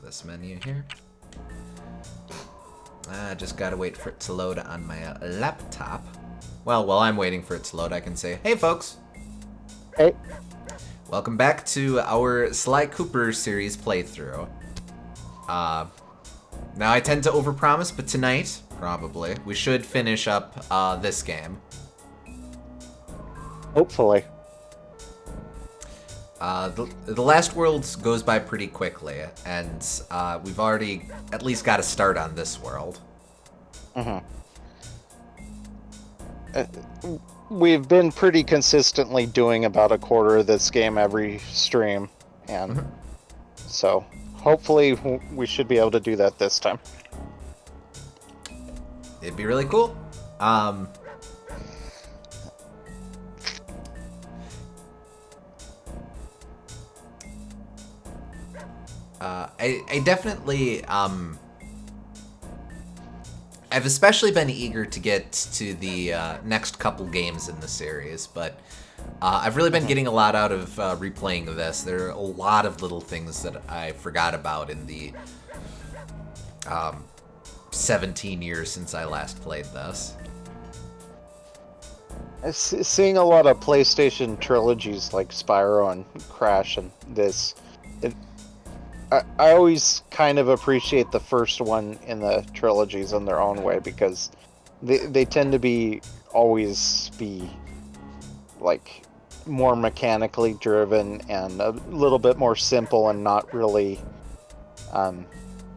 this menu here. I just gotta wait for it to load on my laptop. Well, while I'm waiting for it to load, I can say, hey folks! Hey. Welcome back to our Sly Cooper series playthrough. Now I tend to overpromise, but tonight, probably, we should finish up this game. Hopefully. The last world goes by pretty quickly, and we've already at least got a start on this world. We've been pretty consistently doing about a quarter of this game every stream, and so hopefully we should be able to do that this time. It'd be really cool. I definitely, I've especially been eager to get to the next couple games in the series, but I've really been getting a lot out of replaying this. There are a lot of little things that I forgot about in the 17 years since I last played this. Seeing a lot of PlayStation trilogies like Spyro and Crash and this, I always kind of appreciate the first one in the trilogies in their own way, because they tend to always be like more mechanically driven and a little bit more simple and not really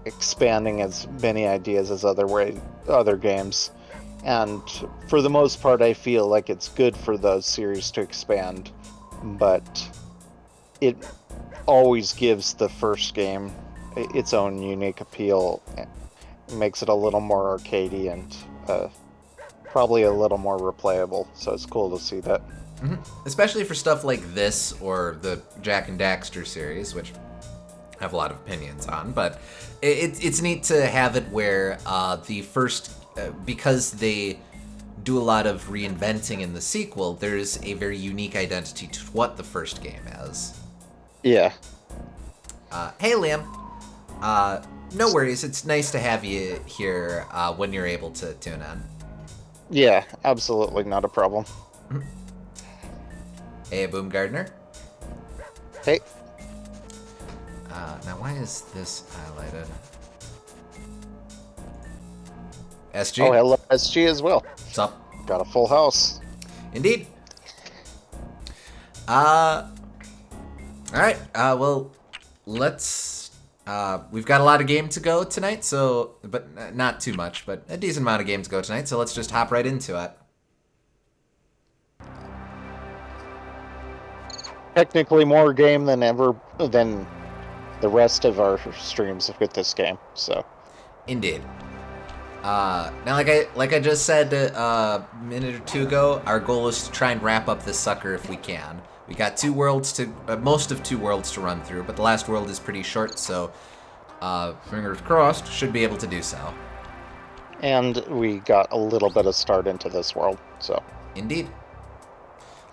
expanding as many ideas as other games. And for the most part, I feel like it's good for those series to expand, but it always gives the first game its own unique appeal. It makes it a little more arcadey and probably a little more replayable, so it's cool to see that. Especially for stuff like this or the Jak and Daxter series, which I have a lot of opinions on, but it's neat to have it where the first, because they do a lot of reinventing in the sequel, there's a very unique identity to what the first game is. Yeah. Hey, Liam. No worries. It's nice to have you here when you're able to tune in. Yeah, absolutely not a problem. Hey, Boom Gardener. Hey. Now, why is this highlighted? SG? Oh, hello, SG as well. What's up? Got a full house. Indeed. Alright, well, let's, we've got a lot of game to go tonight, so, but not too much, but a decent amount of game to go tonight, so let's just hop right into it. Technically more game than the rest of our streams with this game, so. Indeed. Now, like I just said a minute or two ago, our goal is to try and wrap up this sucker if we can. We got most of two worlds to run through, but the last world is pretty short, so fingers crossed, should be able to do so. And we got a little bit of start into this world, so. Indeed.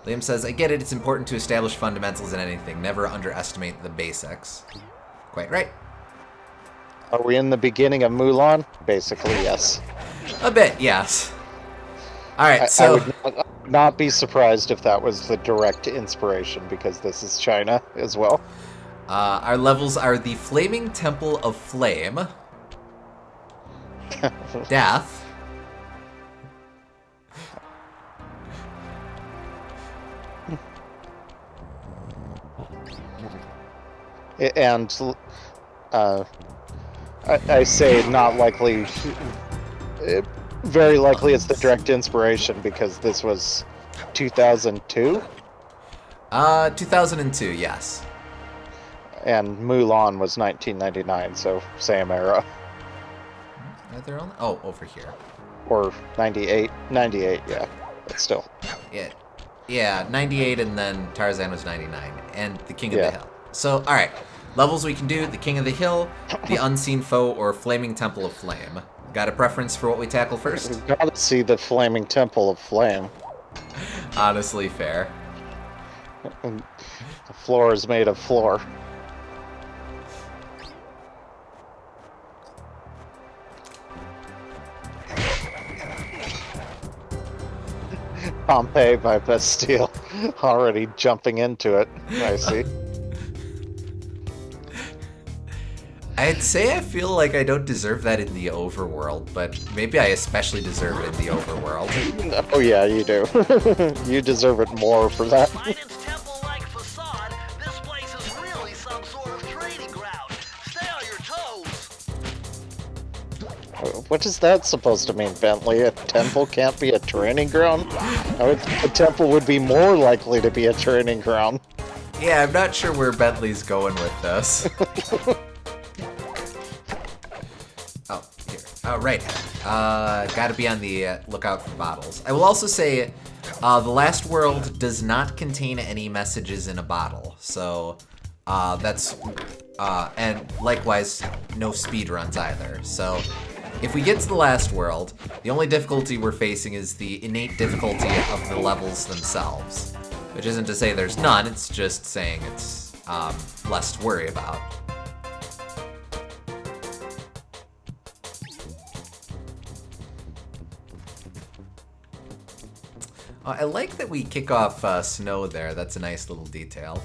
Liam says, I get it, it's important to establish fundamentals in anything. Never underestimate the basics. Quite right. Are we in the beginning of Mulan? Basically, yes. A bit, yes. Alright, so... I would not be surprised if that was the direct inspiration, because this is China as well. Our levels are the Flaming Temple of Flame. Death. And I say not likely. Very likely it's the direct inspiration, because this was 2002? 2002, yes. And Mulan was 1999, so same era. Are there only... Oh, over here. Or 98. 98, yeah. But still. Yeah, 98, and then Tarzan was 99. And the King of the Hill. So, alright. Levels we can do, the King of the Hill, the Unseen Foe, or Flaming Temple of Flame. Got a preference for what we tackle first? We've got to see the Flaming Temple of Flame. Honestly, fair. The floor is made of floor. Pompeii by Bastille. Already jumping into it. I see. I'd say I feel like I don't deserve that in the overworld, but maybe I especially deserve it in the overworld. Oh yeah, you do. You deserve it more for that. Despite its temple-like facade, this place is really some sort of training ground. Stay on your toes. What is that supposed to mean, Bentley? A temple can't be a training ground? I would think a temple would be more likely to be a training ground. Yeah, I'm not sure where Bentley's going with this. Oh, here. Oh, right. Gotta be on the lookout for bottles. I will also say, the last world does not contain any messages in a bottle. So, that's, and likewise, no speed runs either. So, if we get to the last world, the only difficulty we're facing is the innate difficulty of the levels themselves. Which isn't to say there's none, it's just saying it's, less to worry about. I like that we kick off snow there. That's a nice little detail.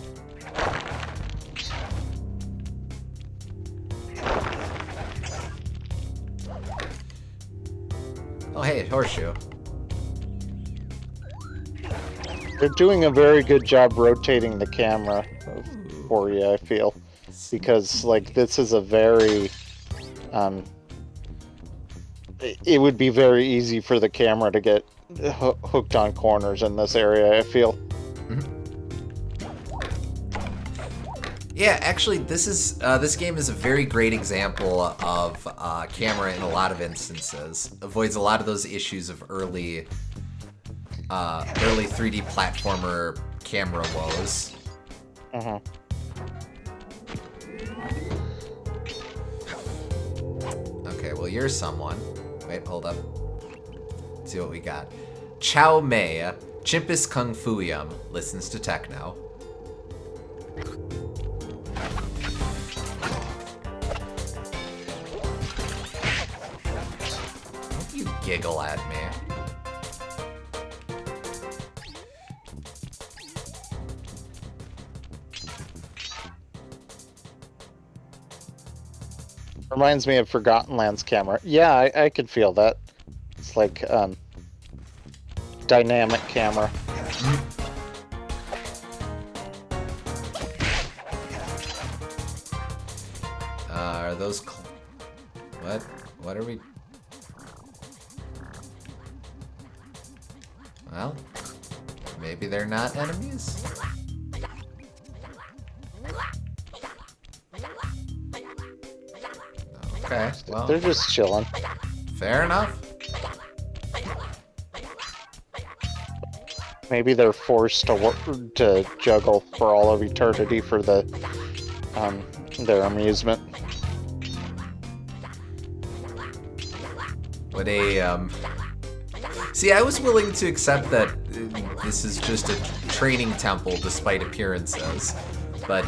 Oh, hey, horseshoe. They're doing a very good job rotating the camera for you, I feel. Because, like, this is a very... it would be very easy for the camera to get hooked on corners in this area, I feel. Mm-hmm. Yeah, actually, this game is a very great example of camera in a lot of instances. Avoids a lot of those issues of early 3D platformer camera woes. Uh-huh. Okay, well, you're someone. Wait, hold up. Let's see what we got. Chow Mei, Chimpus Kung Fuyum, listens to techno. Don't you giggle at me. Reminds me of Forgotten Lands camera. Yeah, I could feel that. It's like, dynamic camera. Are those... What? What are we... Well, maybe they're not enemies? Okay, well... They're just chilling. Fair enough. Maybe they're forced to juggle for all of eternity for the their amusement. What a, See, I was willing to accept that this is just a training temple despite appearances. But,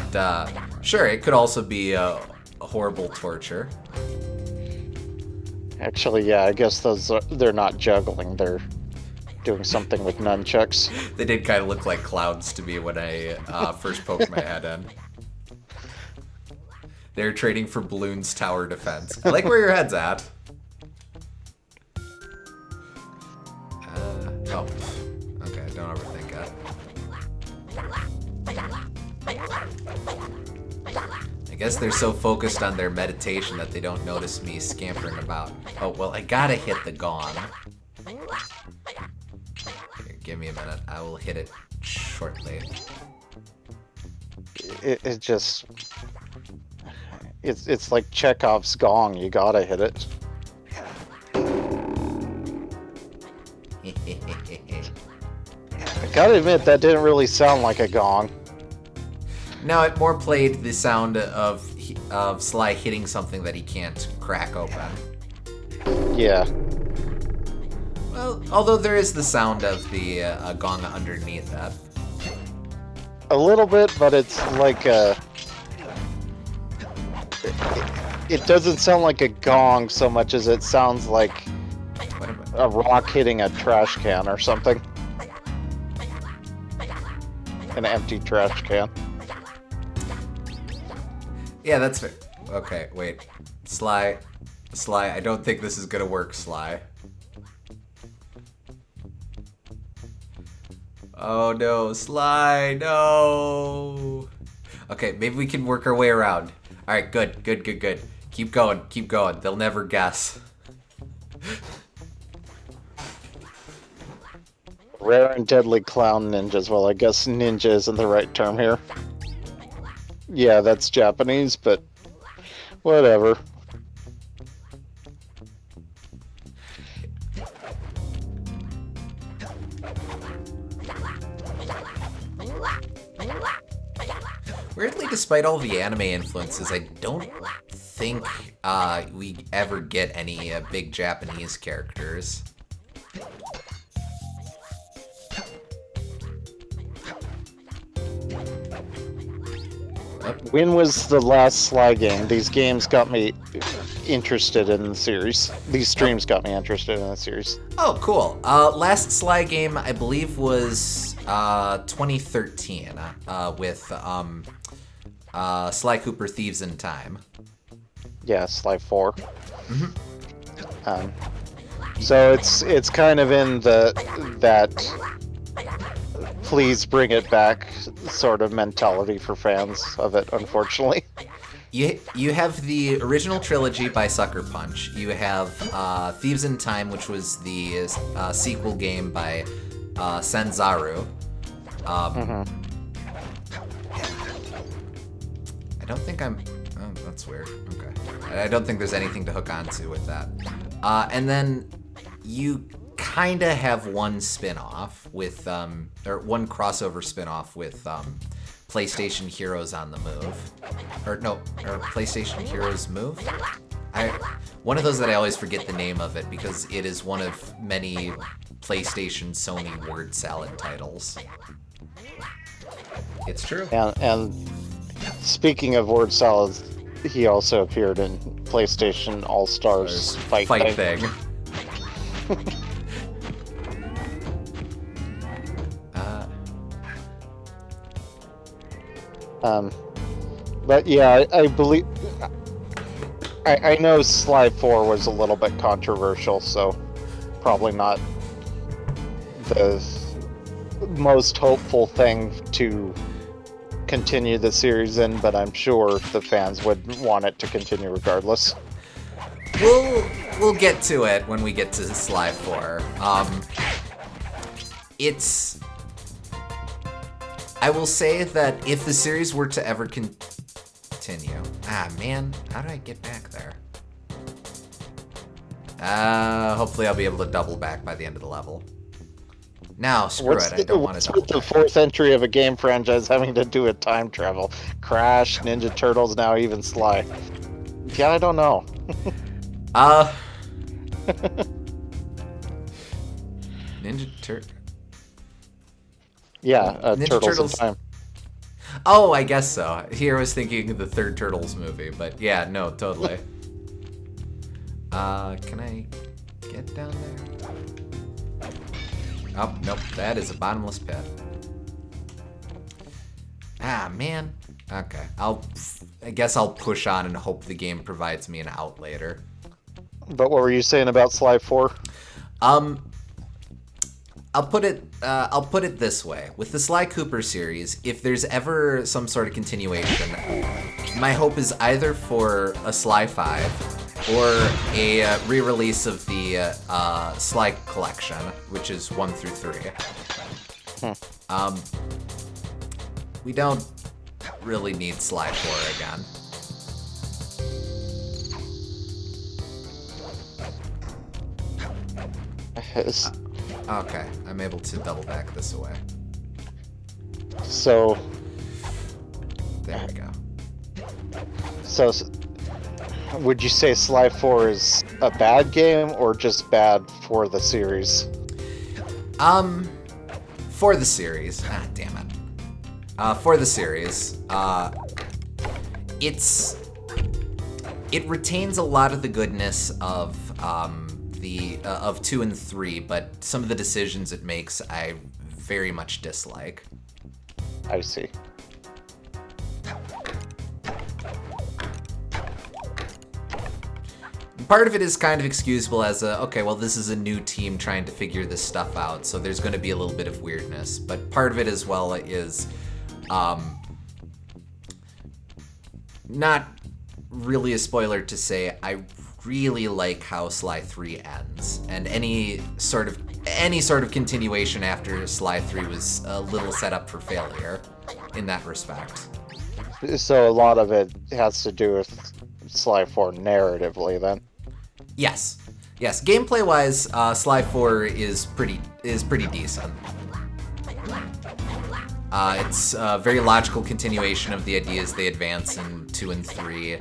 sure, it could also be a horrible torture. Actually, yeah, I guess they're not juggling. They're doing something with nunchucks. They did kind of look like clouds to me when I first poked my head in. They're trading for balloons tower defense. I like where your head's at. Oh. Okay, don't overthink it. I guess they're so focused on their meditation that they don't notice me scampering about. Oh, well, I gotta hit the gong. Here, give me a minute. I will hit it shortly. It just... It's like Chekhov's gong. You gotta hit it. I gotta admit, that didn't really sound like a gong. No, it more played the sound of Sly hitting something that he can't crack open. Yeah. Well, although there is the sound of the gong underneath that. A little bit, but it's like a... It doesn't sound like a gong so much as it sounds like a rock hitting a trash can or something. an empty trash can. Yeah, that's fair. Okay, wait. Sly, I don't think this is gonna work, Sly. Oh no, Sly, no! Okay, maybe we can work our way around. Alright, good. Keep going. They'll never guess. Rare and deadly clown ninjas. Well, I guess ninja isn't the right term here. Yeah, that's Japanese, but whatever. Weirdly, despite all the anime influences, I don't think we ever get any big Japanese characters. When was the last Sly game? These games got me interested in the series. These streams got me interested in the series. Oh, cool. Last Sly game, I believe, was 2013 with Sly Cooper Thieves in Time. Yeah, Sly 4. So it's kind of in that please bring it back sort of mentality for fans of it, unfortunately. You have the original trilogy by Sucker Punch. You have Thieves in Time, which was the sequel game by Senzaru. I don't think I'm... Oh, that's weird. Okay. I don't think there's anything to hook onto with that. And then you kind of have one spin-off with... or one crossover spin-off with PlayStation Heroes on the Move. Or PlayStation Heroes Move? One of those that I always forget the name of it because it is one of many PlayStation Sony word salad titles. It's true. And speaking of word salads, he also appeared in PlayStation All-Stars Fight Thing. But yeah, I believe... I know Sly 4 was a little bit controversial, so probably not the most hopeful thing to continue the series in, but I'm sure the fans would want it to continue regardless. We'll get to it when we get to Sly 4. I will say that if the series were to ever continue... Ah, man, how do I get back there? Hopefully I'll be able to double back by the end of the level. No, screw it, I don't want to double back. What's the fourth entry of a game franchise having to do with time travel? Crash, Ninja Turtles, now even Sly. Yeah, I don't know. Ninja Turtles in Time. Oh, I guess so. Here I was thinking of the third Turtles movie, but yeah, no, totally. Can I get down there? Oh, nope, that is a bottomless pit. Ah, man. Okay, I guess I'll push on and hope the game provides me an out later. But what were you saying about Sly 4? I'll put it this way. With the Sly Cooper series, if there's ever some sort of continuation, my hope is either for a Sly 5 or a re-release of the Sly collection, which is 1 through 3. We don't really need Sly 4 again. Okay, I'm able to double back this away. So... There we go. So, would you say Sly 4 is a bad game, or just bad for the series? For the series... Ah, damn it. For the series, it retains a lot of the goodness of, of 2 and 3, but some of the decisions it makes I very much dislike. I see. Part of it is kind of excusable as okay, well, this is a new team trying to figure this stuff out, so there's going to be a little bit of weirdness. But part of it as well is not really a spoiler to say I really like how Sly 3 ends, and any sort of continuation after Sly 3 was a little set up for failure in that respect. So a lot of it has to do with Sly 4 narratively, then. Yes. Gameplay-wise, Sly 4 is pretty decent. It's a very logical continuation of the ideas they advance in 2 and 3.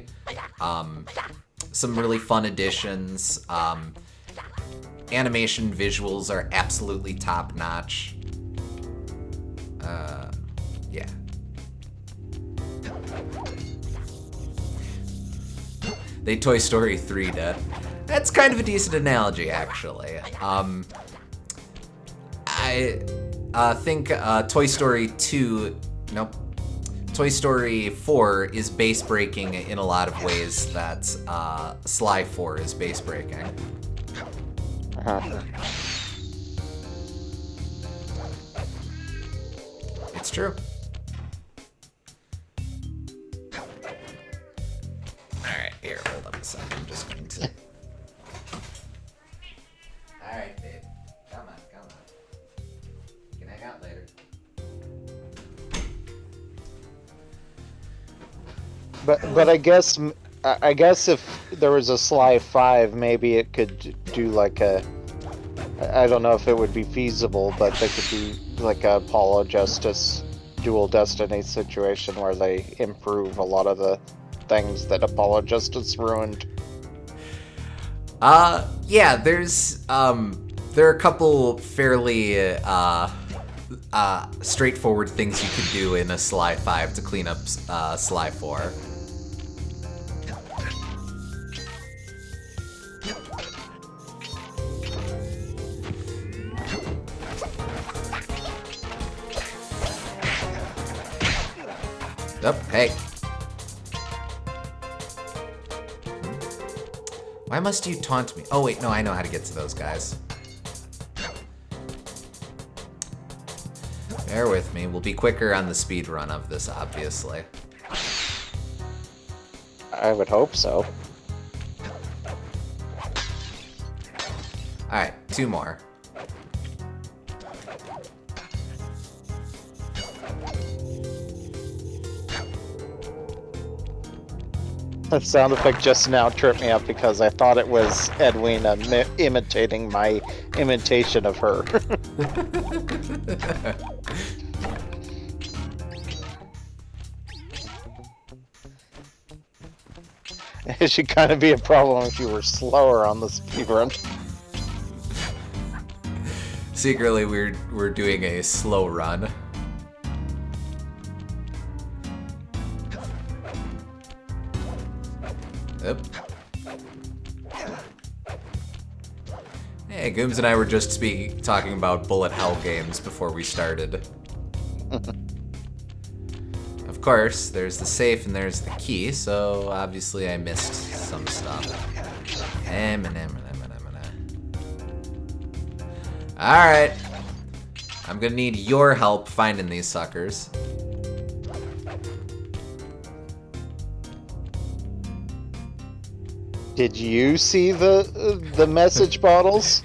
Some really fun additions. Animation visuals are absolutely top-notch. Yeah. They Toy Story 3'd it. That's kind of a decent analogy, actually. I think Toy Story 4 is base-breaking in a lot of ways that Sly 4 is base-breaking. It's true. Alright, here, hold up a second. I'm just going to... Alright, babe. Come on. You can hang out later. But I guess if there was a Sly 5, maybe it could do like a... I don't know if it would be feasible, but they could do like a Apollo Justice Dual Destiny situation where they improve a lot of the things that Apollo Justice ruined. Yeah, there are a couple fairly straightforward things you could do in a Sly 5 to clean up Sly 4. Oh, hey. Why must you taunt me? Oh, wait, no, I know how to get to those guys. Bear with me. We'll be quicker on the speed run of this, obviously. I would hope so. Alright, 2 more. That sound effect just now tripped me up because I thought it was Edwina imitating my imitation of her. It should kind of be a problem if you were slower on the speedrun. Secretly, we're doing a slow run. Yep. Hey, Gooms and I were just talking about bullet hell games before we started. Of course, there's the safe and there's the key, so obviously I missed some stuff. Alright. I'm gonna need your help finding these suckers. Did you see the message bottles?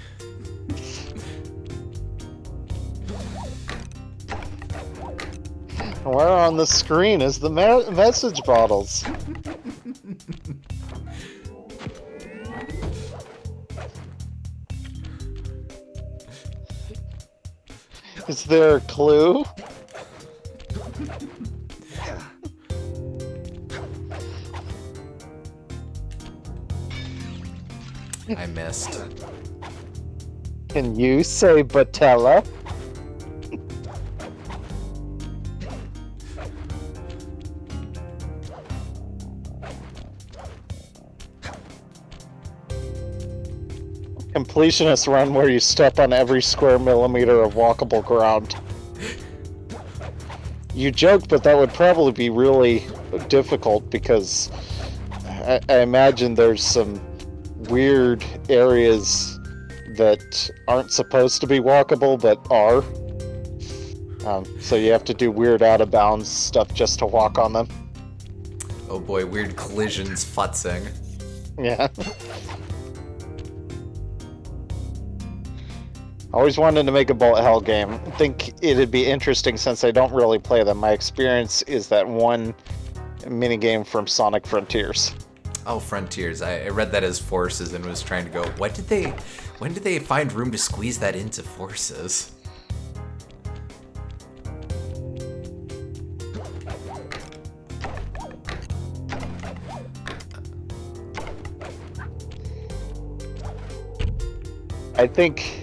Where on the screen is the message bottles? Is there a clue? I missed. Can you say Batella? Completionist run where you step on every square millimeter of walkable ground. You joke, but that would probably be really difficult because I imagine there's some weird areas that aren't supposed to be walkable but are. So you have to do weird out-of-bounds stuff just to walk on them. Oh boy, weird collisions futzing. Yeah. Always wanted to make a bullet hell game. Think it'd be interesting since I don't really play them. My experience is that one minigame from Sonic Frontiers. Oh, Frontiers. I read that as Forces and was trying to go, when did they find room to squeeze that into Forces? I think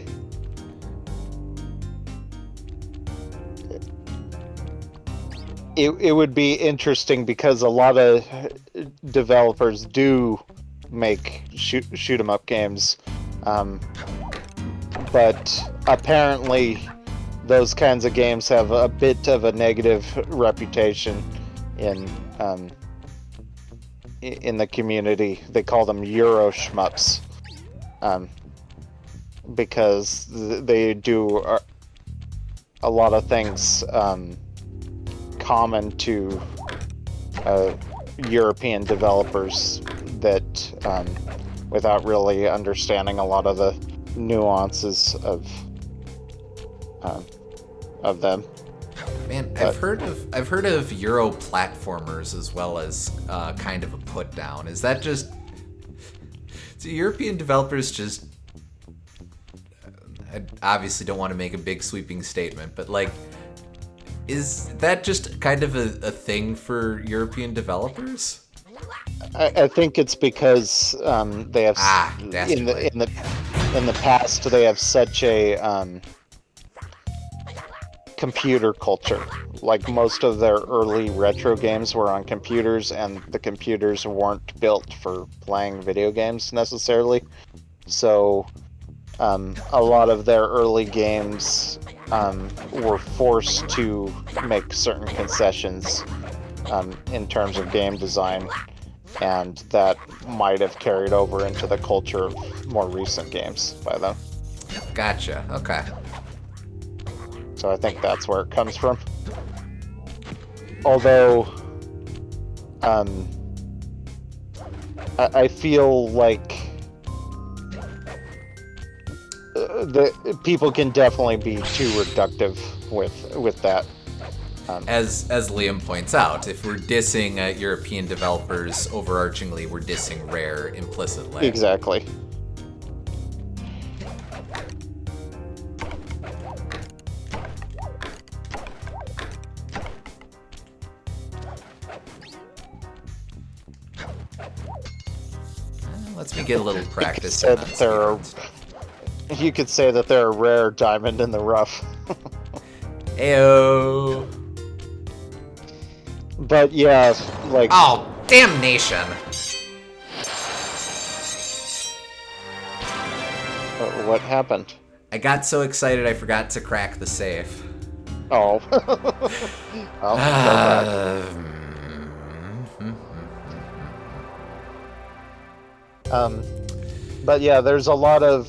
it would be interesting because a lot of developers do make shoot 'em up games, but apparently those kinds of games have a bit of a negative reputation in the community. They call them Euro shmups, because they do a lot of things common to European developers that without really understanding a lot of the nuances of them. Man, I've heard of Euro platformers as well as kind of a put down. Is that just do European developers just? I obviously don't want to make a big sweeping statement, but like, is that just kind of a thing for European developers? I think it's because they have in the past they have such a computer culture. Like most of their early retro games were on computers, and the computers weren't built for playing video games necessarily. So a lot of their early games were forced to make certain concessions in terms of game design, and that might have carried over into the culture of more recent games by them. Gotcha. Okay. So I think that's where it comes from. Although, I feel like the people can definitely be too reductive with that. As Liam points out, if we're dissing European developers overarchingly, we're dissing Rare implicitly. Exactly. Lets me get a little practice. You could say that they're a rare diamond in the rough. Ayo. But yeah, like... Oh, damnation! What happened? I got so excited I forgot to crack the safe. Oh. But yeah, there's a lot of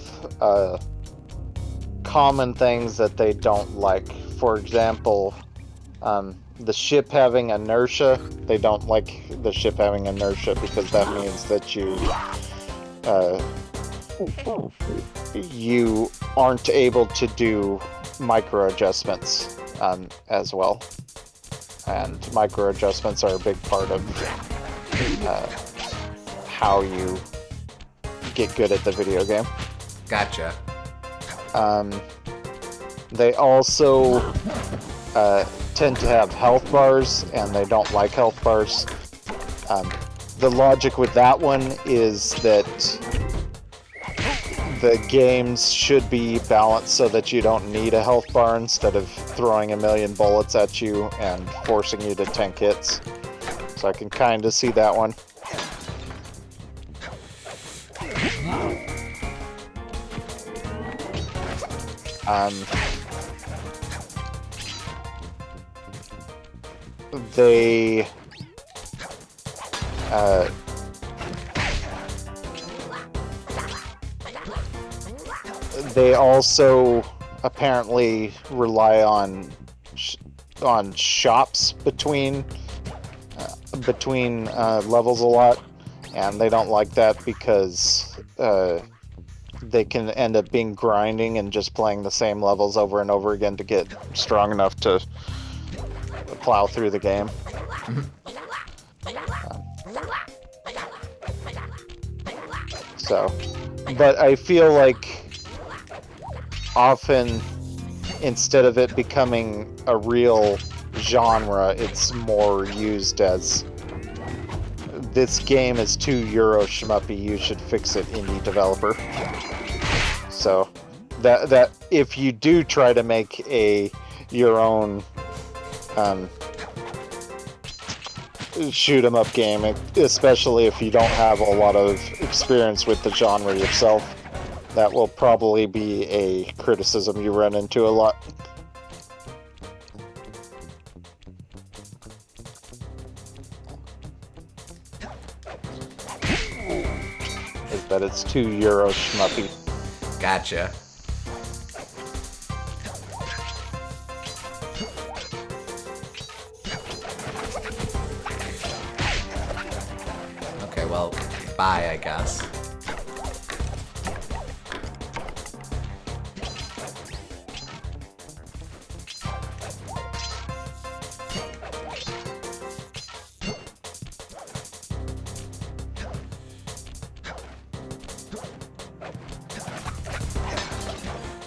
common things that they don't like. For example, the ship having inertia. They don't like the ship having inertia because that means that you aren't able to do micro adjustments as well. And micro adjustments are a big part of how you get good at the video game. Gotcha. They also tend to have health bars, and they don't like health bars. The logic with that one is that the games should be balanced so that you don't need a health bar instead of throwing a million bullets at you and forcing you to tank hits. So I can kind of see that one. they they also apparently rely on shops between levels a lot, and they don't like that because they can end up being grinding and just playing the same levels over and over again to get strong enough to plow through the game. But I feel like often, instead of it becoming a real genre, it's more used as, this game is too Euro shmuppy, you should fix it, indie developer. So that if you do try to make your own shoot 'em up game, especially if you don't have a lot of experience with the genre yourself, that will probably be a criticism you run into a lot. Is that it's too Euro shmuppy. Gotcha. Okay, well, bye, I guess.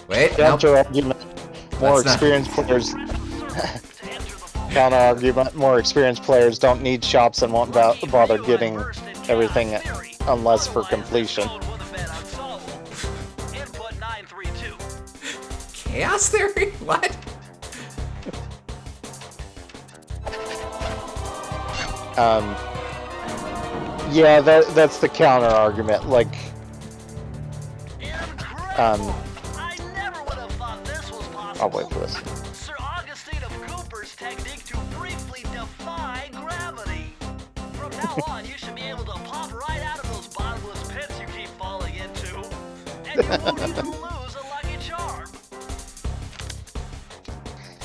Wait, Counter nope. argument. More That's not- experienced players. Counter argument. More experienced players don't need shops and won't bother getting everything unless for completion. Chaos theory? What? Yeah, that's the counter argument. Like, I never would have thought this was possible. I'll wait for this. Sir Augustine of Cooper's technique to briefly defy gravity. From now on, you should be able to pop right out of those bottomless pits you keep falling into. And you won't even lose a lucky charm.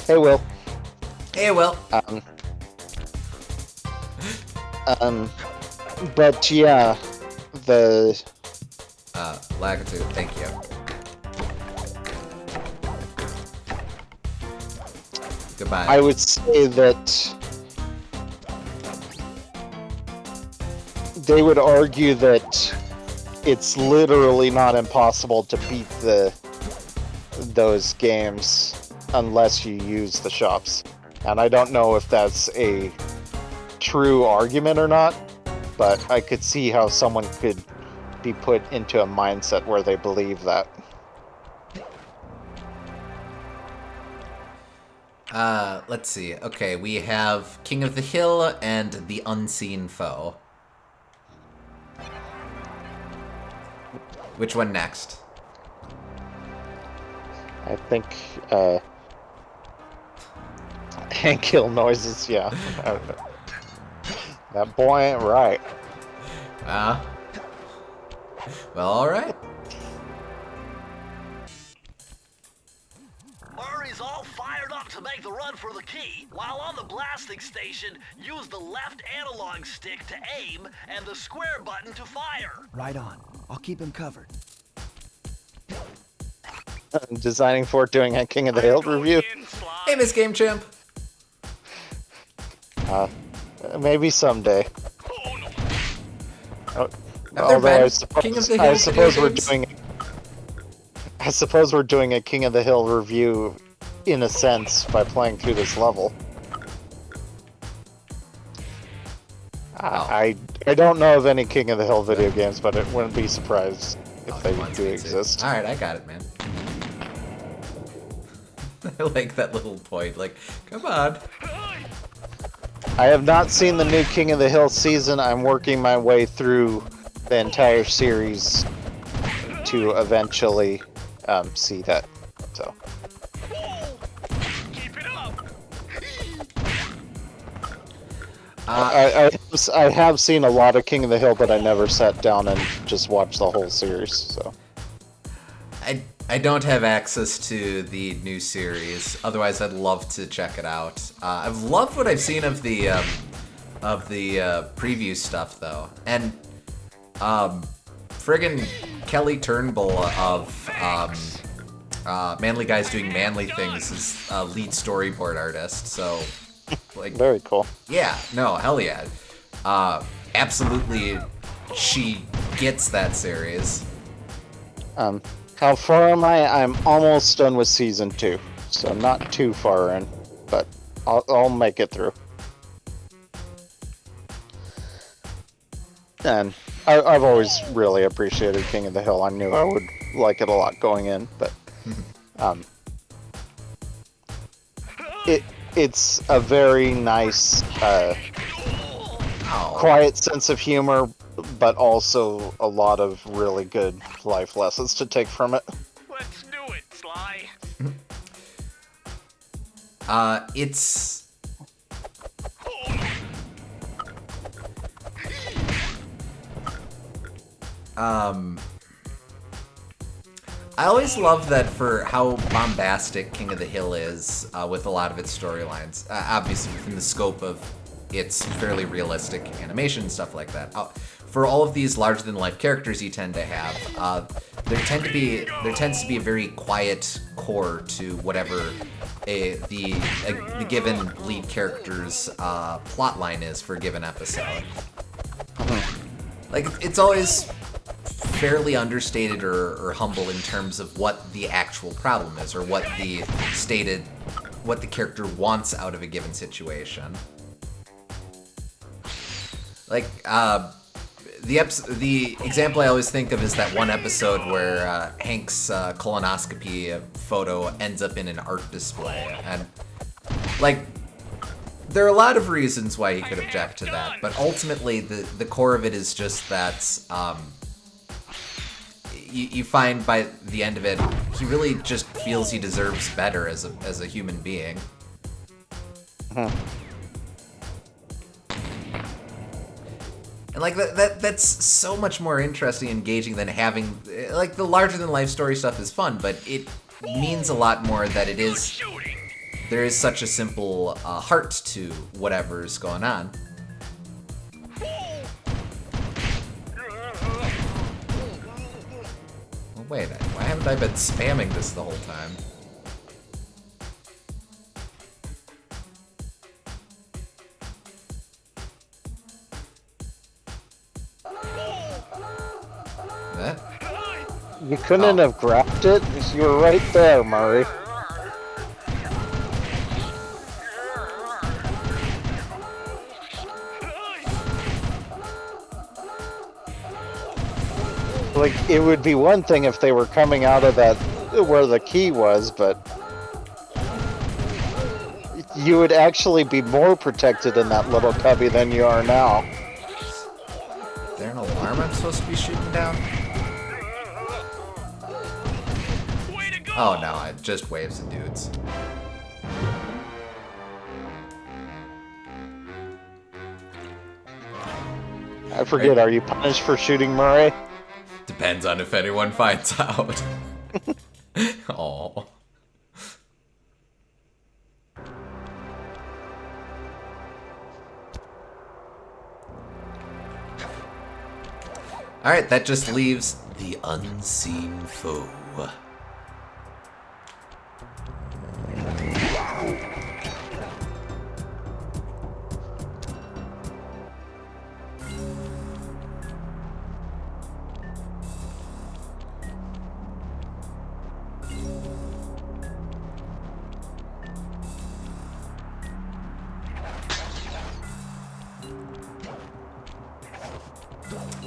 Hey, Will. Hey, Will. But yeah, the Lagatoo, thank you. Goodbye. I would say that they would argue that it's literally not impossible to beat those games unless you use the shops. And I don't know if that's a true argument or not, but I could see how someone could be put into a mindset where they believe that. Let's see. Okay, we have King of the Hill and The Unseen Foe. Which one next? I think, hand kill noises, yeah. That boy ain't right. Well, alright. Murray's all fired up to make the run for the key. While on the blasting station, use the left analog stick to aim and the square button to fire. Right on. I'll keep him covered. Designing for doing a King of the Hill review. Hey, Miss Game Champ. Maybe someday. Have there Although been I suppose, King of the Hill I suppose we're doing a King of the Hill review in a sense by playing through this level. I don't know of any King of the Hill video games, but it wouldn't be surprised if they do exist. Alright, I got it, man. I like that little point. Like, come on. I have not seen the new King of the Hill season. I'm working my way through the entire series to eventually see that. So. Keep it up. I have seen a lot of King of the Hill, but I never sat down and just watched the whole series. So I don't have access to the new series. Otherwise, I'd love to check it out. I've loved what I've seen of the preview stuff, though, and friggin' Kelly Turnbull of Manly Guys Doing Manly Things is a lead storyboard artist. So, like, very cool. Yeah, no, hell yeah. Absolutely, she gets that series. How far am I? I'm almost done with season 2, so not too far in, but I'll make it through. And I've always really appreciated King of the Hill. I knew I would like it a lot going in, but it's a very nice, quiet sense of humor, but also a lot of really good life lessons to take from it. Let's do it, Sly. It's... I always love that for how bombastic King of the Hill is with a lot of its storylines. Obviously, within the scope of its fairly realistic animation, stuff like that. For all of these larger-than-life characters you tend to have, there tends to be a very quiet core to whatever the given lead character's plot line is for a given episode. Like, it's always fairly understated or humble in terms of what the actual problem is, or what the character wants out of a given situation. Like, the example I always think of is that one episode where Hank's colonoscopy photo ends up in an art display, and like, there are a lot of reasons why he could object to that, but ultimately the core of it is just that you find by the end of it, he really just feels he deserves better as a human being. And like that's so much more interesting and engaging than having, like, the larger than life story stuff is fun, but it means a lot more that there is such a simple heart to whatever's going on. Well, wait, why haven't I been spamming this the whole time? You couldn't have grabbed it? You were right there, Murray. Like, it would be one thing if they were coming out of that, where the key was, but you would actually be more protected in that little cubby than you are now. Is there an alarm I'm supposed to be shooting down? Oh no, it just waves of dudes. I forget, are you punished for shooting Murray? Depends on if anyone finds out. Aww. Alright, that just leaves the unseen foe.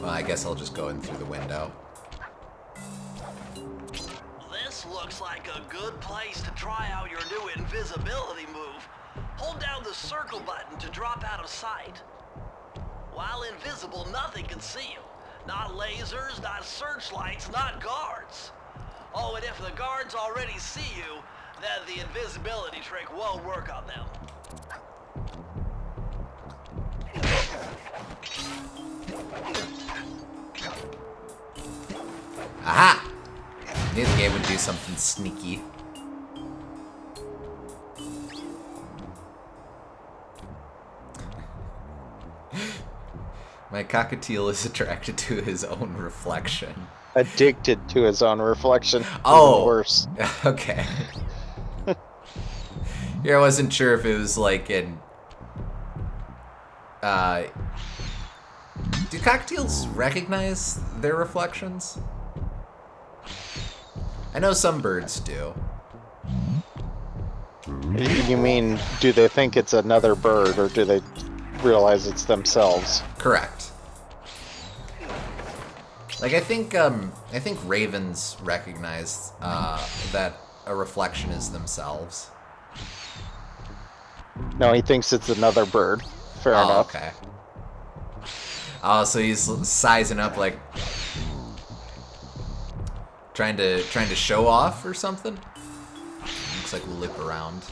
Well, I guess I'll just go in through the window. This looks like a good place to try out your new invisibility move. Hold down the circle button to drop out of sight. While invisible, nothing can see you. Not lasers, not searchlights, not guards. Oh, and if the guards already see you, then the invisibility trick won't work on them. Aha! I knew the game would do something sneaky. My cockatiel is attracted to his own reflection. Addicted to his own reflection. Oh! Even worse. Okay. Here, I wasn't sure if it was like an... do cockatiels recognize their reflections? I know some birds do. You mean, do they think it's another bird, or do they realize it's themselves? Correct. Like, I think ravens recognize that a reflection is themselves. No, he thinks it's another bird. Fair Oh, enough. okay. Oh, so he's sizing up, like, trying to show off or something. Looks like lip around.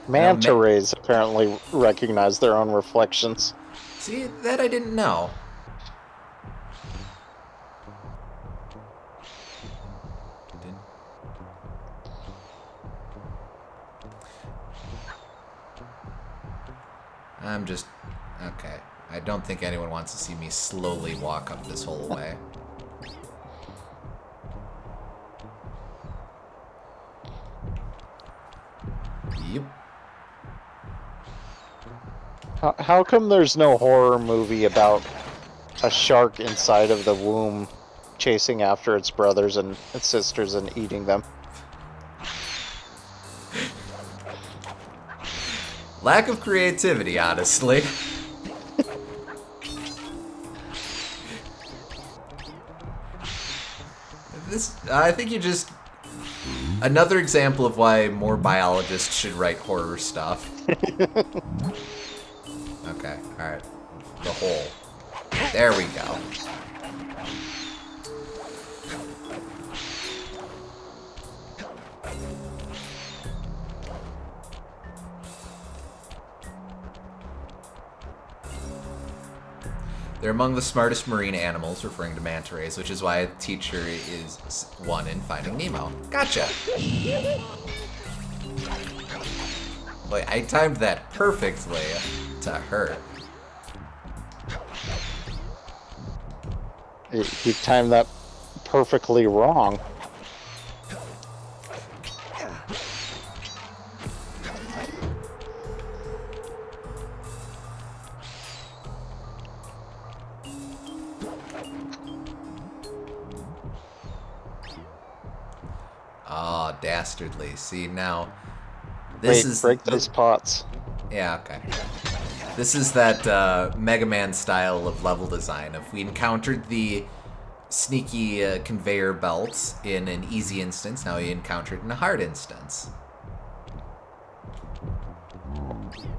Manta rays apparently recognize their own reflections. See, that I didn't know. I'm just... okay. I don't think anyone wants to see me slowly walk up this whole way. Yep. How come there's no horror movie about a shark inside of the womb chasing after its brothers and its sisters and eating them? Lack of creativity, honestly. I think you just... another example of why more biologists should write horror stuff. Okay, alright. The hole. There we go. They're among the smartest marine animals, referring to manta rays, which is why a teacher is one in Finding Nemo. Gotcha! Wait, I timed that perfectly to her. You timed that perfectly wrong. Oh, dastardly. See, now... this is break those pots. Yeah, okay. This is that Mega Man style of level design. If we encountered the sneaky conveyor belts in an easy instance, now we encounter it in a hard instance.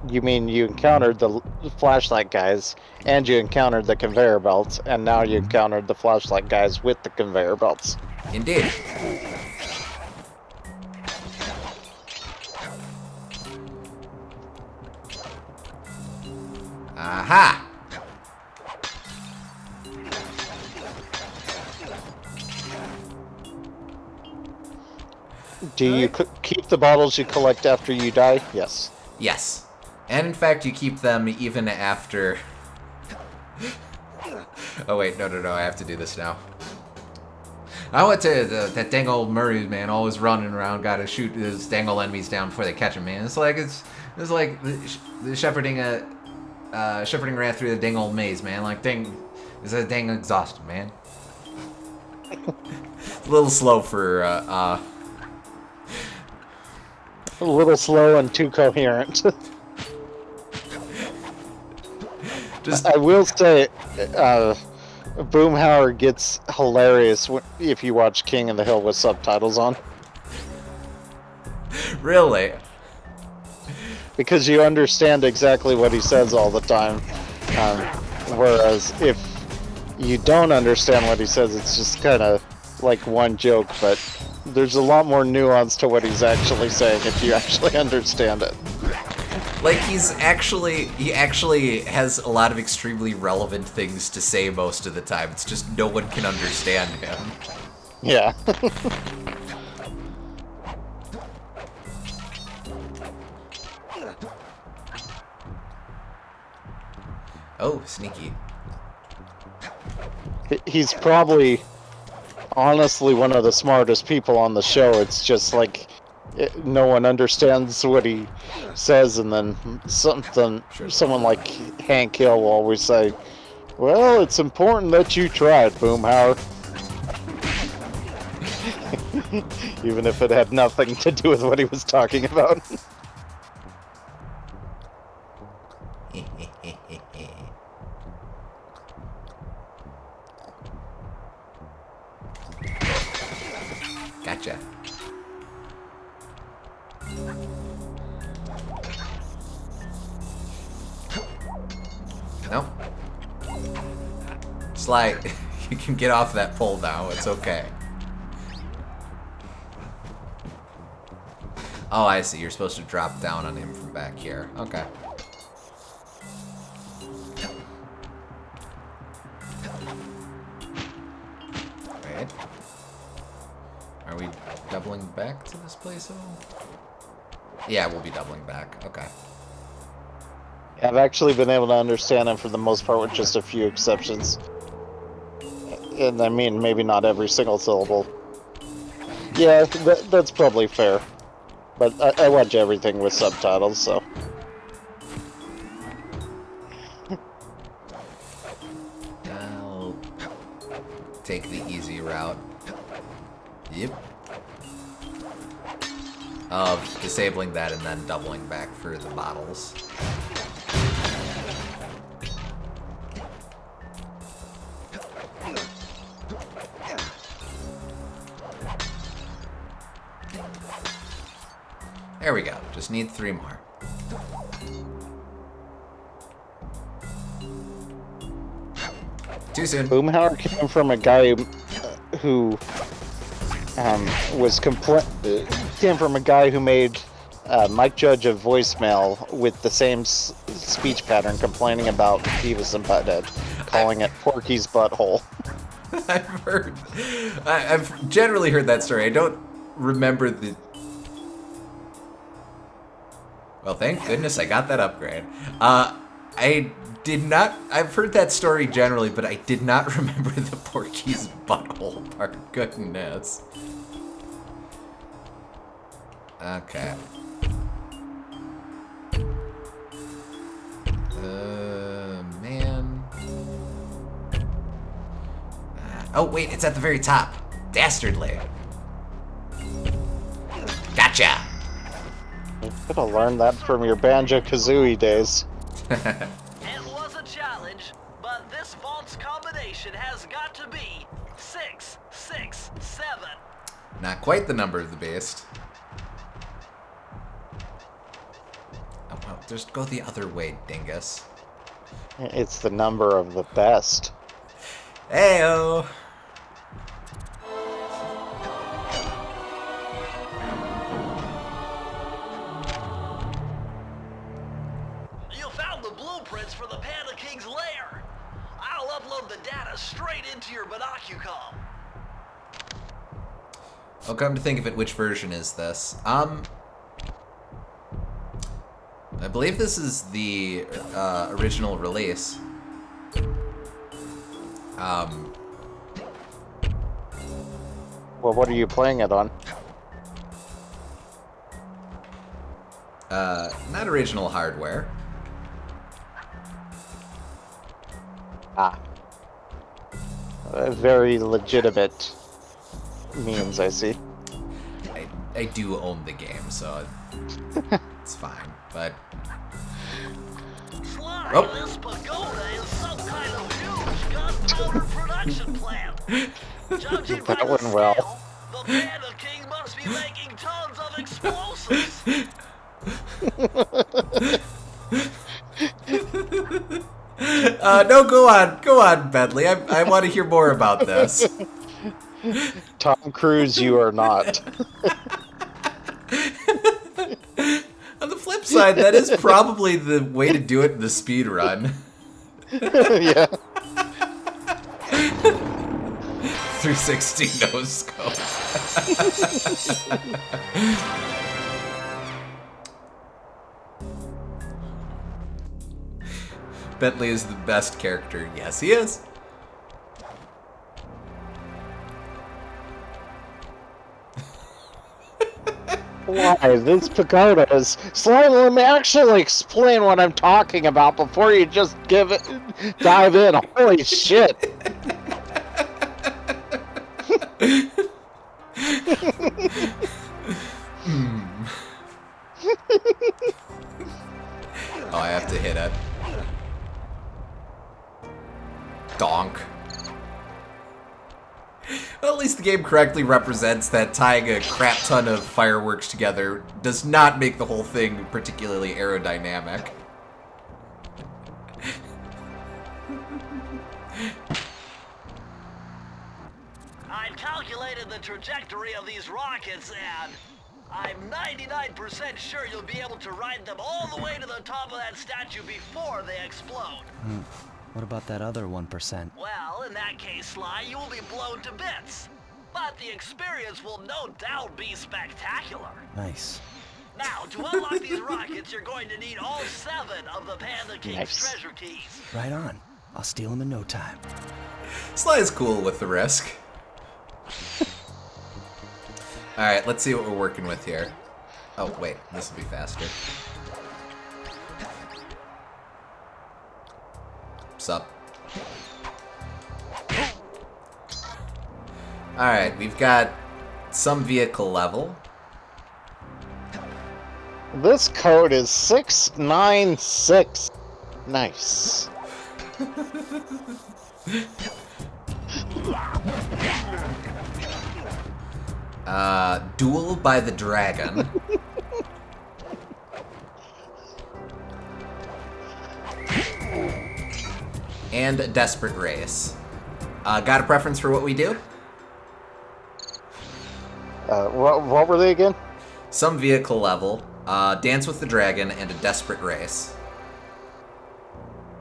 You mean you encountered the flashlight guys, and you encountered the conveyor belts, and now you encountered the flashlight guys with the conveyor belts. Indeed. Aha! Do you keep the bottles you collect after you die? Yes. Yes. And in fact, you keep them even after... oh wait, no, I have to do this now. I went to that dang old Murray, man, always running around, gotta shoot those dang old enemies down before they catch him, man. It's like the shepherding ran through the dang old maze, man. Like, dang, it's a dang exhausted, man. It's a little slow for A little slow and too coherent. just... I will say, Boomhauer gets hilarious if you watch King of the Hill with subtitles on. Really? Because you understand exactly what he says all the time. Whereas if you don't understand what he says, it's just kind of like one joke, but there's a lot more nuance to what he's actually saying if you actually understand it. Like, he actually has a lot of extremely relevant things to say most of the time. It's just no one can understand him. Yeah. Oh, sneaky. He's probably, honestly, one of the smartest people on the show. It's just like no one understands what he says, and then someone like Hank Hill will always say, "Well, it's important that you tried, Boomhauer," even if it had nothing to do with what he was talking about. Gotcha. No. Sly, you can get off that pole now. It's okay. Oh, I see. You're supposed to drop down on him from back here. Okay. Wait. Are we doubling back to this place at all? Yeah, we'll be doubling back. Okay. I've actually been able to understand him for the most part, with just a few exceptions. And I mean, maybe not every single syllable. Yeah, that's probably fair. But I watch everything with subtitles, so. I'll take the easy route. Yep. Of disabling that and then doubling back for the bottles. There we go. Just need 3 more. Too soon. Boomhauer came from a guy who came from a guy who made Mike Judge a voicemail with the same speech pattern, complaining about Beavis and Butthead, calling it Porky's butthole. I've generally heard that story. I don't remember the. Well, thank goodness I got that upgrade. I did not. I've heard that story generally, but I did not remember the Porky's butthole part. Goodness. Okay. Man. Oh, wait, it's at the very top. Dastardly. Gotcha. You could have learned that from your Banjo-Kazooie days. It was a challenge, but this vault's combination has got to be 667. Not quite the number of the beast. Oh, well, just go the other way, dingus. It's the number of the best. Heyo. You found the blueprints for the Panda King's lair. I'll upload the data straight into your Binocucom. Oh, come to think of it, which version is this? I believe this is the original release. Well, what are you playing it on? Not original hardware. Ah. A very legitimate means, I see. I do own the game, so it's fine. But Sly, Oh. this pagoda is some kind of huge gunpowder production plant. Judging by That the went well. scale, the Panda King must be making tons of explosives. No, go on, Bentley. I want to hear more about this. Tom Cruise, you are not. On the flip flip side, that is probably the way to do it in the speed run. Yeah. 360 no scope. Bentley is the best character. Yes, he is. Why, this pagodas? Sly, let me actually explain what I'm talking about before you just dive in. Holy shit. Oh, I have to hit it. Donk. Well, at least the game correctly represents that tying a crap ton of fireworks together does not make the whole thing particularly aerodynamic. I've calculated the trajectory of these rockets, and I'm 99% sure you'll be able to ride them all the way to the top of that statue before they explode. What about that other 1%? Well, in that case, Sly, you will be blown to bits. But the experience will no doubt be spectacular. Nice. Now, to unlock these rockets, you're going to need all 7 of the Panda King's Nice. treasure keys. Right on. I'll steal them in no time. Sly is cool with the risk. Alright, let's see what we're working with here. Oh, wait, this will be faster. Sup? Alright, we've got some vehicle level. This code is 696. Nice. Duel by the Dragon. And Desperate Race. Got a preference for what we do? What were they again? Some vehicle level, Dance with the Dragon, and a Desperate Race.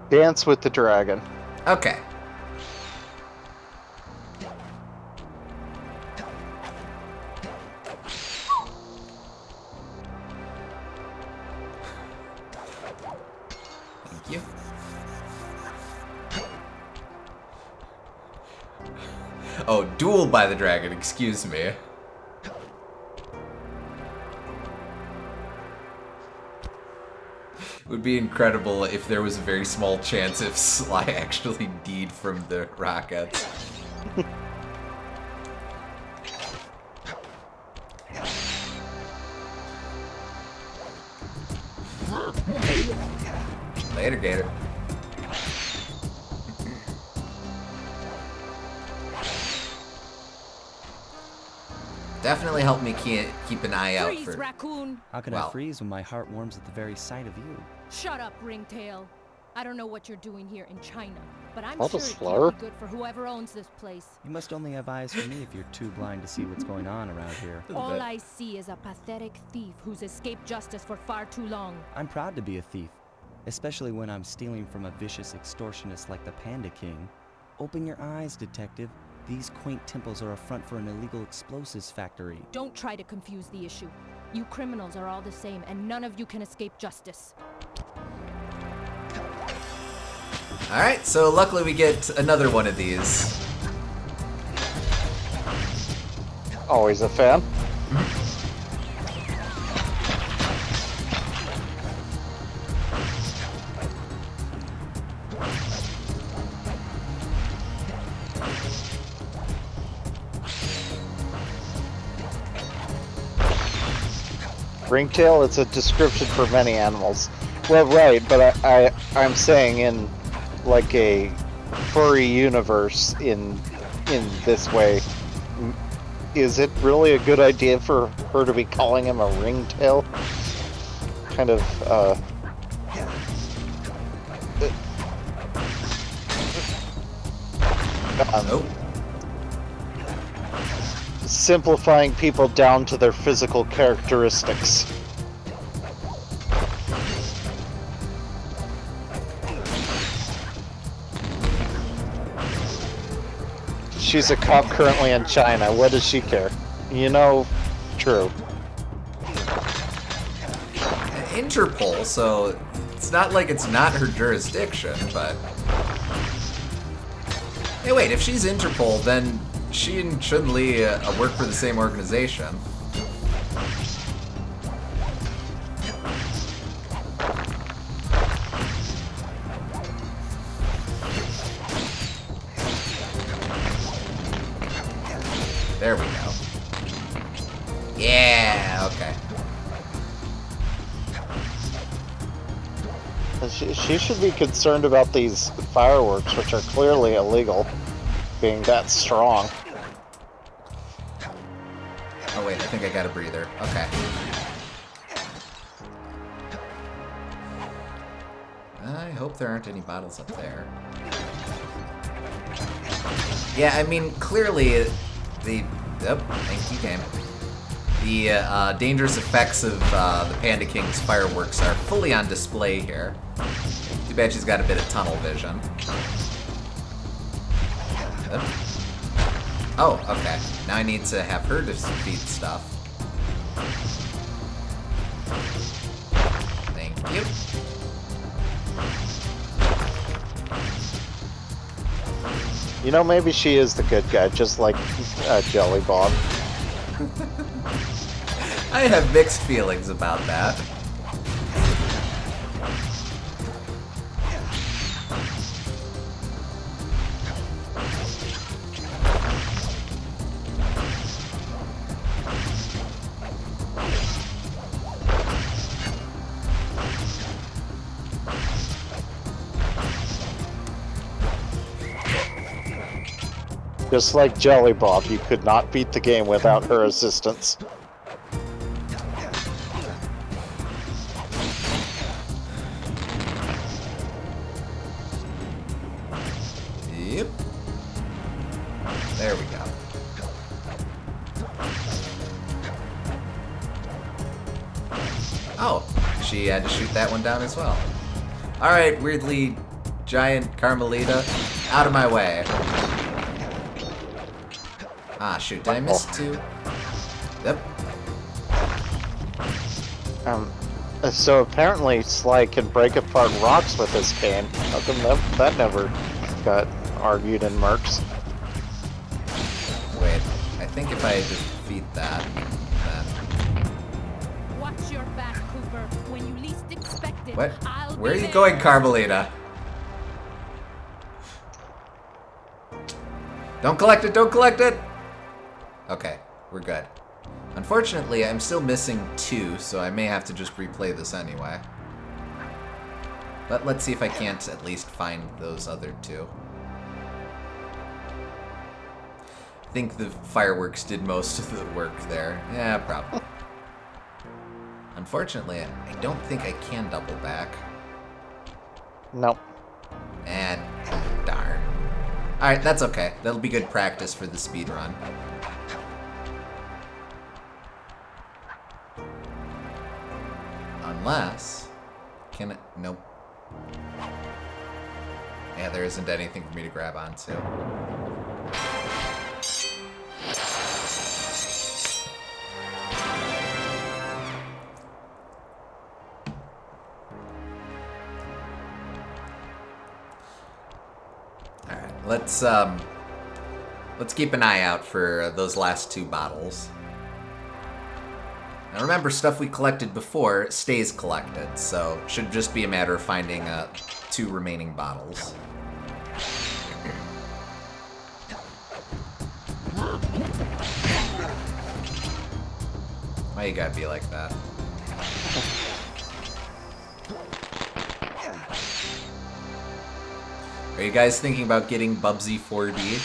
Dance with the Dragon. Okay. Thank you. Oh, Duel by the Dragon, excuse me. It would be incredible if there was a very small chance if Sly actually died from the rockets. Later, Gator. Definitely help me keep an eye out Freeze, for... Raccoon! How can Well. I freeze when my heart warms at the very sight of you? Shut up, Ringtail. I don't know what you're doing here in China, but I'm What a sure it slur. can't be good for whoever owns this place. You must only have eyes for me if you're too blind to see what's going on around here. All I see is a pathetic thief who's escaped justice for far too long. I'm proud to be a thief, especially when I'm stealing from a vicious extortionist like the Panda King. Open your eyes, detective. These quaint temples are a front for an illegal explosives factory. Don't try to confuse the issue. You criminals are all the same, and none of you can escape justice. Alright, so luckily we get another one of these. Always a fan. Ringtail, it's a description for many animals. Well, right, but I'm saying in like a furry universe in this way, is it really a good idea for her to be calling him a ringtail? Kind of, Oh. simplifying people down to their physical characteristics. she's a cop currently in China. What does she care? You know, true. Interpol, so it's not like it's not her jurisdiction, but... Hey, wait, if she's Interpol, then she and Chun-Li work for the same organization. There we go. Yeah, okay. She should be concerned about these fireworks, which are clearly illegal, being that strong. Oh wait, I think I got a breather. Okay. I hope there aren't any bottles up there. Yeah, I mean, clearly the... Oh, thank you, game. The dangerous effects of the Panda King's fireworks are fully on display here. Too bad she's got a bit of tunnel vision. Oh, okay. Now I need to have her defeat stuff. Thank you. You know, maybe she is the good guy, just like Jelly Bob. I have mixed feelings about that. Just like Jelly Bob, you could not beat the game without her assistance. Yep. There we go. Oh, she had to shoot that one down as well. Alright, weirdly giant Carmelita, out of my way. Ah, shoot, did I miss two? Yep. So apparently Sly can break apart rocks with his cane. How come that never got argued in Mercs? Wait, I think if I defeat that, then... Watch your back, Cooper. When you least expect it, What? I'll Where are be you there. going, Carmelita? Don't collect it, don't collect it! Okay, we're good. Unfortunately, I'm still missing two, so I may have to just replay this anyway. But let's see if I can't at least find those other two. I think the fireworks did most of the work there. Yeah, probably. Unfortunately, I don't think I can double back. Nope. And darn. Alright, that's okay. That'll be good practice for the speed run. Unless... Can it... Nope. Yeah, there isn't anything for me to grab onto. Alright, let's keep an eye out for those last two bottles. Now remember, stuff we collected before stays collected, so should just be a matter of finding two remaining bottles. Why you gotta be like that? Are you guys thinking about getting Bubsy 4D?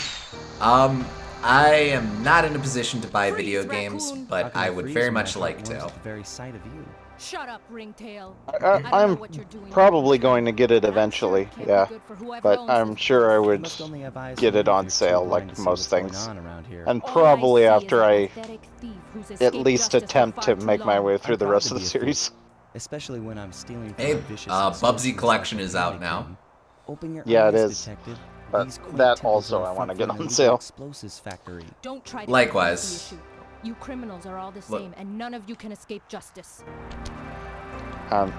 I am not in a position to buy video games, but How can I would freeze very when much my like heart warms to. at the very sight of you? Shut up, Ringtail. I don't know I'm what you're doing. probably going to get it I'm sure eventually, it can't be yeah. good for whoever But owns I'm this sure I place. You would must only have eyes get for it me on if you're sale too blind like to see most what's going things. on around here. And All I probably see is after a I pathetic thief who's at escaped least justice for attempt far to too make my long. way through I'm the proud rest to of the be a thief, series. especially when I'm stealing from Hey, a vicious Bubsy extortionist collection like is the out Panda now. King. Open your Yeah, it eyes, is. detective. But These quaint that temples also are a I want to front get for an on illegal sale. explosives factory. Don't try to Likewise. confuse the issue. You criminals are all the Look. same, and none of you can escape justice. Um,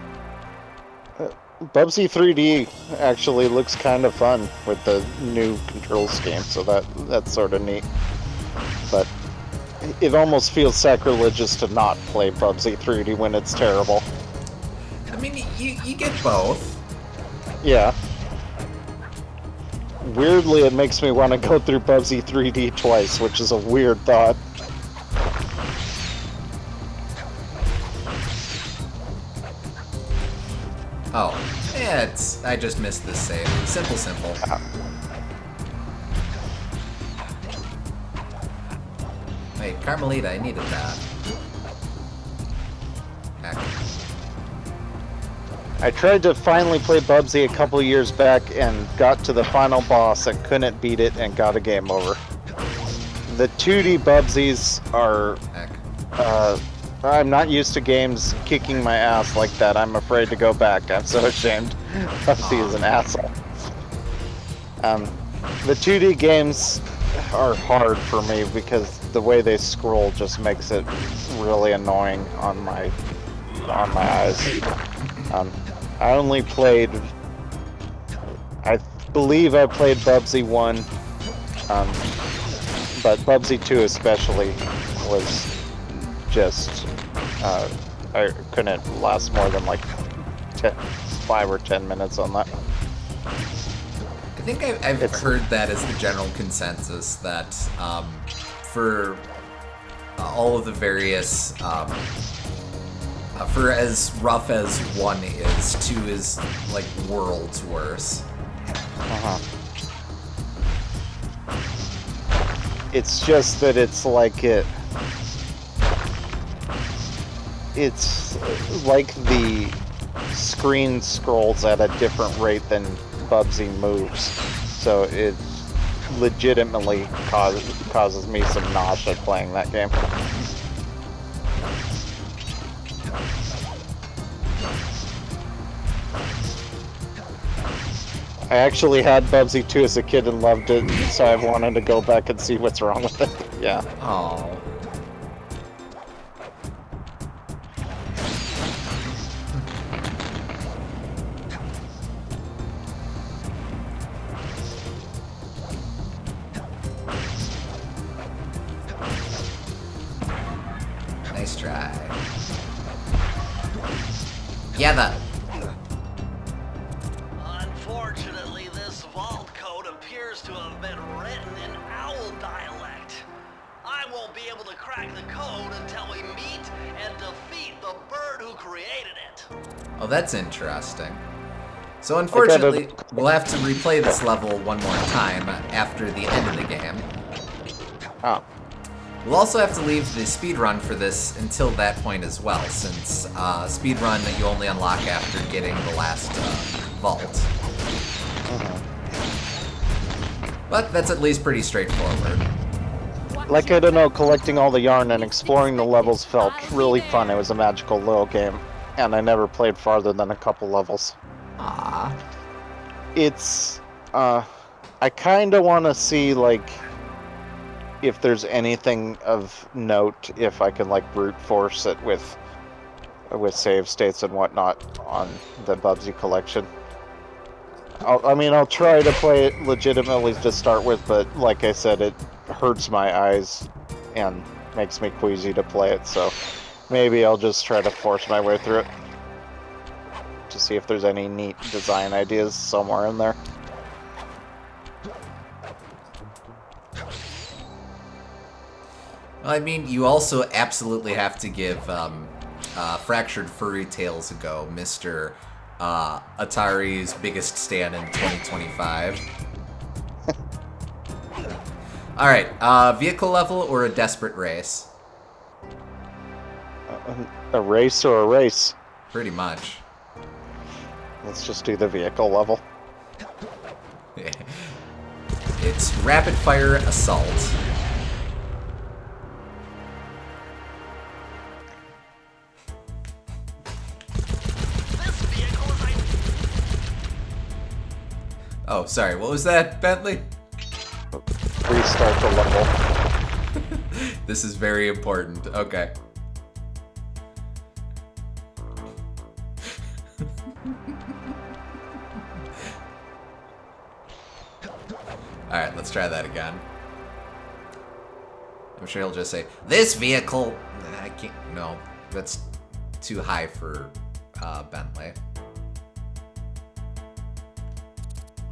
Bubsy 3D actually looks kind of fun with the new control scheme, so that's sort of neat. But it almost feels sacrilegious to not play Bubsy 3D when it's terrible. I mean, you get both. Yeah. Weirdly, it makes me want to go through Bubsy 3D twice, which is a weird thought. Oh, yeah, I just missed this save. Simple. Wait, Carmelita, I needed that. Heck. I tried to finally play Bubsy a couple years back and got to the final boss and couldn't beat it and got a game over. The 2D Bubsies are... Heck. I'm not used to games kicking my ass like that. I'm afraid to go back. I'm so ashamed. Bubsy is an asshole. The 2D games are hard for me because the way they scroll just makes it really annoying on my eyes. I only played... I believe I played Bubsy 1, but Bubsy 2 especially was just... I couldn't last more than like 5 or 10 minutes on that. I think I've heard that as the general consensus that for all of the various... for as rough as 1 is, 2 is like worlds worse. It's just that it's like it's like the screen scrolls at a different rate than Bubsy moves, so it legitimately causes me some nausea playing that game. I actually had Bubsy 2 as a kid and loved it, so I wanted to go back and see what's wrong with it. Yeah. Oh. Nice try. Yeah, that. Unfortunately, this vault code appears to have been written in owl dialect. I won't be able to crack the code until we meet and defeat the bird who created it. Oh, that's interesting. So unfortunately, we'll have to replay this level one more time after the end of the game. Oh. We'll also have to leave the speedrun for this until that point as well, since speedrun you only unlock after getting the last vault. But that's at least pretty straightforward. Like, I don't know, collecting all the yarn and exploring the levels felt really fun. It was a magical little game, and I never played farther than a couple levels. Ah. It's, I kinda wanna see, like, if there's anything of note, if I can, like, brute force it with save states and whatnot on the Bubsy collection. I'll try to play it legitimately to start with, but like I said, it hurts my eyes and makes me queasy to play it, so maybe I'll just try to force my way through it to see if there's any neat design ideas somewhere in there. Well, I mean, you also absolutely have to give Fractured Furry Tales a go, Mr. Atari's biggest stand in 2025. Alright, vehicle level or a desperate race? A race or a race? Pretty much. Let's just do the vehicle level. It's rapid fire assault. Oh, sorry. What was that, Bentley? Restart the level. This is very important. Okay. Alright, let's try that again. I'm sure he'll just say, this vehicle... I can't... No, that's too high for Bentley.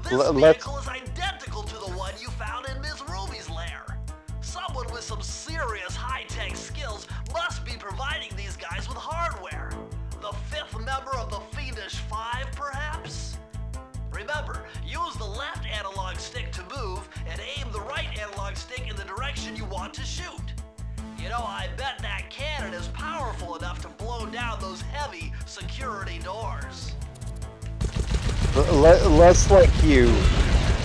This vehicle is identical to the one you found in Miss Ruby's lair. Someone with some serious high-tech skills must be providing these guys with hardware. The fifth member of the Fiendish Five, perhaps? Remember, use the left analog stick to move and aim the right analog stick in the direction you want to shoot. You know, I bet that cannon is powerful enough to blow down those heavy security doors. Less like you,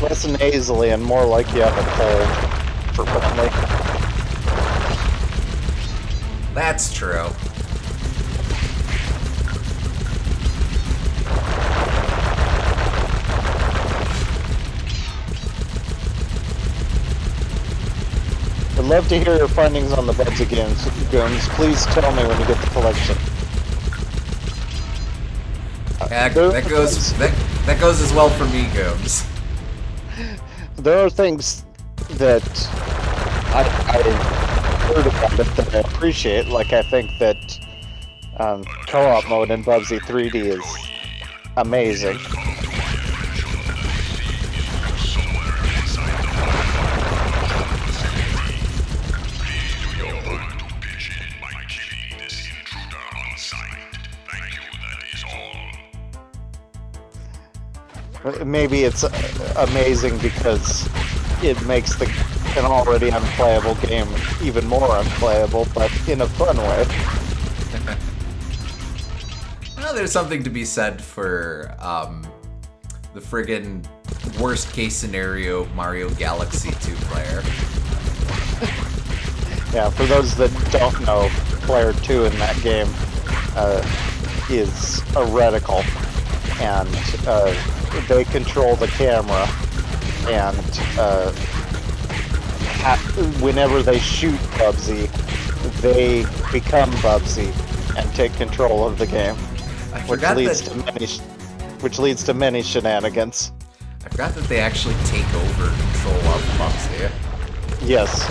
less nasally and more like you have a cold for Bentley. That's true. I'd love to hear your findings on the Bugsy games. Goons, please tell me when you get the collection. That goes as well for me, Gooms. There are things that I heard about it that I appreciate, like I think that co-op mode in Bubsy 3D is amazing. Maybe it's amazing because it makes an already unplayable game even more unplayable, but in a fun way. Well, there's something to be said for the friggin' worst case scenario Mario Galaxy 2 player. Yeah, for those that don't know, player 2 in that game is a reticle, and they control the camera, and whenever they shoot Bubsy, they become Bubsy and take control of the game, which leads to many shenanigans. I forgot that they actually take over control of Bubsy. Yes,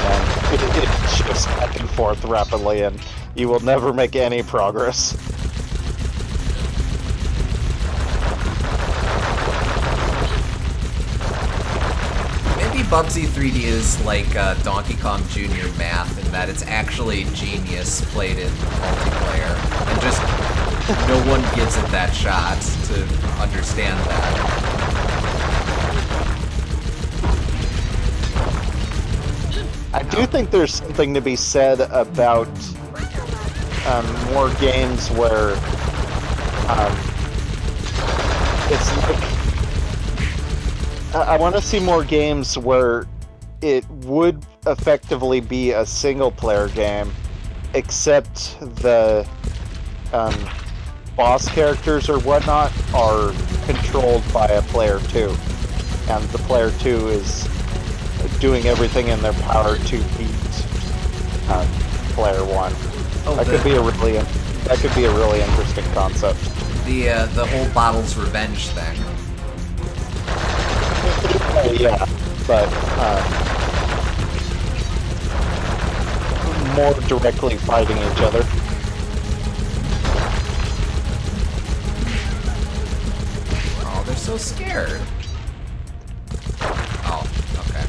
and it shifts back and forth rapidly, and you will never make any progress. Bubsy 3D is like Donkey Kong Jr. math in that it's actually genius played in multiplayer, and just no one gives it that shot to understand that. I do think there's something to be said about more games where it's like, I want to see more games where it would effectively be a single-player game, except the boss characters or whatnot are controlled by a player 2, and the player 2 is doing everything in their power to beat player 1. Oh, that could be a really interesting concept. The whole Bottle's Revenge thing. Yeah, but more directly fighting each other. Oh, they're so scared. Oh, okay.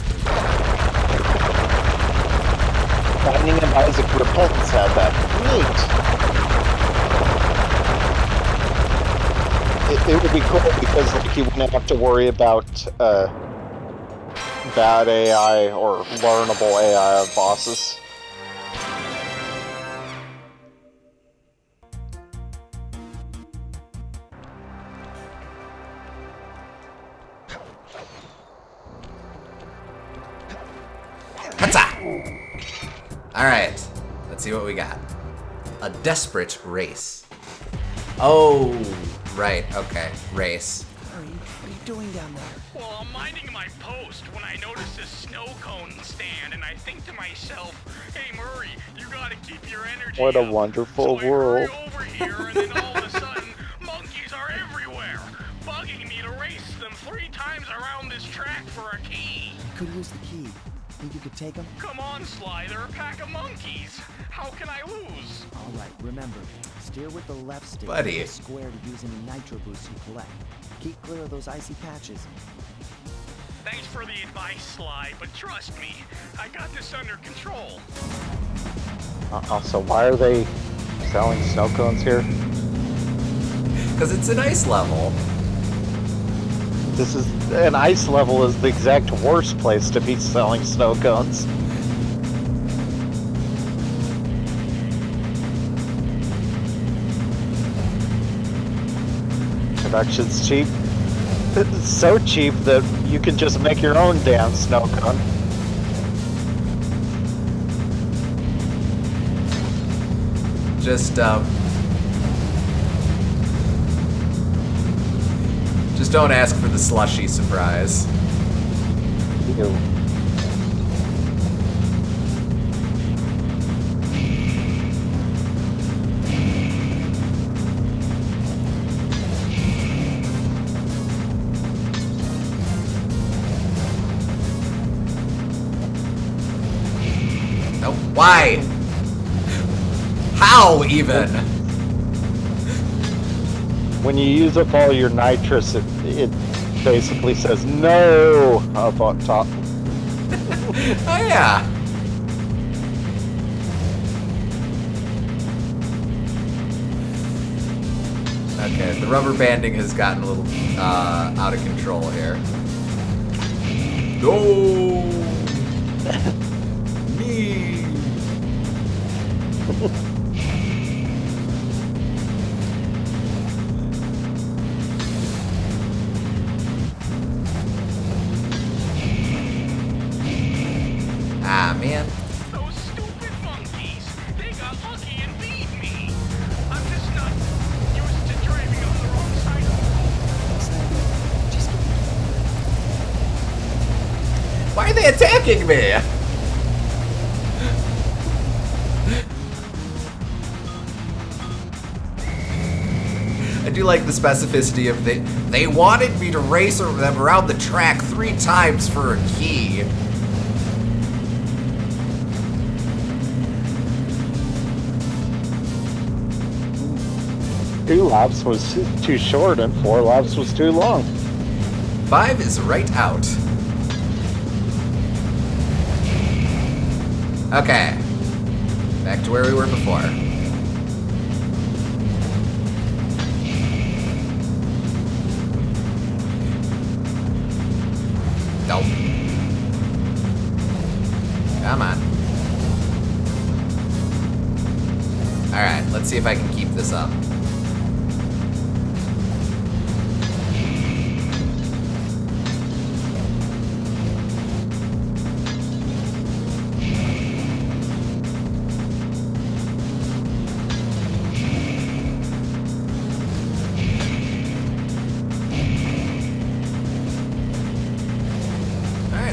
Binding of Isaac Repentance had that. Neat. It would be cool because like, you wouldn't have to worry about bad AI or learnable AI of bosses. Alright, let's see what we got. A desperate race. Oh, right, okay, race. Murray, what are you doing down there? Well, I'm minding my post when I notice this snow cone stand, and I think to myself, hey Murray, you gotta keep your energy What a up. wonderful so world. I hurry over here, and then all of a sudden, monkeys are everywhere, bugging me to race them 3 times around this track for a key. You could use the key. Think you could take them? Come on, Sly, they're a pack of monkeys. How can I lose? All right, remember, steer with the left stick Buddy. and square to use any nitro boosts you collect. Keep clear of those icy patches. Thanks for the advice, Sly, but trust me, I got this under control. Also, why are they selling snow cones here? Because it's an ice level. This is an ice level is the exact worst place to be selling snow cones. Production's cheap. It's so cheap that you can just make your own damn snow cone. Just don't ask for the slushy surprise. Ew. No, why? How even? When you use up all your nitrous, it basically says no up on top. Oh yeah. Okay, the rubber banding has gotten a little out of control here. No. Me. Ah, man. Those stupid monkeys! They got lucky and beat me! I'm just not used to driving on the wrong side of the road. Just Why are they attacking me? I do like the specificity of they wanted me to race them around the track 3 times for a key. 2 laps was too short and 4 laps was too long. 5 is right out. Okay. Back to where we were before. Nope. Come on. Alright, let's see if I can keep this up.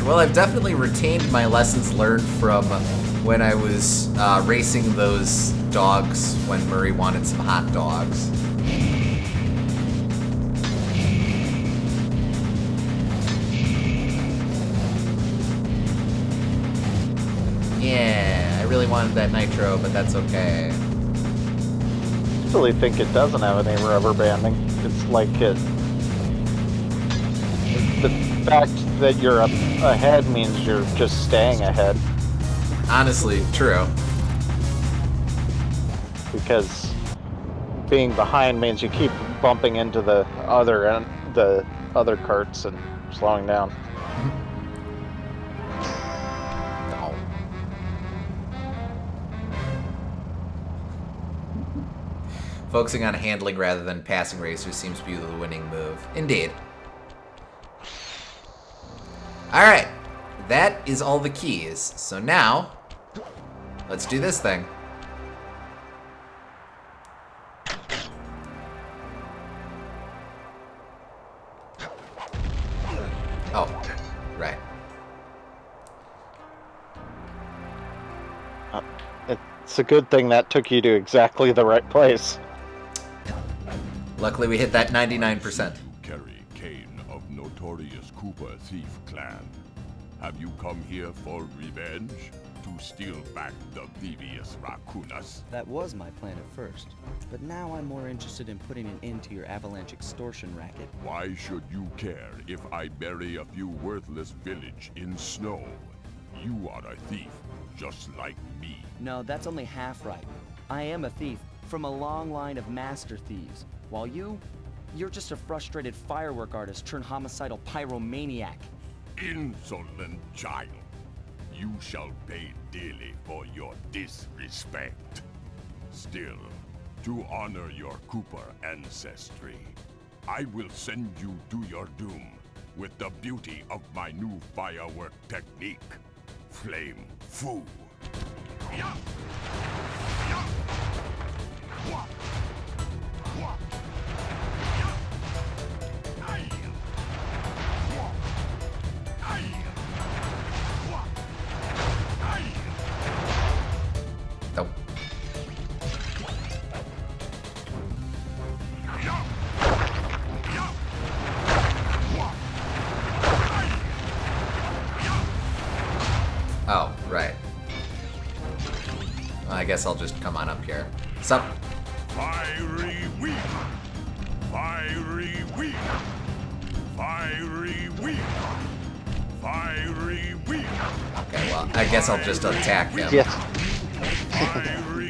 Well, I've definitely retained my lessons learned from when I was racing those dogs when Murray wanted some hot dogs. Yeah, I really wanted that nitro, but that's okay. I really think it doesn't have any rubber banding. It's like it. The fact that you're ahead means you're just staying ahead. Honestly, true. Because being behind means you keep bumping into the other carts and slowing down. No. Focusing on handling rather than passing racers seems to be the winning move. Indeed. Alright, that is all the keys. So now, let's do this thing. Oh, right. It's a good thing that took you to exactly the right place. Luckily, we hit that 99%. Carry Kane of notorious Cooper thief clan. Have you come here for revenge? To steal back the Thevius Raccoonus? That was my plan at first, but now I'm more interested in putting an end to your avalanche extortion racket. Why should you care if I bury a few worthless village in snow? You are a thief, just like me. No, that's only half right. I am a thief from a long line of master thieves, while you're just a frustrated firework artist turned homicidal pyromaniac. Insolent child. You shall pay dearly for your disrespect. Still, to honor your Cooper ancestry, I will send you to your doom with the beauty of my new firework technique, Flame Foo. Nope. Oh, right. Well, I guess I'll just come on up here. Sup? Fiery wheel! Fiery wheel! Fiery wheel! Fiery wheel! Okay, well, I guess I'll just attack him. Yeah.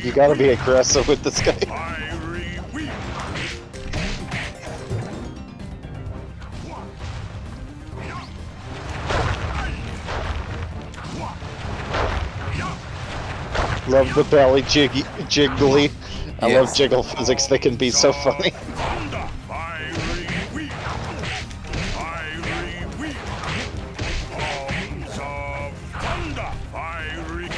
You gotta be aggressive with this guy. Fiery wheel! Love the belly jiggly. I love Yes. jiggle physics. They can be so funny. Thunder! Fiery wheel! Fiery wheel! Arms of thunder! Fiery...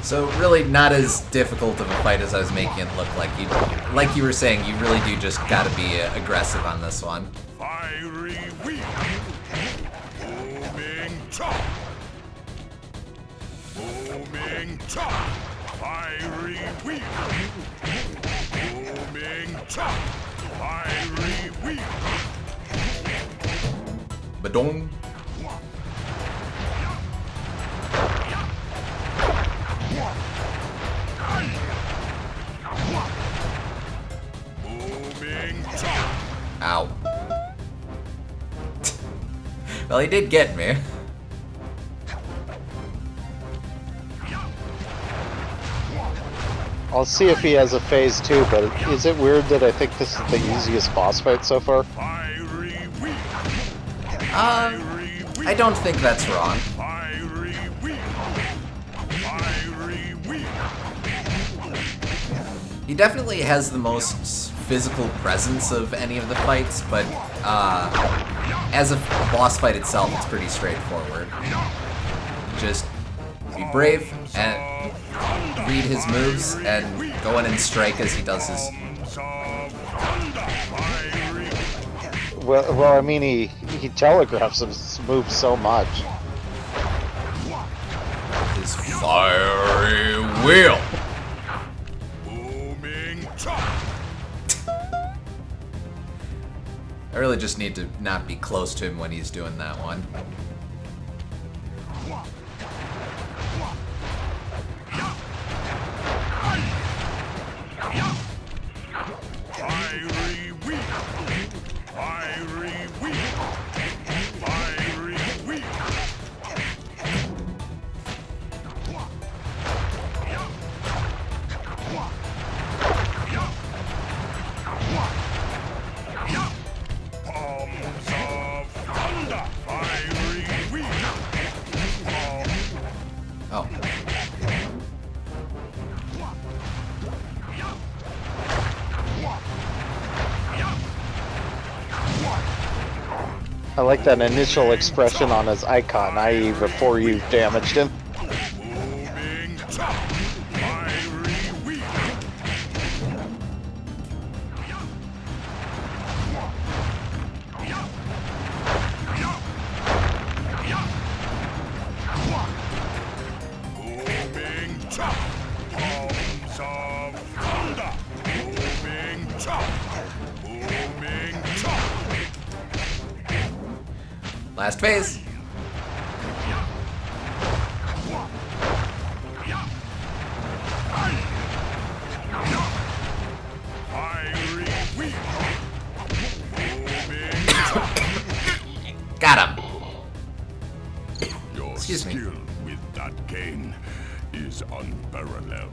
So really not as difficult of a fight as I was making it look like. Like you were saying, you really do just gotta be aggressive on this one. Fiery wheel! Booming chop! Booming chop! Fiery wheel! Booming chop! Fiery wheel! Badong. Booming chop! Ow. Well, he did get me. I'll see if he has a phase 2, but is it weird that I think this is the easiest boss fight so far? Fiery wheel! I don't think that's wrong. Fiery wheel! Fiery wheel! He definitely has the most physical presence of any of the fights, but as a boss fight itself, it's pretty straightforward. Just be brave and read his moves and go in and strike as he does his... Well, I mean, he telegraphs his moves so much. his fiery wheel. Booming chop! I really just need to not be close to him when he's doing that one. Fiery wheel! Fiery wheel! Fiery wheel! Palms of thunder! Fiery wheel! Oh. I like that initial expression on his icon, i.e. before you damaged him. Booming chop! Fiery wheel! Booming chop! Last phase. Fiery wheel! Booming Got him. Your Excuse me. skill with that cane is unparalleled.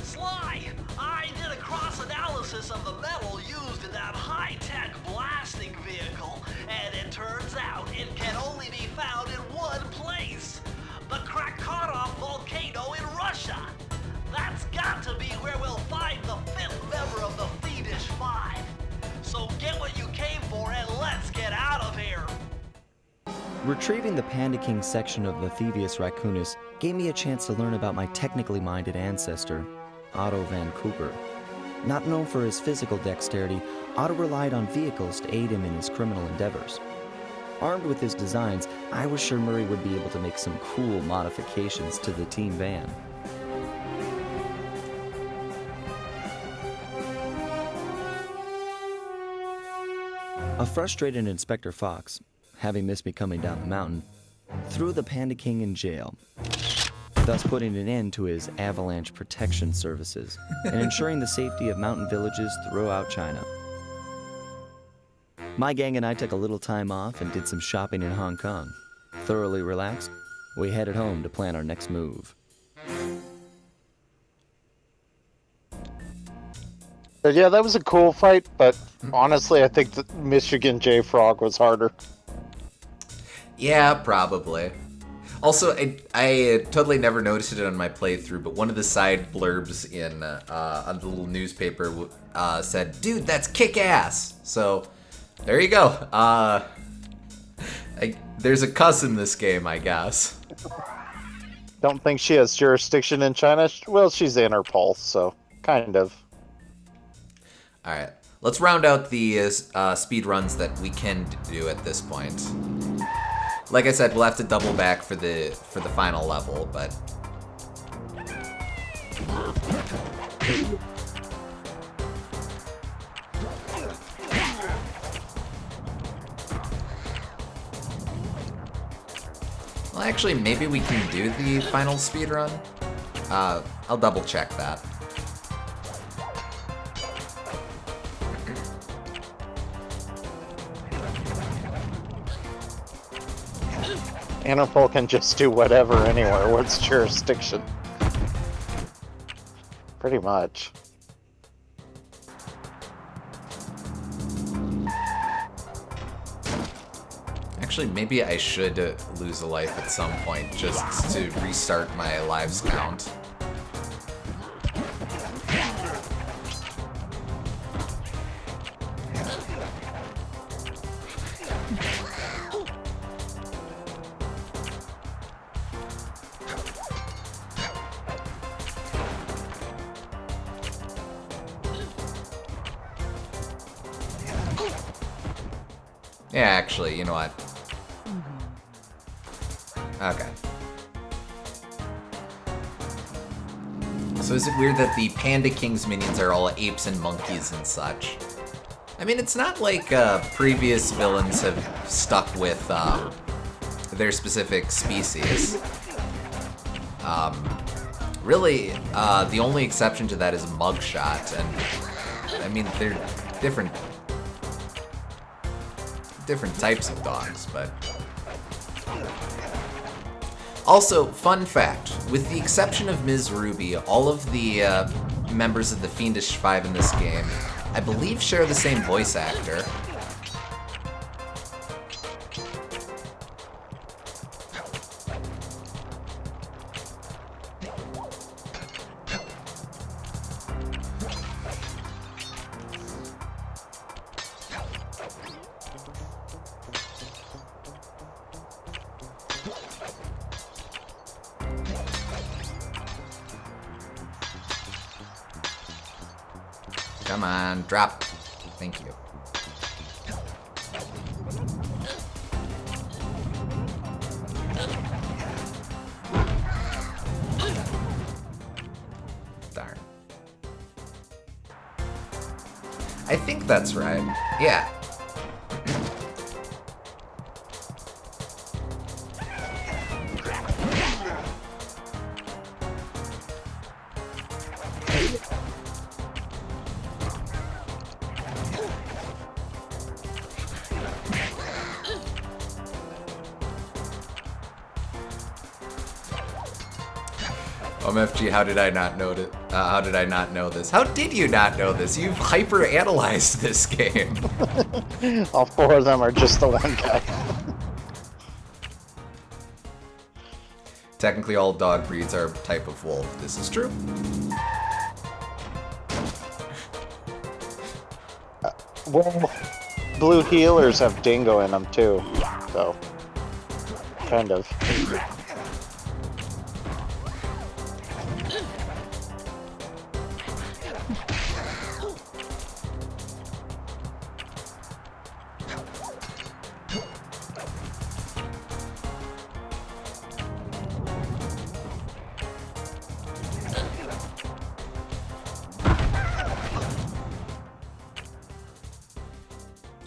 Sly, I did a cross-analysis of the metal used in that high-tech blasting vehicle, and it turns out it can only be found in one place. The Krakatoa volcano in Russia. That's got to be where we'll find the 5th member of the Fiendish Five. So get what you came for and let's get out of here. Retrieving the Panda King section of the Thevius Raccoonus gave me a chance to learn about my technically minded ancestor, Otto van Cooper. Not known for his physical dexterity, Otto relied on vehicles to aid him in his criminal endeavors. Armed with his designs, I was sure Murray would be able to make some cool modifications to the team van. A frustrated Inspector Fox, having missed me coming down the mountain, threw the Panda King in jail, thus putting an end to his avalanche protection services and ensuring the safety of mountain villages throughout China. My gang and I took a little time off and did some shopping in Hong Kong. Thoroughly relaxed, we headed home to plan our next move. But yeah, that was a cool fight, but honestly, I think that Michigan J Frog was harder. Yeah, probably. Also, I totally never noticed it on my playthrough, but one of the side blurbs in on the little newspaper said, "Dude, that's kick-ass." So there you go. There's a cuss in this game, I guess. Don't think she has jurisdiction in China. Well, she's Interpol, so kind of. All right, let's round out the speed runs that we can do at this point. Like I said, we'll have to double back for the final level, but well, actually, maybe we can do the final speed run. I'll double check that. Interpol can just do whatever anywhere. What's jurisdiction? Pretty much. Actually, maybe I should lose a life at some point just to restart my lives count. Yeah, actually, you know what? Okay. So is it weird that the Panda King's minions are all apes and monkeys and such? I mean, it's not like previous villains have stuck with their specific species. Really, the only exception to that is Mugshot, and I mean, they're different types of dogs, but... Also, fun fact, with the exception of Ms. Ruby, all of the members of the Fiendish Five in this game, I believe, share the same voice actor. Come on, drop. Thank you. I think that's right. Yeah. OMFG, how did I not know it? How did I not know this? How did you not know this? You've hyper-analyzed this game. All 4 of them are just the one guy. Technically, all dog breeds are a type of wolf. This is true. Well, blue healers have dingo in them too, so kind of.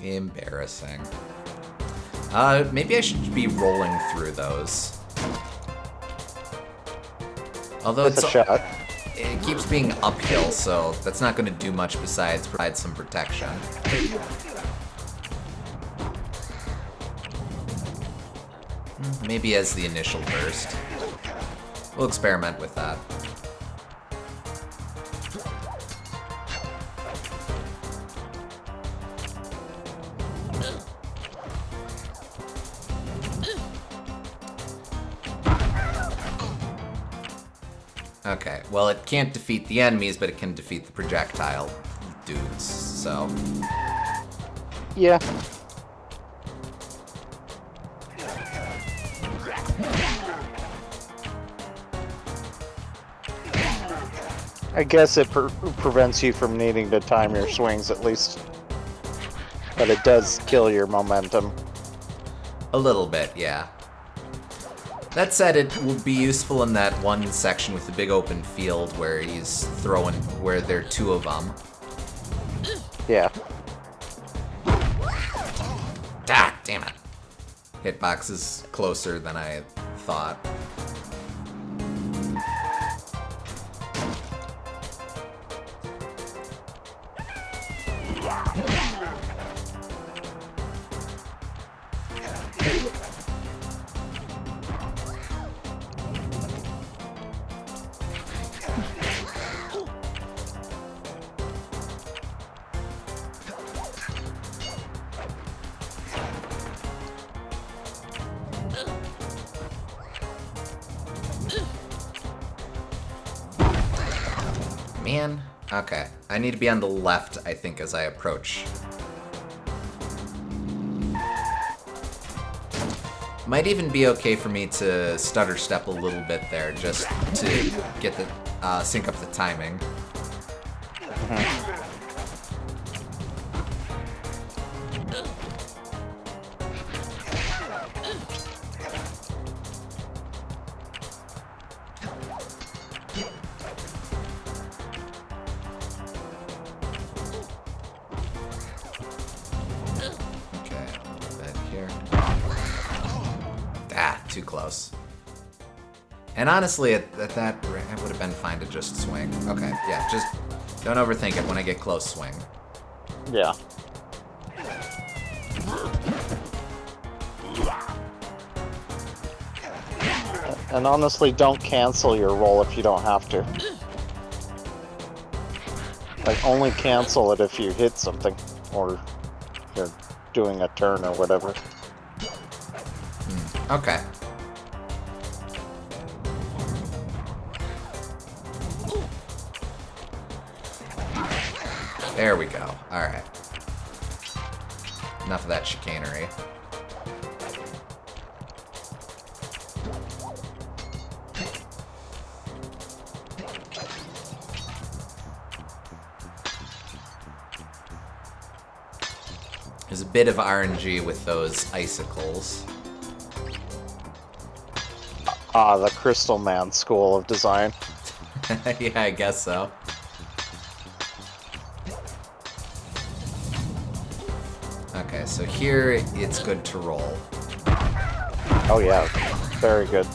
Embarrassing. Maybe I should be rolling through those. Although With a shot. it keeps being uphill, so that's not going to do much besides provide some protection. Maybe as the initial burst. We'll experiment with that. Okay, well, it can't defeat the enemies, but it can defeat the projectile dudes, so... Yeah. I guess it prevents you from needing to time your swings at least. But it does kill your momentum. A little bit, yeah. That said, it would be useful in that one section with the big open field where he's throwing, where there are 2 of them. Yeah. Ah, damn it. Hitbox is closer than I thought. Man, okay. I need to be on the left, I think, as I approach. Might even be okay for me to stutter step a little bit there, just to get the sync up the timing. Too close. And honestly, at that, it would have been fine to just swing. Okay, yeah, just don't overthink it. When I get close, swing. Yeah. And honestly, don't cancel your roll if you don't have to. Like, only cancel it if you hit something, or you're doing a turn or whatever. Okay. There we go. Alright. Enough of that chicanery. There's a bit of RNG with those icicles. Ah, the Crystal Man School of Design. Yeah, I guess so. Okay, so here it's good to roll, Oh yeah, very good.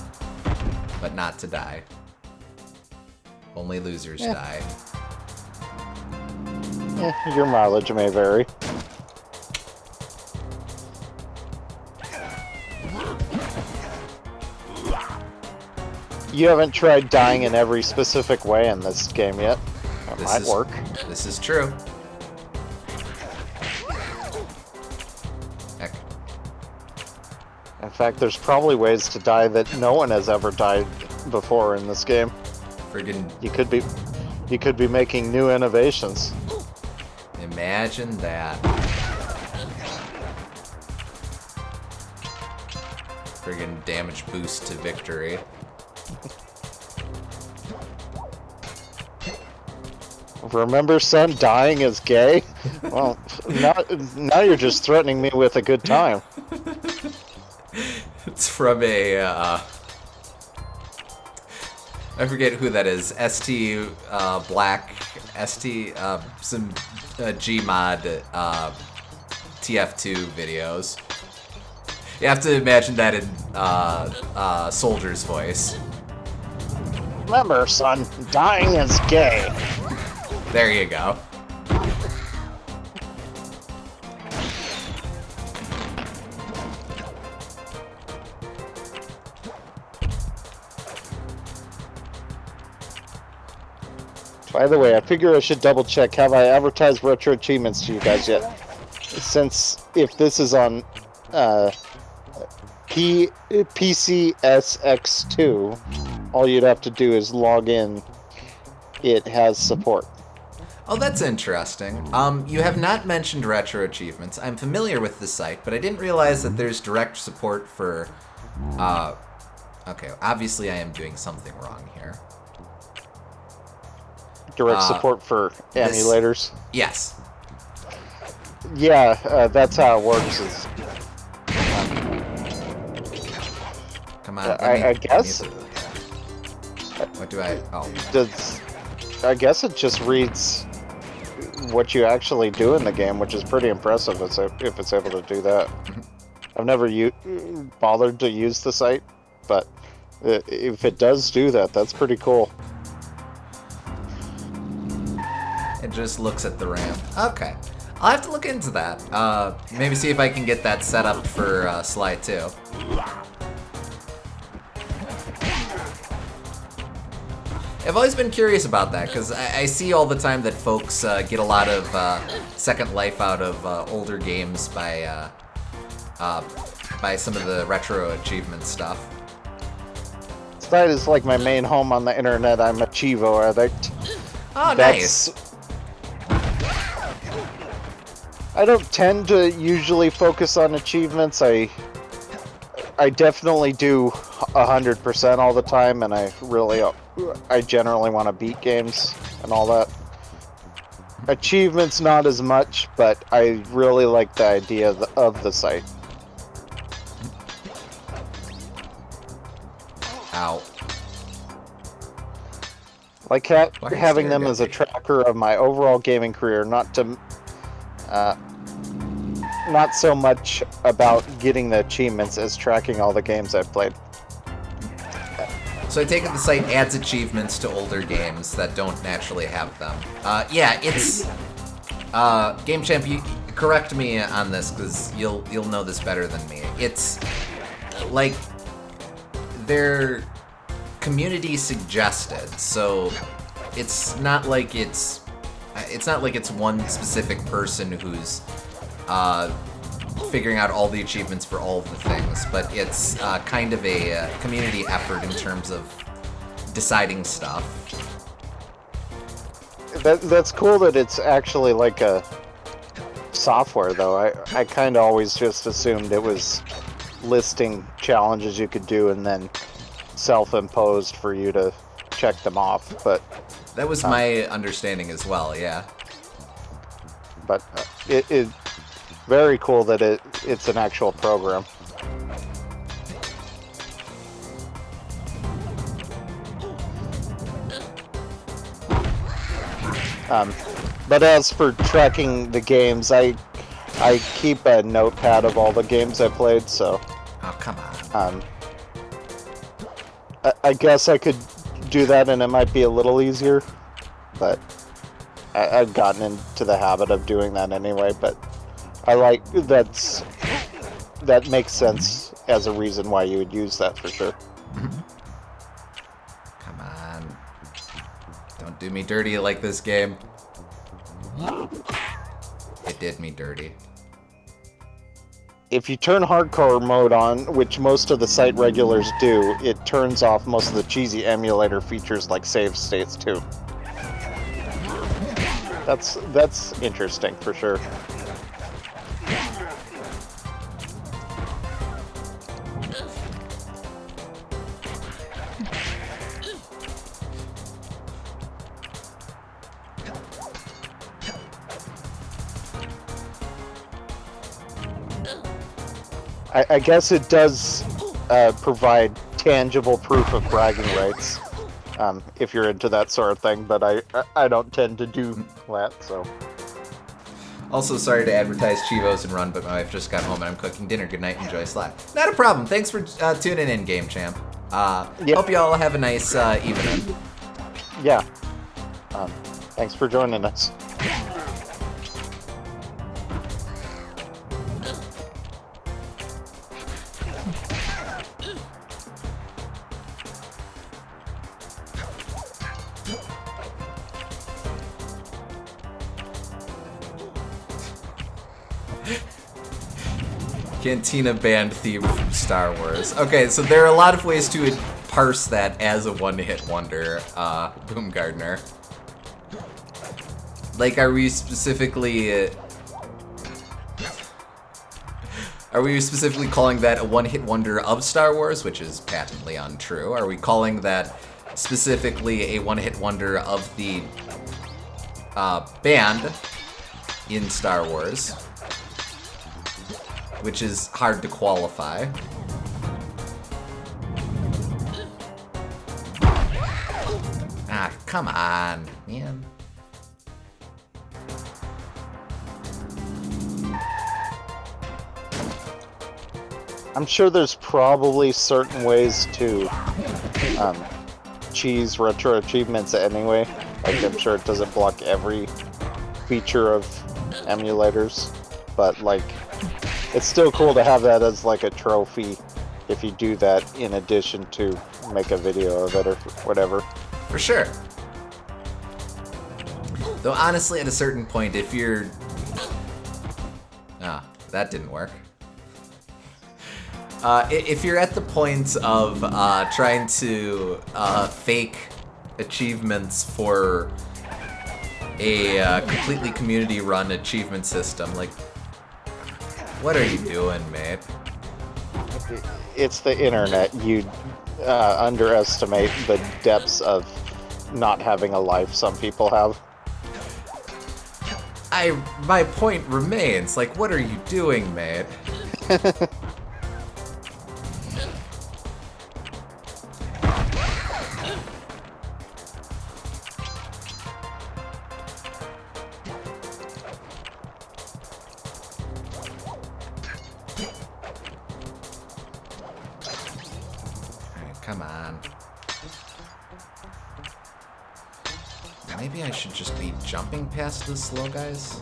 but not to die. Only losers die. Your mileage may vary. You haven't tried dying in every specific way in this game yet. That might work. This is true. Heck. In fact, there's probably ways to die that no one has ever died before in this game. Friggin' You could be making new innovations. imagine that. Friggin' damage boost to victory. Remember, son, dying is gay? Well, now you're just threatening me with a good time. It's from a, I forget who that is. ST Black, ST, some Gmod TF2 videos. You have to imagine that in Soldier's voice. Remember, son, dying is gay. There you go. By the way, I figure I should double check. Have I advertised retro achievements to you guys yet? Since if this is on PCSX2, all you'd have to do is log in. It has support. Oh, that's interesting. You have not mentioned retro achievements. I'm familiar with the site, but I didn't realize that there's direct support for, okay, obviously I am doing something wrong here. Direct support for emulators. Yes. Yeah, that's how it works. Come on. I guess. What do I? Oh. I guess it just reads what you actually do in the game, which is pretty impressive if it's able to do that. I've never bothered to use the site, but if it does do that, that's pretty cool. It just looks at the RAM. Okay. I'll have to look into that. Maybe see if I can get that set up for Sly 2. I've always been curious about that, because I see all the time that folks get a lot of Second Life out of older games by some of the retro achievement stuff. Site is like my main home on the internet. I'm a Chivo addict. Oh, nice. I don't tend to usually focus on achievements. I definitely do 100% all the time, and I generally want to beat games and all that. Achievements not as much, but I really like the idea of the site. Ow. Like having them as a tracker of my overall gaming career, not so much about getting the achievements as tracking all the games I've played. So I take it the site adds achievements to older games that don't naturally have them. Yeah, it's Game Champ. You correct me on this because you'll know this better than me. It's like they're community suggested, so it's not like it's one specific person who's figuring out all the achievements for all of the things, but it's kind of a community effort in terms of deciding stuff. That's cool that it's actually like a software, though. I kind of always just assumed it was listing challenges you could do and then self-imposed for you to check them off, but that was my understanding as well, yeah. But it very cool that it's an actual program. But as for tracking the games, I I keep a notepad of all the games I played, so Oh, come on. I guess I could do that and it might be a little easier, but I've gotten into the habit of doing that anyway, but I like that makes sense as a reason why you would use that for sure. Come on. Don't do me dirty like this game. It did me dirty. If you turn hardcore mode on, which most of the site regulars do, it turns off most of the cheesy emulator features like save states too. That's interesting for sure. I guess it does provide tangible proof of bragging rights, if you're into that sort of thing, but I don't tend to do that, so. Also, sorry to advertise Chivos and Run, but my wife just got home and I'm cooking dinner. Good night, enjoy Sly. Not a problem. Thanks for tuning in, Game Champ. Hope you all have a nice evening. Yeah. Thanks for joining us. Cantina banned theme from Star Wars. Okay, so there are a lot of ways to parse that as a one-hit wonder, Boom Gardner. Like, are we specifically calling that a one-hit wonder of Star Wars, which is patently untrue? Are we calling that specifically a one-hit wonder of the band in Star Wars? Which is hard to qualify. Ah, come on, man. I'm sure there's probably certain ways to cheese retro achievements anyway. Like, I'm sure it doesn't block every feature of emulators, but like, it's still cool to have that as like a trophy if you do that in addition to make a video of it or whatever. For sure. Though honestly, at a certain point, if you're... Ah, that didn't work. If you're at the point of trying to fake achievements for a completely community-run achievement system, like, what are you doing, mate? It's the internet. You underestimate the depths of not having a life some people have. My point remains, like, what are you doing, mate? Come on. Maybe I should just be jumping past the slow guys?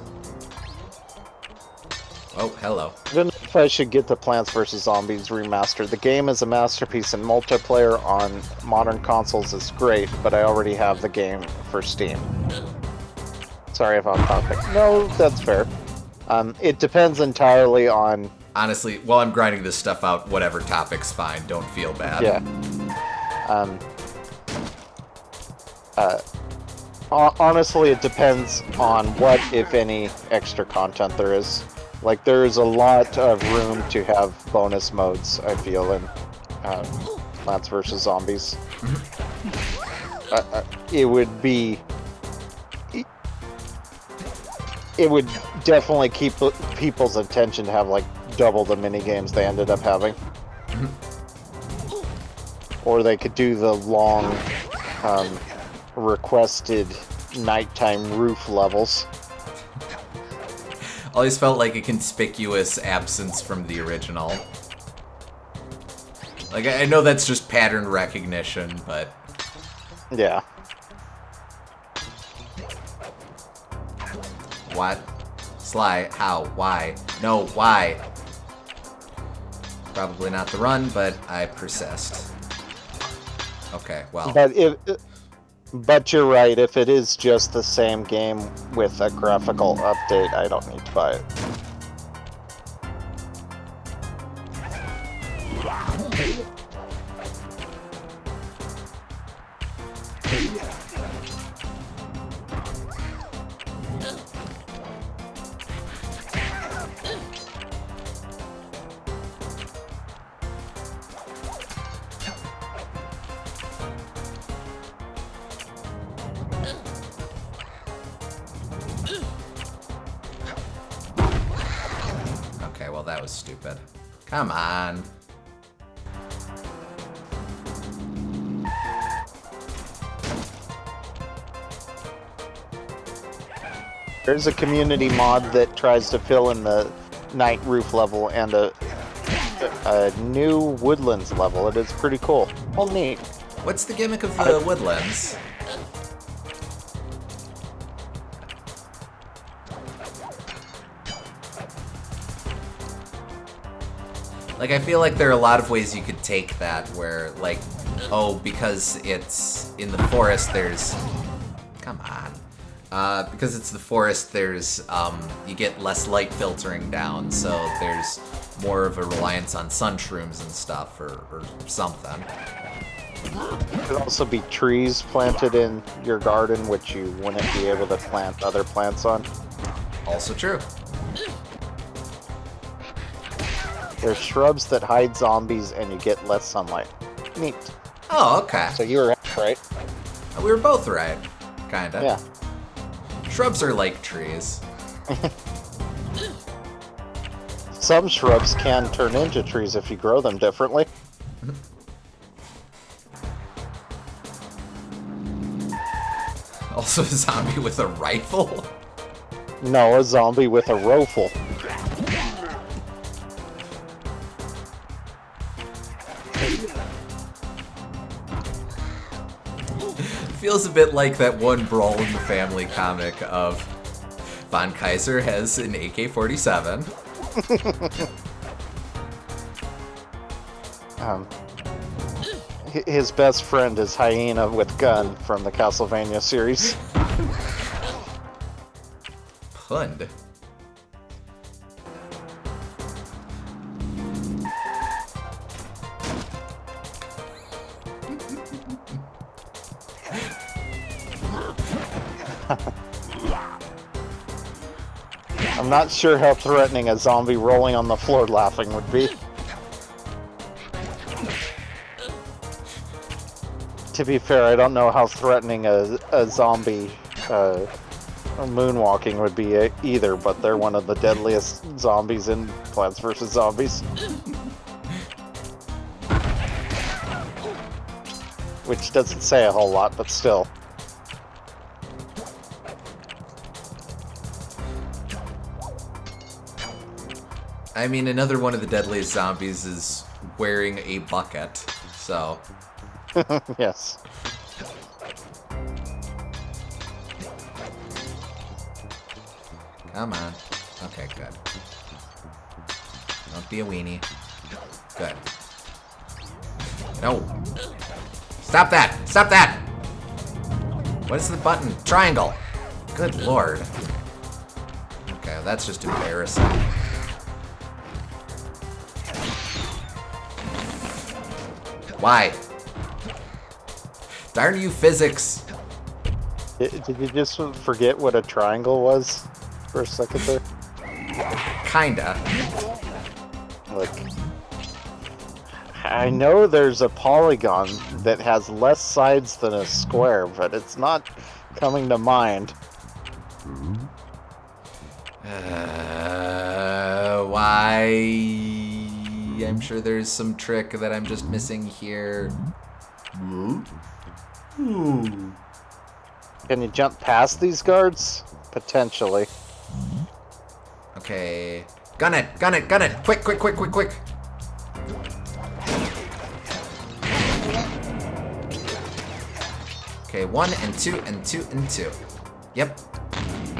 Oh, hello. I don't know if I should get the Plants vs. Zombies remaster. The game is a masterpiece and multiplayer on modern consoles is great, but I already have the game for Steam. Sorry if I'm topic. No, that's fair. It depends entirely on... Honestly, while I'm grinding this stuff out, whatever topic's fine. Don't feel bad. Yeah. Honestly, it depends on what, if any, extra content there is. Like, there is a lot of room to have bonus modes, I feel, in Plants vs. Zombies. It would be... It would definitely keep people's attention to have, like, double the minigames they ended up having. Or they could do the long, requested nighttime roof levels. Always felt like a conspicuous absence from the original. Like, I know that's just pattern recognition, but... Yeah. What? Sly? How? Why? No, why? Probably not the run, but I persist. Okay, well... But you're right, if it is just the same game with a graphical update, I don't need to buy it. Okay, well that was stupid. Come on. There's a community mod that tries to fill in the night roof level and a new woodlands level. It is pretty cool. Oh, neat. What's the gimmick of the woodlands? Like, I feel like there are a lot of ways you could take that where, like, oh, because it's in the forest, there's... Come on. Because it's the forest, there's, you get less light filtering down, so there's more of a reliance on sun shrooms and stuff, or something. There could also be trees planted in your garden, which you wouldn't be able to plant other plants on. Also true. There's shrubs that hide zombies, and you get less sunlight. Neat. Oh, okay. So you were right. We were both right. Kinda. Yeah. Shrubs are like trees. Some shrubs can turn into trees if you grow them differently. Also a zombie with a rifle? No, a zombie with a rifle. Feels a bit like that one Brawl in the Family comic of Von Kaiser has an AK-47. His best friend is Hyena with Gun from the Castlevania series. Pund. I'm not sure how threatening a zombie rolling on the floor laughing would be. To be fair, I don't know how threatening a zombie moonwalking would be either, but they're one of the deadliest zombies in Plants vs. Zombies. Which doesn't say a whole lot, but still. I mean, another one of the deadliest zombies is wearing a bucket, so... Yes. Come on. Okay, good. Don't be a weenie. Good. No. Stop that! Stop that! What is the button? Triangle! Good lord. Okay, that's just embarrassing. Why? Darn you, physics! Did you just forget what a triangle was for a second there? Kinda. Look. I know there's a polygon that has less sides than a square, but it's not coming to mind. Why? I'm sure there's some trick that I'm just missing here. Can you jump past these guards? Potentially. Okay. Gun it! Gun it! Gun it! Quick, quick, quick, quick, quick! Okay, 1 and 2 and 2 and 2. Yep.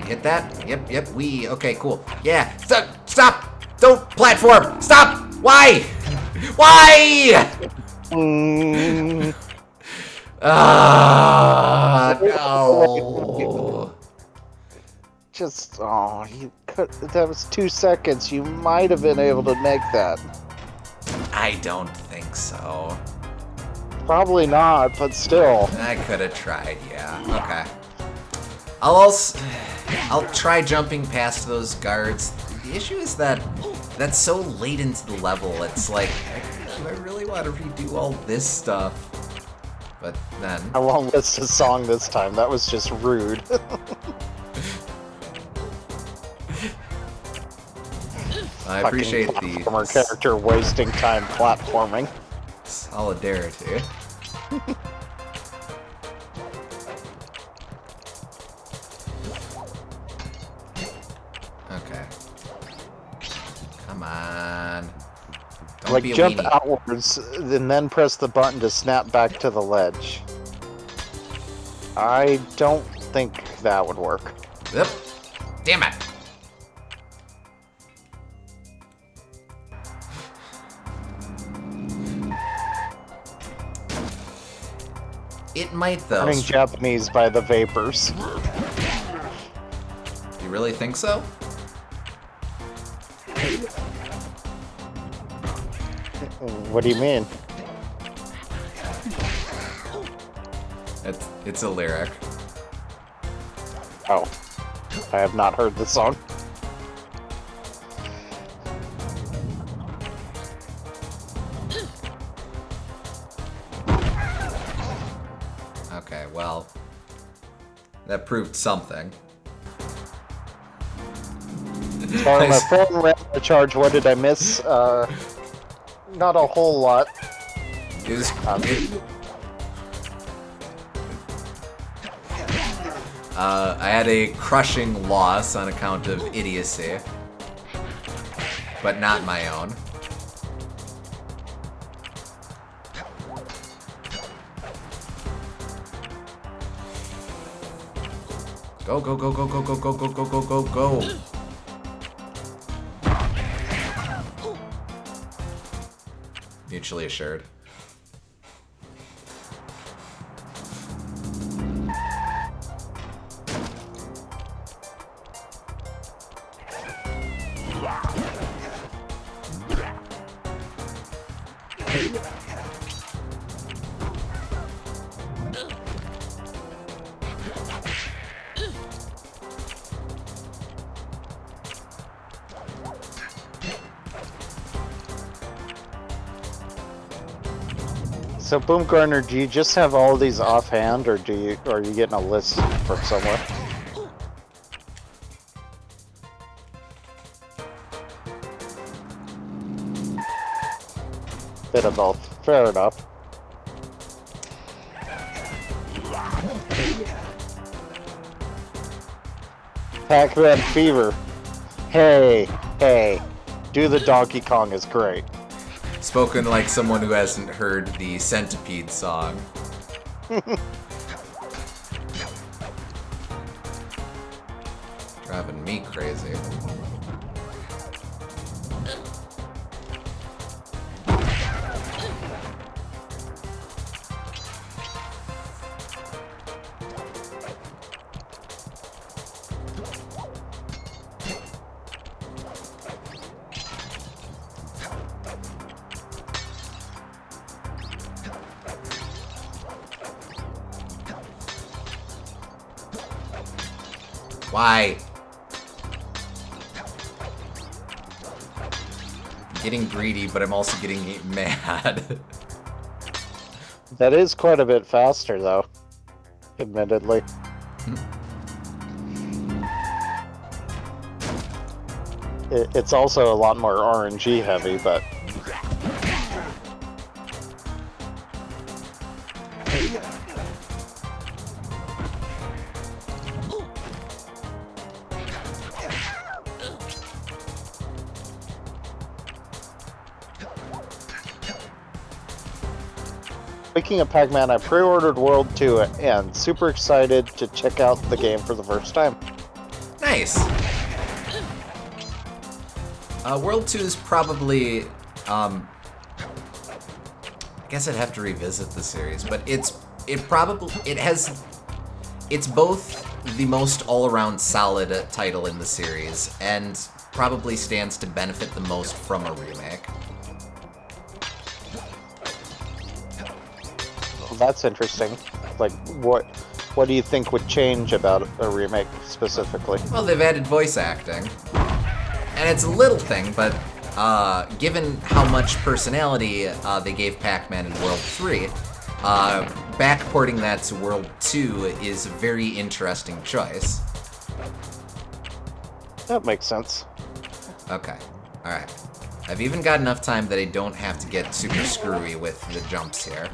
Hit that? Yep, yep, we. Okay, cool. Yeah. Stop! Stop! Don't platform! Stop! Why? Why? No. Just, you could. That was 2 seconds. You might have been able to make that. I don't think so. Probably not, but still. I could have tried, yeah. Okay. I'll try jumping past those guards. The issue is that that's so late into the level. It's like, do I really want to redo all this stuff? But then... I won't list a song this time. That was just rude. I appreciate the platformer character wasting time platforming. solidarity. Okay. Come on. Don't Like be a jump weenie. outwards and then press the button to snap back to the ledge. I don't think that would work. Yep. Damn it. It might though. Learning Japanese by the vapors. You really think so? What do you mean? It's a lyric. Oh. I have not heard the song. Okay, well, that proved something. Sorry, my phone ran out of charge. What did I miss? Not a whole lot. It was, I had a crushing loss on account of idiocy, but not my own. Go, go, go, go, go, go, go, go, go, go, go, go. Mutually assured. So, Boomgarner, do you just have all these offhand, or are you getting a list from somewhere? Bit of both. Fair enough. Pac-Man Fever. Hey, hey. Do the Donkey Kong is great. Spoken like someone who hasn't heard the Centipede song. Driving me crazy. Why? I'm getting greedy, but I'm also getting mad. That is quite a bit faster, though. Admittedly. It's also a lot more RNG heavy, but... Speaking of Pac-Man, I pre-ordered World 2 and super excited to check out the game for the first time. Nice. World 2 is probably, I guess I'd have to revisit the series, but it's both the most all-around solid title in the series, and probably stands to benefit the most from a remake. Well, that's interesting. Like, what do you think would change about a remake specifically? Well, they've added voice acting. And it's a little thing, but given how much personality they gave Pac-Man in World 3, backporting that to World 2 is a very interesting choice. That makes sense. Okay, alright. I've even got enough time that I don't have to get super screwy with the jumps here.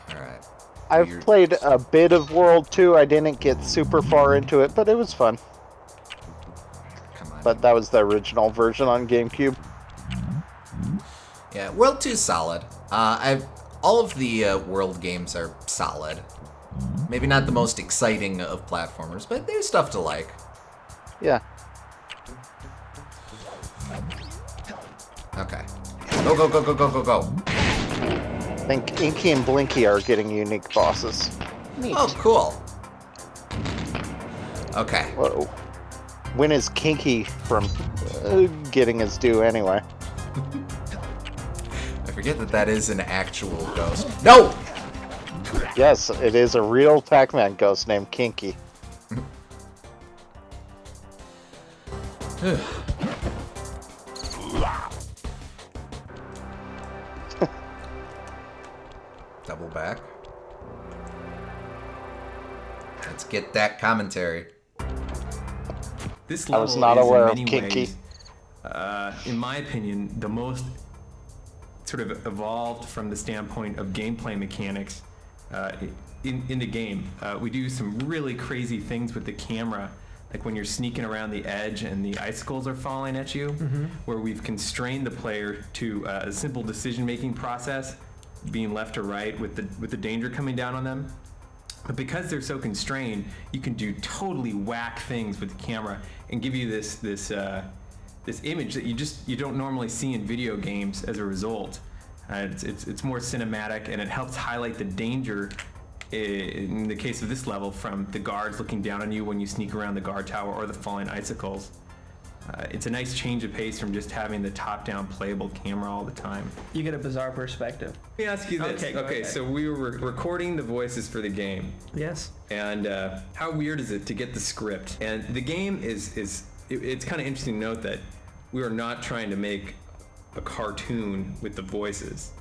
Alright. I've played a bit of World 2. I didn't get super far into it, but it was fun. Come on. But that was the original version on GameCube. Yeah, World 2 is solid. All of the World games are solid. Maybe not the most exciting of platformers, but there's stuff to like. Yeah. Okay. Go, go, go, go, go, go, go. I think Inky and Blinky are getting unique bosses. Neat. Oh, cool. Okay. Whoa. When is Kinky from getting his due anyway? I forget that is an actual ghost. No! Yes, it is a real Pac-Man ghost named Kinky. Double back. Let's get that commentary. This I level was not is aware in of many Kinky. ways, in my opinion, the most sort of evolved from the standpoint of gameplay mechanics in the game. We do some really crazy things with the camera, like when you're sneaking around the edge and the icicles are falling at you, where we've constrained the player to a simple decision-making process, being left or right with the danger coming down on them. But because they're so constrained, you can do totally whack things with the camera and give you this image that you don't normally see in video games as a result. It's more cinematic, and it helps highlight the danger in the case of this level from the guards looking down on you when you sneak around the guard tower or the falling icicles. It's a nice change of pace from just having the top-down playable camera all the time. You get a bizarre perspective. Let me ask you this. Okay, so we were recording the voices for the game. Yes. And how weird is it to get the script? And the game it's kind of interesting to note that we are not trying to make a cartoon with the voices.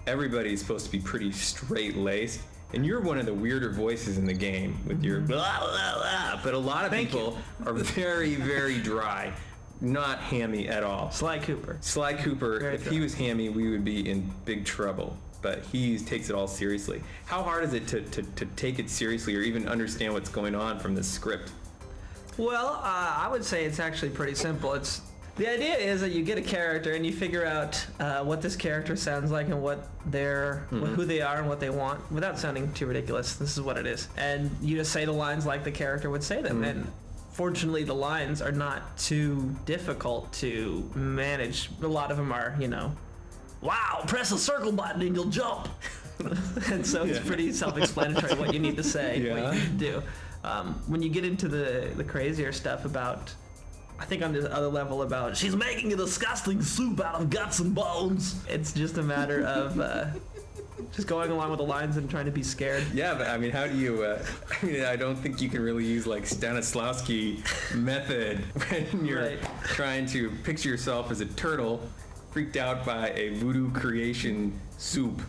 Everybody's supposed to be pretty straight-laced. And you're one of the weirder voices in the game with your blah, blah, blah. But a lot of people are very, very dry. Not hammy at all. Sly Cooper. Sly Cooper, Very if dry. he was hammy, we would be in big trouble. But he takes it all seriously. How hard is it to take it seriously or even understand what's going on from the script? Well, I would say it's actually pretty simple. The idea is that you get a character and you figure out what this character sounds like and what who they are and what they want without sounding too ridiculous. This is what it is. And you just say the lines like the character would say them. And fortunately, the lines are not too difficult to manage. A lot of them are, wow, press the circle button and you'll jump. And so it's pretty self-explanatory what you need to say, what you need to do. When you get into the crazier stuff about, I think on this other level about, she's making a disgusting soup out of guts and bones. It's just a matter of just going along with the lines and trying to be scared. Yeah, but I mean, how do you, I don't think you can really use like Stanislavski method when you're trying to picture yourself as a turtle freaked out by a voodoo creation soup.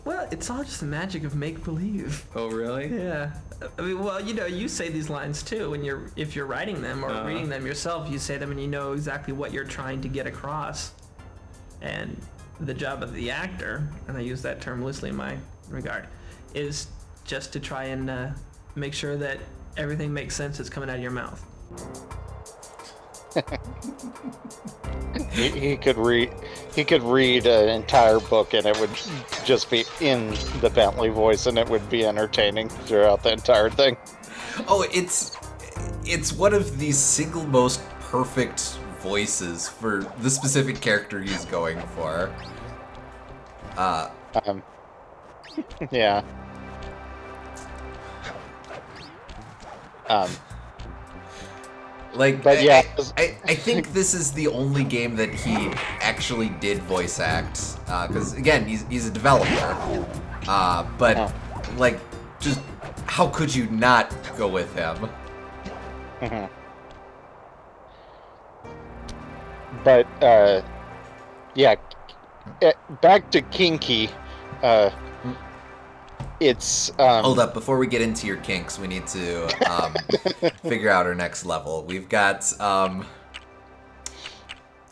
Well, it's all just the magic of make-believe. Oh, really? Yeah. I mean, well, you say these lines too if you're writing them or reading them yourself. You say them and you know exactly what you're trying to get across. And the job of the actor, and I use that term loosely in my regard, is just to try and make sure that everything makes sense that's coming out of your mouth. He could read. He could read an entire book, and it would just be in the Bentley voice, and it would be entertaining throughout the entire thing. Oh, it's one of the single most perfect voices for the specific character he's going for. Yeah. But yeah, I think this is the only game that he actually did voice act. Because again, he's a developer. But like, just how could you not go with him? But yeah, back to Kinky. It's Hold up, before we get into your kinks, we need to figure out our next level. We've got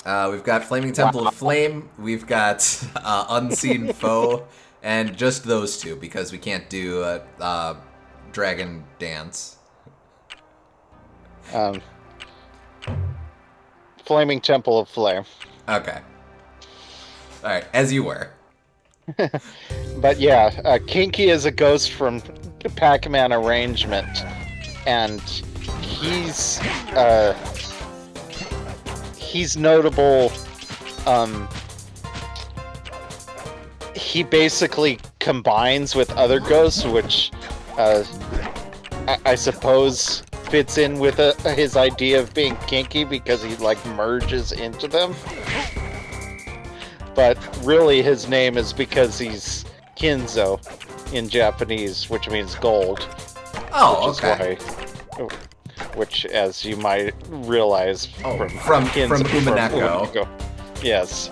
Flaming Temple of Flame, we've got Unseen Foe, and just those two because we can't do Dragon Dance. Flaming Temple of Flame. Okay. All right, as you were. But yeah, Kinky is a ghost from Pac-Man Arrangement, and he's notable. He basically combines with other ghosts, which I suppose fits in with his idea of being kinky because he like merges into them. But really his name is because he's Kinzo in Japanese, which means gold. Oh, okay. Which, as you might realize from Umineko. Yes.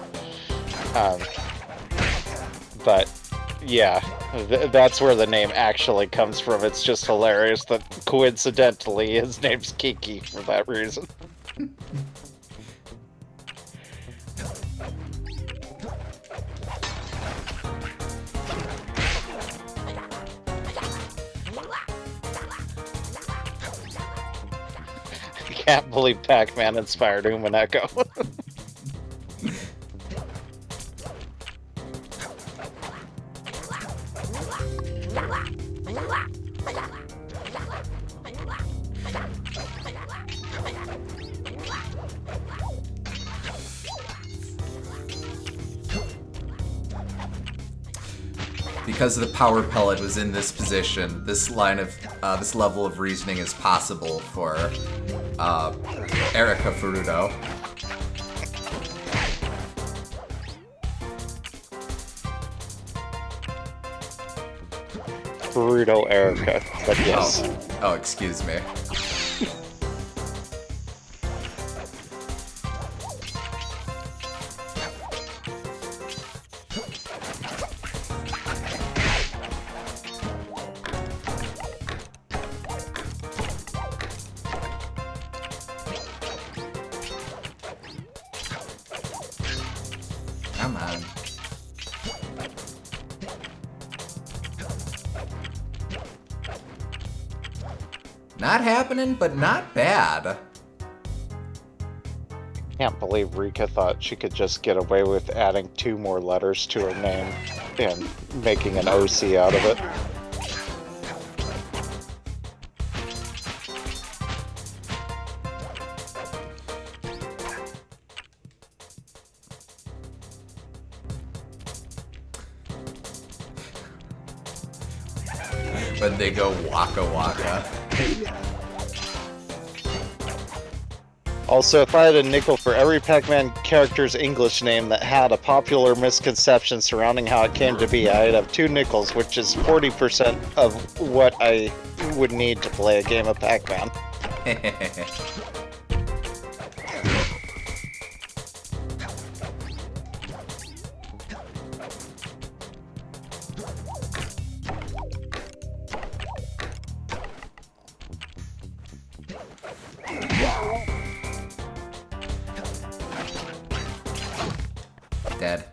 But yeah, that's where the name actually comes from. It's just hilarious that coincidentally his name's Kiki for that reason. I can't believe Pac-Man inspired Umineko. Because the power pellet was in this position, this level of reasoning is possible for Erika Furuto. Furuto Erika, but yes. Oh, excuse me. Come on. Not happening, but not bad. Can't believe Rika thought she could just get away with adding 2 more letters to her name and making an OC out of it. When they go Waka Waka. Also, if I had a nickel for every Pac-Man character's English name that had a popular misconception surrounding how it came to be, I'd have 2 nickels, which is 40% of what I would need to play a game of Pac-Man. Dead.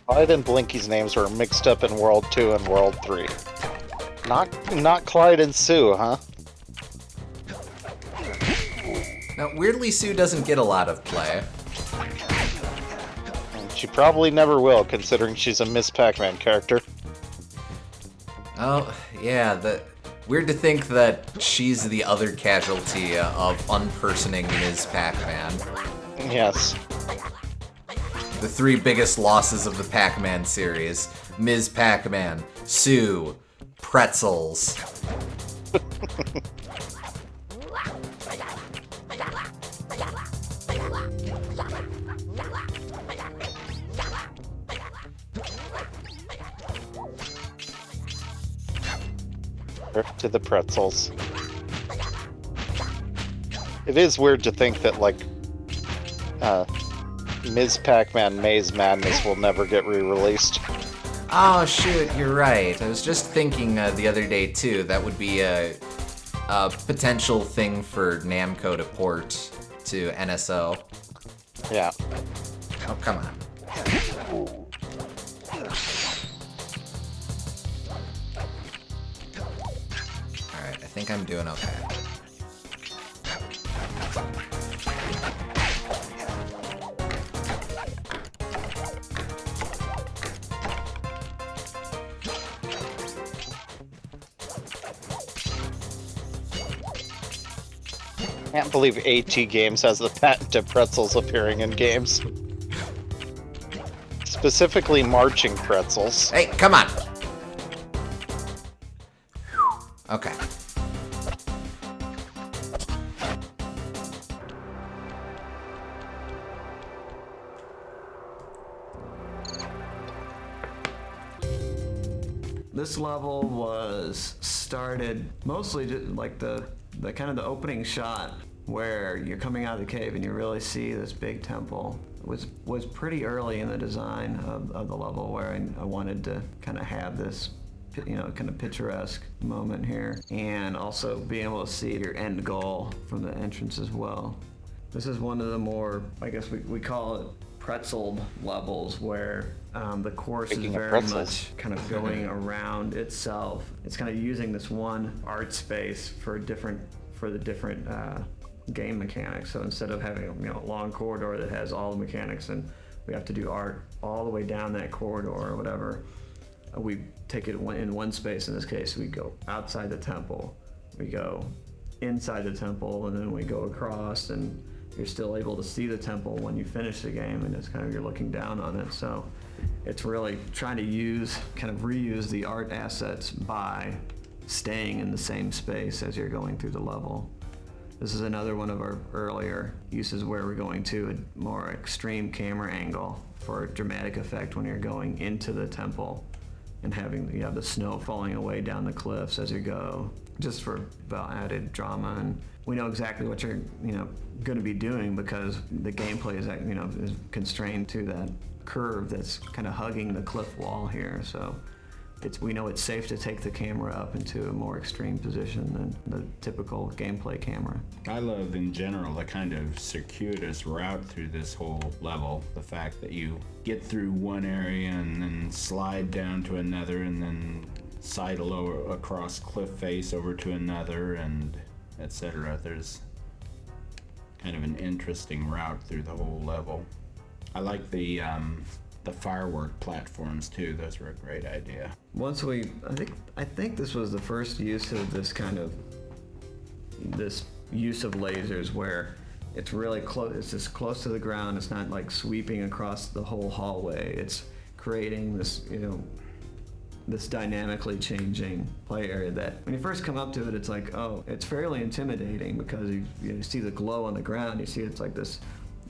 Clyde and Blinky's names were mixed up in World 2 and World 3. Not Clyde and Sue, huh? Now, weirdly, Sue doesn't get a lot of play. And she probably never will, considering she's a Miss Pac-Man character. Oh, yeah, weird to think that she's the other casualty of unpersoning Ms. Pac-Man. Yes. The three biggest losses of the Pac-Man series: Ms. Pac-Man, Sue, Pretzels. To the pretzels. It is weird to think that, like, Ms. Pac-Man Maze Madness will never get re-released. Oh, shoot, you're right. I was just thinking the other day, too, that would be a potential thing for Namco to port to NSO. Yeah. Oh, come on. Alright, I think I'm doing okay. Can't believe AT Games has the patent to pretzels appearing in games. Specifically marching pretzels. Hey, come on! Okay. This level was started mostly just like the kind of the opening shot where you're coming out of the cave and you really see this big temple. It was pretty early in the design of the level where I wanted to kind of have this, you know, kind of picturesque moment here, and also being able to see your end goal from the entrance as well. This is one of the more, I guess we call it pretzeled levels, where the course is very much kind of going around itself. It's kind of using this one art space for the different game mechanics. So instead of having a long corridor that has all the mechanics and we have to do art all the way down that corridor or whatever, we take it in one space. In this case, we go outside the temple, we go inside the temple, and then we go across, and you're still able to see the temple when you finish the game, and it's kind of, you're looking down on it. So it's really trying to reuse the art assets by staying in the same space as you're going through the level. This is another one of our earlier uses where we're going to a more extreme camera angle for dramatic effect when you're going into the temple and you have the snow falling away down the cliffs as you go, just for about added drama. And we know exactly what you're going to be doing because the gameplay is constrained to that curve that's kind of hugging the cliff wall here. So we know it's safe to take the camera up into a more extreme position than the typical gameplay camera. I love, in general, the kind of circuitous route through this whole level. The fact that you get through one area and then slide down to another and then sidle across cliff face over to another, and etc. There's kind of an interesting route through the whole level. I like the firework platforms too. Those were a great idea. I think this was the first use of this use of lasers where it's really close. It's just close to the ground. It's not like sweeping across the whole hallway. It's creating this, this dynamically changing play area that when you first come up to it, it's like, oh, it's fairly intimidating because you see the glow on the ground. You see it's like this,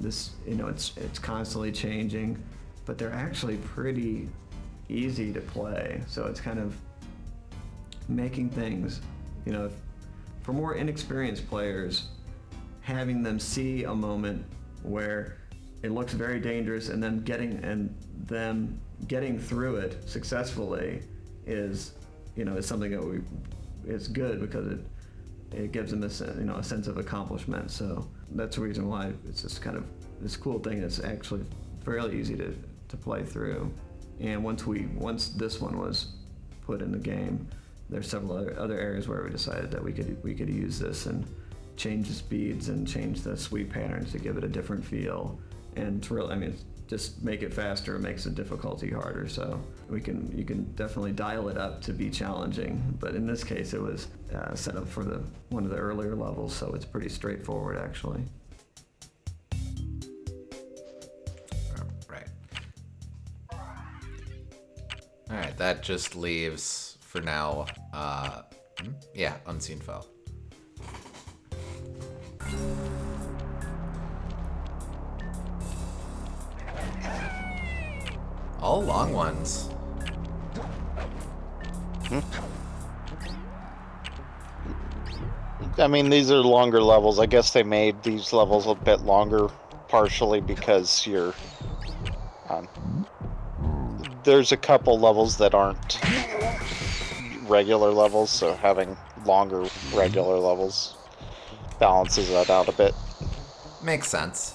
it's constantly changing, but they're actually pretty easy to play. So it's kind of making things, for more inexperienced players, having them see a moment where it looks very dangerous and them getting through it successfully is something that is good because it gives them a sense of accomplishment. So that's the reason why it's just kind of this cool thing that's actually fairly easy to play through. And once this one was put in the game, there's several other areas where we decided that we could use this and change the speeds and change the sweep patterns to give it a different feel. And to really, just make it faster makes the difficulty harder. So you can definitely dial it up to be challenging. But in this case, it was set up for one of the earlier levels, so it's pretty straightforward actually. Right. All right, that just leaves for now. Unseen Foe. All long ones. These are longer levels. I guess they made these levels a bit longer, partially because there's a couple levels that aren't regular levels, so having longer regular levels balances that out a bit. Makes sense.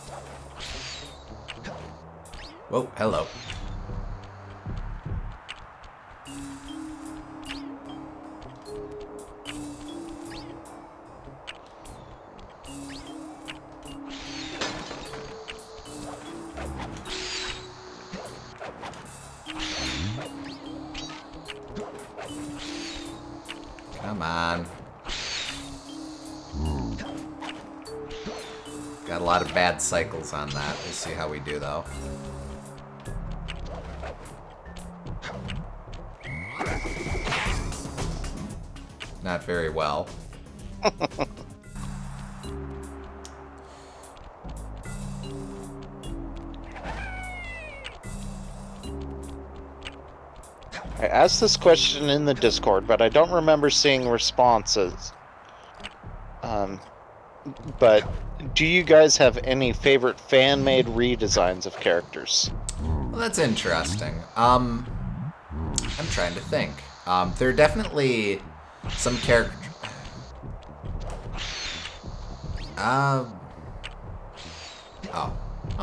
Whoa, hello. Come on. Got a lot of bad cycles on that. We'll see how we do, though. Not very well. I asked this question in the Discord, but I don't remember seeing responses. But do you guys have any favorite fan-made redesigns of characters? Well, that's interesting. I'm trying to think. There are definitely some characters. Oh,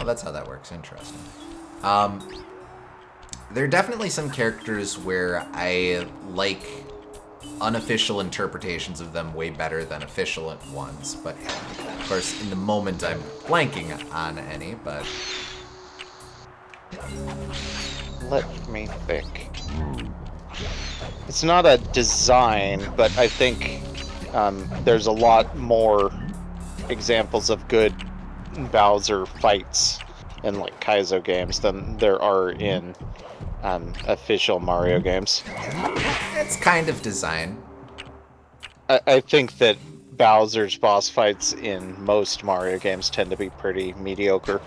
that's how that works. Interesting. There are definitely some characters where I like unofficial interpretations of them way better than official ones, but of course in the moment I'm blanking on any, but... Let me think. It's not a design, but I think there's a lot more examples of good Bowser fights in like Kaizo games than there are in official Mario games. It's kind of design. I think that Bowser's boss fights in most Mario games tend to be pretty mediocre.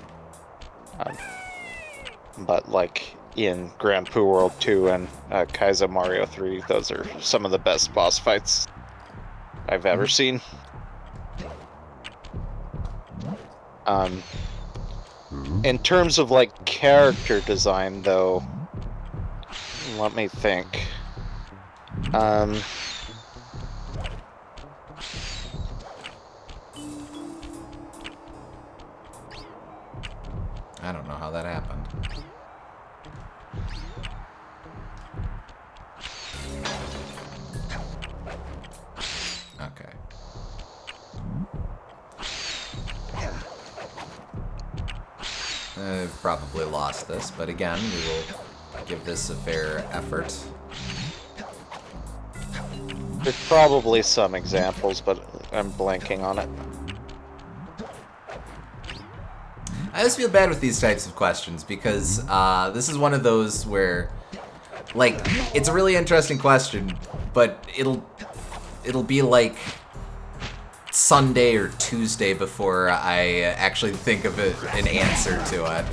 But like in Grand Poo World 2 and Kaizo Mario 3, those are some of the best boss fights I've ever seen. In terms of like character design though, let me think. I don't know how that happened. Okay. I've probably lost this, but again, we will give this a fair effort. There's probably some examples, but I'm blanking on it. I always feel bad with these types of questions because this is one of those where, like, it's a really interesting question, but it'll be like Sunday or Tuesday before I actually think of an answer to it.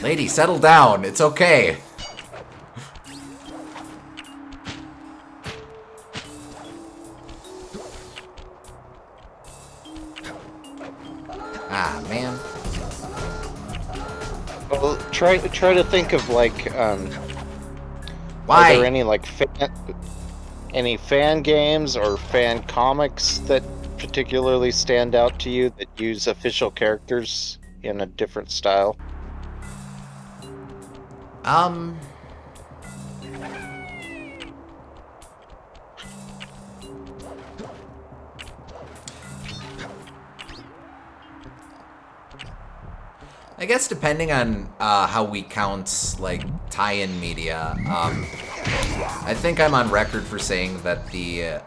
Lady, settle down. It's okay. Try to think of like Why? are there any like any fan games or fan comics that particularly stand out to you that use official characters in a different style? I guess depending on how we count like tie-in media, I think I'm on record for saying that the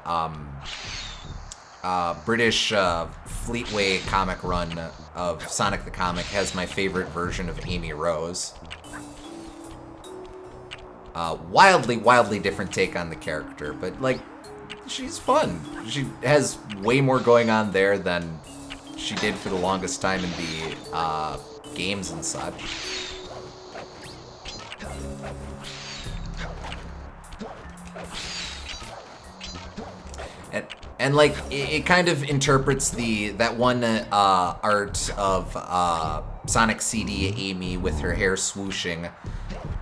British Fleetway comic run of Sonic the Comic has my favorite version of Amy Rose. Wildly different take on the character, but like, she's fun. She has way more going on there than she did for the longest time in the games and such. And like, it kind of interprets that one art of Sonic CD Amy with her hair swooshing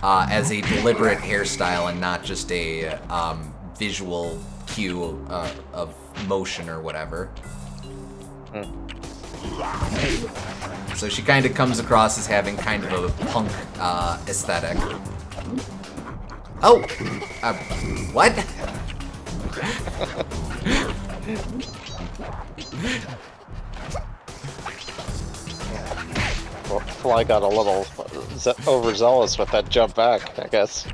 as a deliberate hairstyle and not just a visual cue of motion or whatever. So she kind of comes across as having kind of a punk aesthetic. Oh! What? Well, Fly got a little overzealous with that jump back, I guess.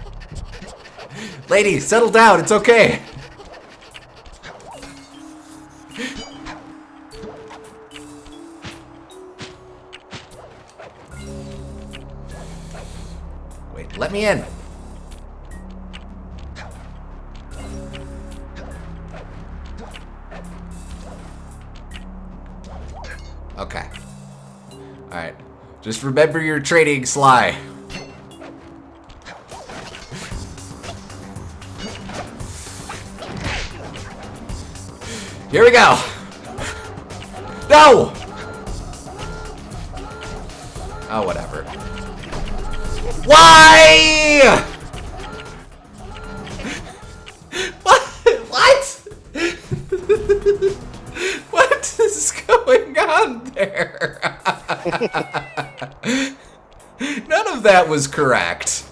Lady, settle down, it's okay! Wait, let me in! Okay. Alright. Just remember your training, Sly. Here we go! No! Oh, whatever. Why? What? What is going on there? None of that was correct.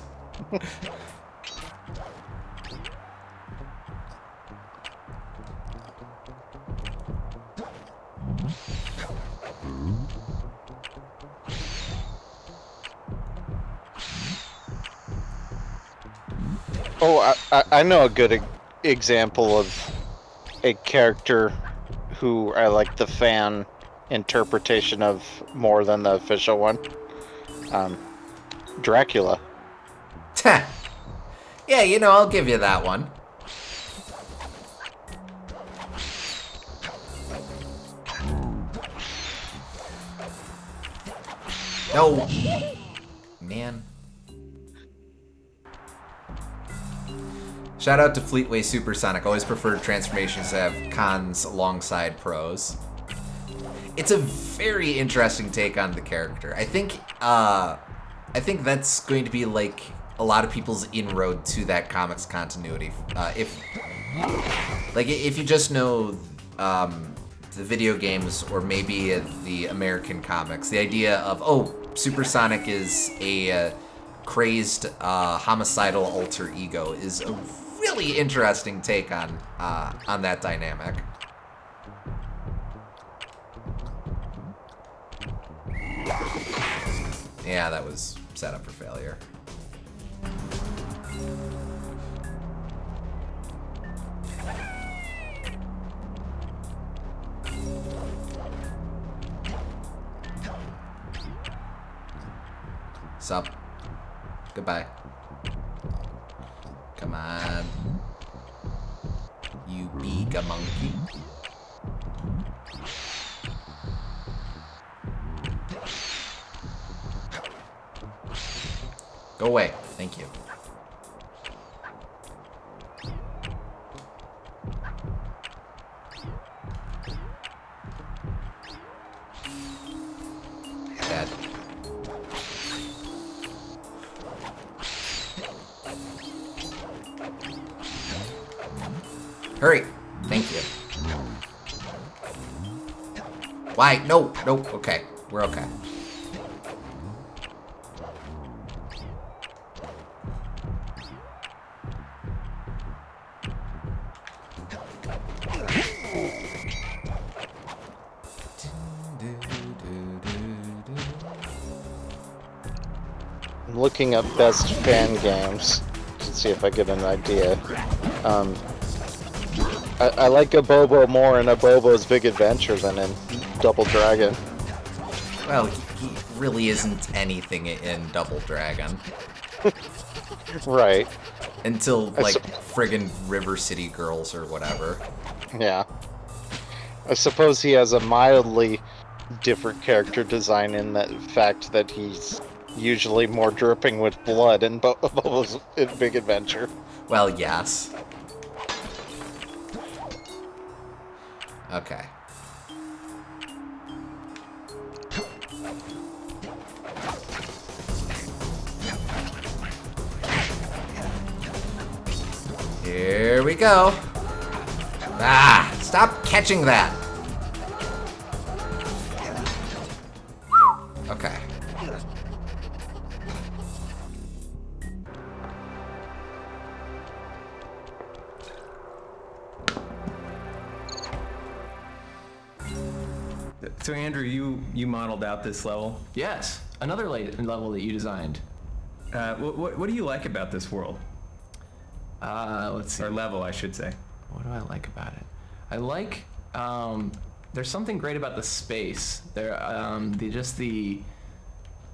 Oh, I know a good example of a character who I like the fan interpretation of more than the official one. Dracula. Yeah, you know, I'll give you that one. No. Man. Shout out to Fleetway Supersonic. Always preferred transformations to have cons alongside pros. It's a very interesting take on the character. I think that's going to be like a lot of people's inroad to that comics continuity. If you just know the video games or maybe the American comics, the idea of Supersonic is a crazed homicidal alter ego is a really interesting take on that dynamic. Yeah, that was set up for failure. Sup? Goodbye. Come on. You big monkey. Go away. Thank you. Dead. Hurry. Thank you. Why? No. Okay. We're okay. I'm looking up best fan games to see if I get an idea. I like a Bobo more in a Bobo's Big Adventure than in Double Dragon. Well, he really isn't anything in Double Dragon. Right. Until, like, friggin' River City Girls or whatever. Yeah. I suppose he has a mildly different character design in the fact that he's usually more dripping with blood in Bobo's Big Adventure. Well, yes. Okay. Here we go. Ah, stop catching that. Okay. So Andrew, you modeled out this level. Yes, another level that you designed. What do you like about this world? Let's see. Or level, I should say. What do I like about it? I like there's something great about the space. There, the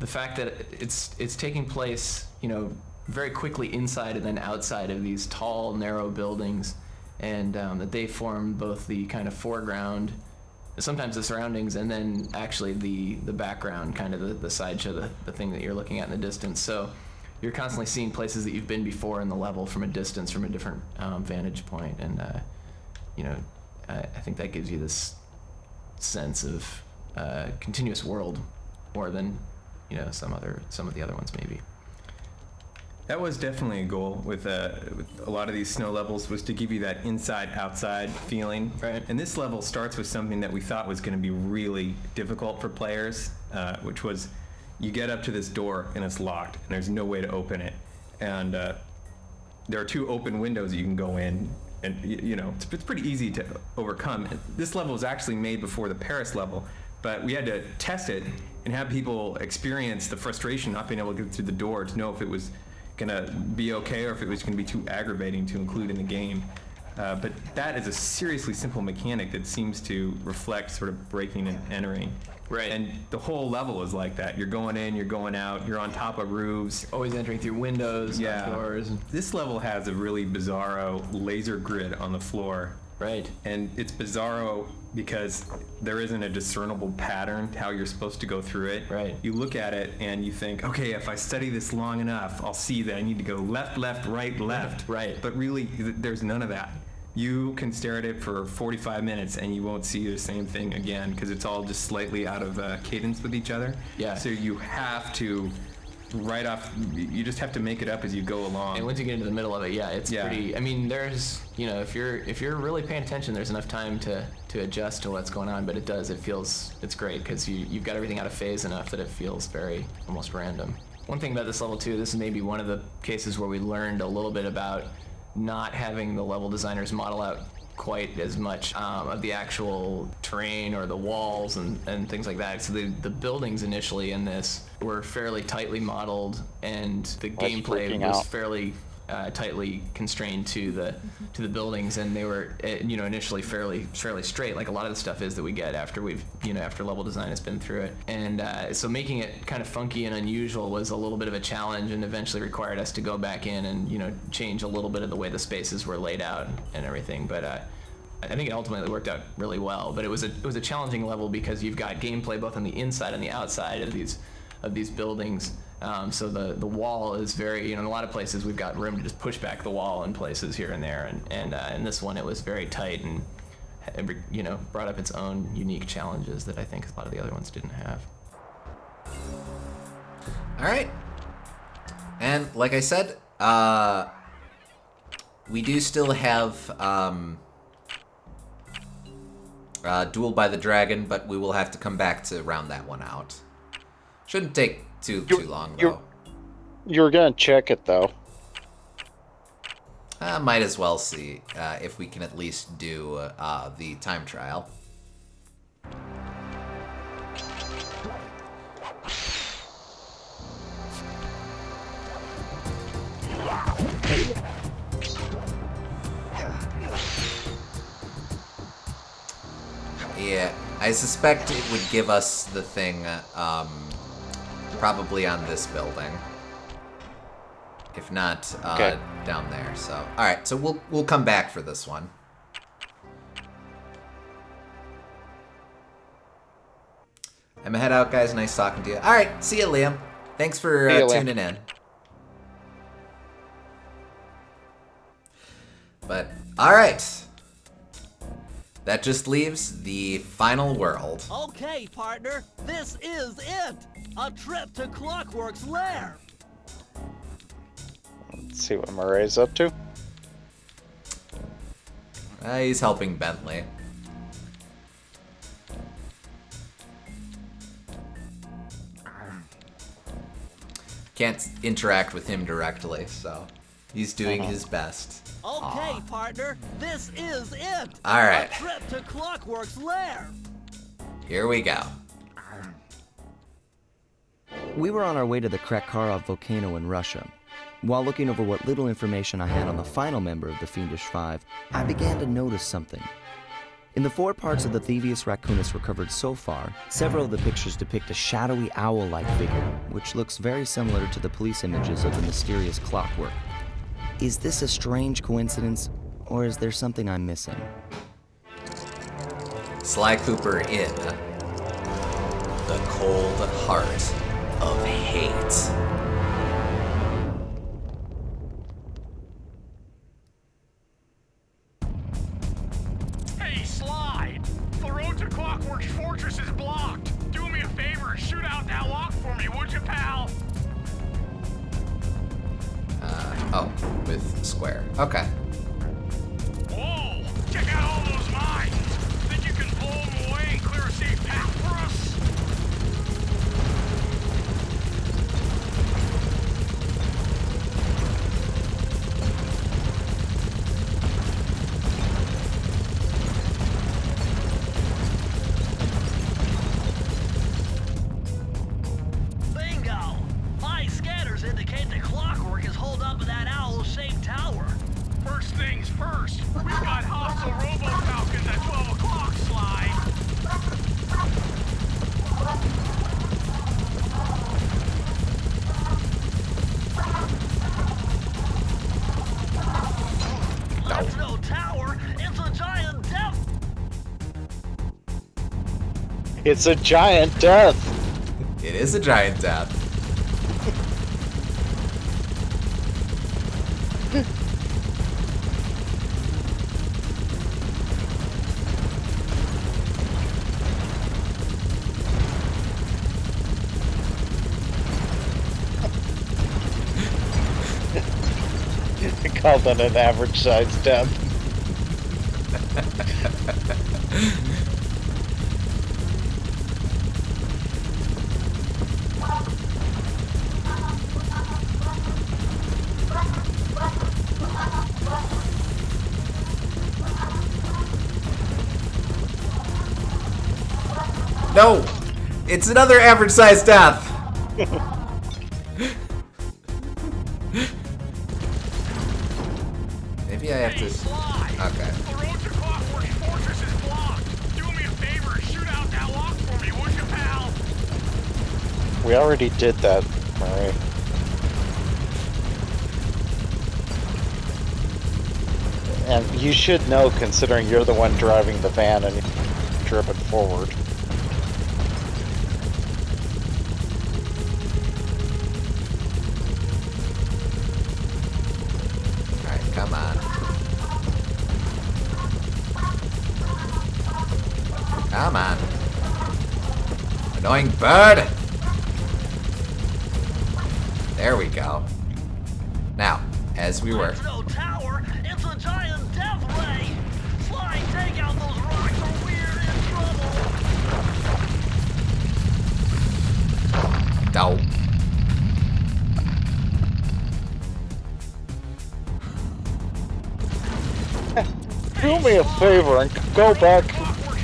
fact that it's taking place, very quickly inside and then outside of these tall, narrow buildings, and that they form both the kind of foreground, sometimes the surroundings, and then actually the background, kind of the sideshow, the thing that you're looking at in the distance. So you're constantly seeing places that you've been before in the level from a distance, from a different vantage point, and I think that gives you this sense of continuous world more than some of the other ones maybe. That was definitely a goal with a lot of these snow levels, was to give you that inside-outside feeling. Right. And this level starts with something that we thought was going to be really difficult for players, which was you get up to this door and it's locked and there's no way to open it. And there are two open windows that you can go in, and it's pretty easy to overcome. This level was actually made before the Paris level, but we had to test it and have people experience the frustration not being able to get through the door to know if it was gonna be okay or if it was gonna be too aggravating to include in the game. But that is a seriously simple mechanic that seems to reflect sort of breaking and entering. Right. And the whole level is like that. You're going in, you're going out, you're on top of roofs. Always entering through windows, Yeah. doors. This level has a really bizarro laser grid on the floor. Right. And it's bizarro because there isn't a discernible pattern how you're supposed to go through it. Right. You look at it and you think, okay, if I study this long enough, I'll see that I need to go left, left, right, left. Right. But really, there's none of that. You can stare at it for 45 minutes and you won't see the same thing again because it's all just slightly out of cadence with each other. Yeah. So you have to, right off, you just have to make it up as you go along. And once you get into the middle of it, it's pretty. I mean, there's, if you're really paying attention, there's enough time to adjust to what's going on. But it's great because you've got everything out of phase enough that it feels very almost random. One thing about this level too, this is maybe one of the cases where we learned a little bit about not having the level designers model out quite as much of the actual terrain or the walls and things like that. So the buildings initially in this were fairly tightly modeled, and the gameplay was fairly tightly constrained to the buildings, and they were initially fairly straight, like a lot of the stuff is that we get after after level design has been through it. And so making it kind of funky and unusual was a little bit of a challenge, and eventually required us to go back in and change a little bit of the way the spaces were laid out and everything. But I think it ultimately worked out really well. But it was a challenging level because you've got gameplay both on the inside and the outside of these buildings. So the wall is very, in a lot of places we've got room to just push back the wall in places here and there, and in this one it was very tight and brought up its own unique challenges that I think a lot of the other ones didn't have. All right. And like I said, we do still have Duel by the Dragon, but we will have to come back to round that one out. Shouldn't take too long, though. You were gonna check it, though. Might as well see if we can at least do the time trial. Yeah, I suspect it would give us the thing probably on this building. If not, down there. So, all right. So we'll come back for this one. I'm gonna head out, guys. Nice talking to you. All right. See you, Liam. Thanks for tuning in. But all right. That just leaves the final world. Okay, partner, this is it. A trip to Clockwork's lair. Let's see what Murray's up to. He's helping Bentley. Can't interact with him directly, so he's doing his best. Okay, partner, this is it. All right. A trip to Clockwork's lair. Here we go. We were on our way to the Krakkarov volcano in Russia. While looking over what little information I had on the final member of the Fiendish Five, I began to notice something. In the 4 parts of the Thevius Raccoonus recovered so far, several of the pictures depict a shadowy owl-like figure, which looks very similar to the police images of the mysterious Clockwork. Is this a strange coincidence, or is there something I'm missing? Sly Cooper in the cold heart of hate. Hey, Sly! The road to Clockwork's fortress is blocked. Do me a favor and shoot out that lock for me, would you, pal? Oh, with square. Okay. Whoa! Check out all those mines! Think you can blow them away and clear a safe path for us? Bingo! My scanners indicate the Clockwork is holed up in that owl-shaped tower. First things first, we've got hostile robo-falcons at 12 o'clock, Sly. That's no tower, it's a giant death. It's a giant death. It is a giant death. I call that an average size death. No! It's another average size death! Maybe I have to... Okay. The road to Clockwork's fortress is blocked. Do me a favor and shoot out that lock for me, would you, pal? We already did that, Murray. And you should know, considering you're the one driving the van and you drove it forward. Alright, come on. Come on. Annoying bird! There we go. Now, as we were. It's no tower, it's a giant death ray. Sly, take out those rocks or we're in No. Do me a favor and go back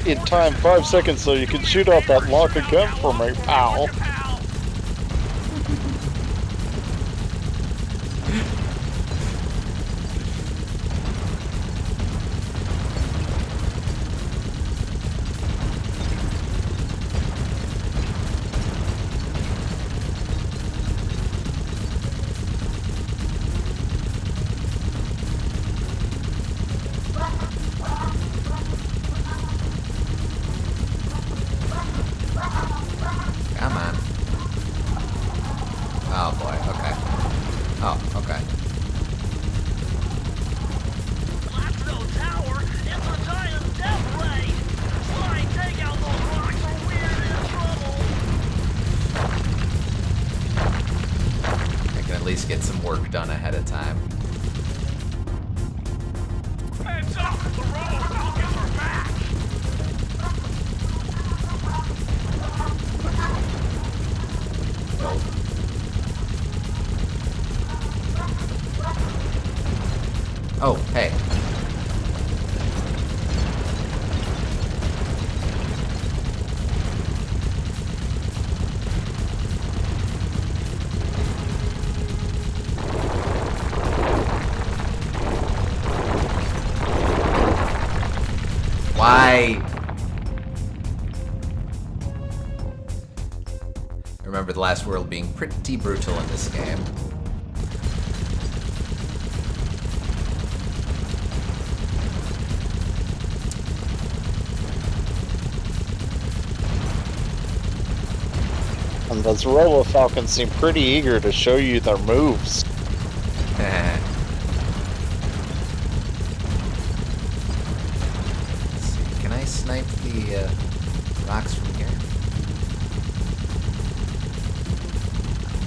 in time 5 seconds so you can shoot out that lock again for me, pal. Come on. Oh boy, okay. Oh, okay. That's no tower. It's a giant death ray. Sly, take out those rocks or we're in trouble. I can at least get some work done ahead of time. Heads up! The Robo Falcons are back! Oh, hey. Why? I remember the last world being pretty brutal in this game. And those Robo Falcons seem pretty eager to show you their moves. Let's see, can I snipe the rocks from here?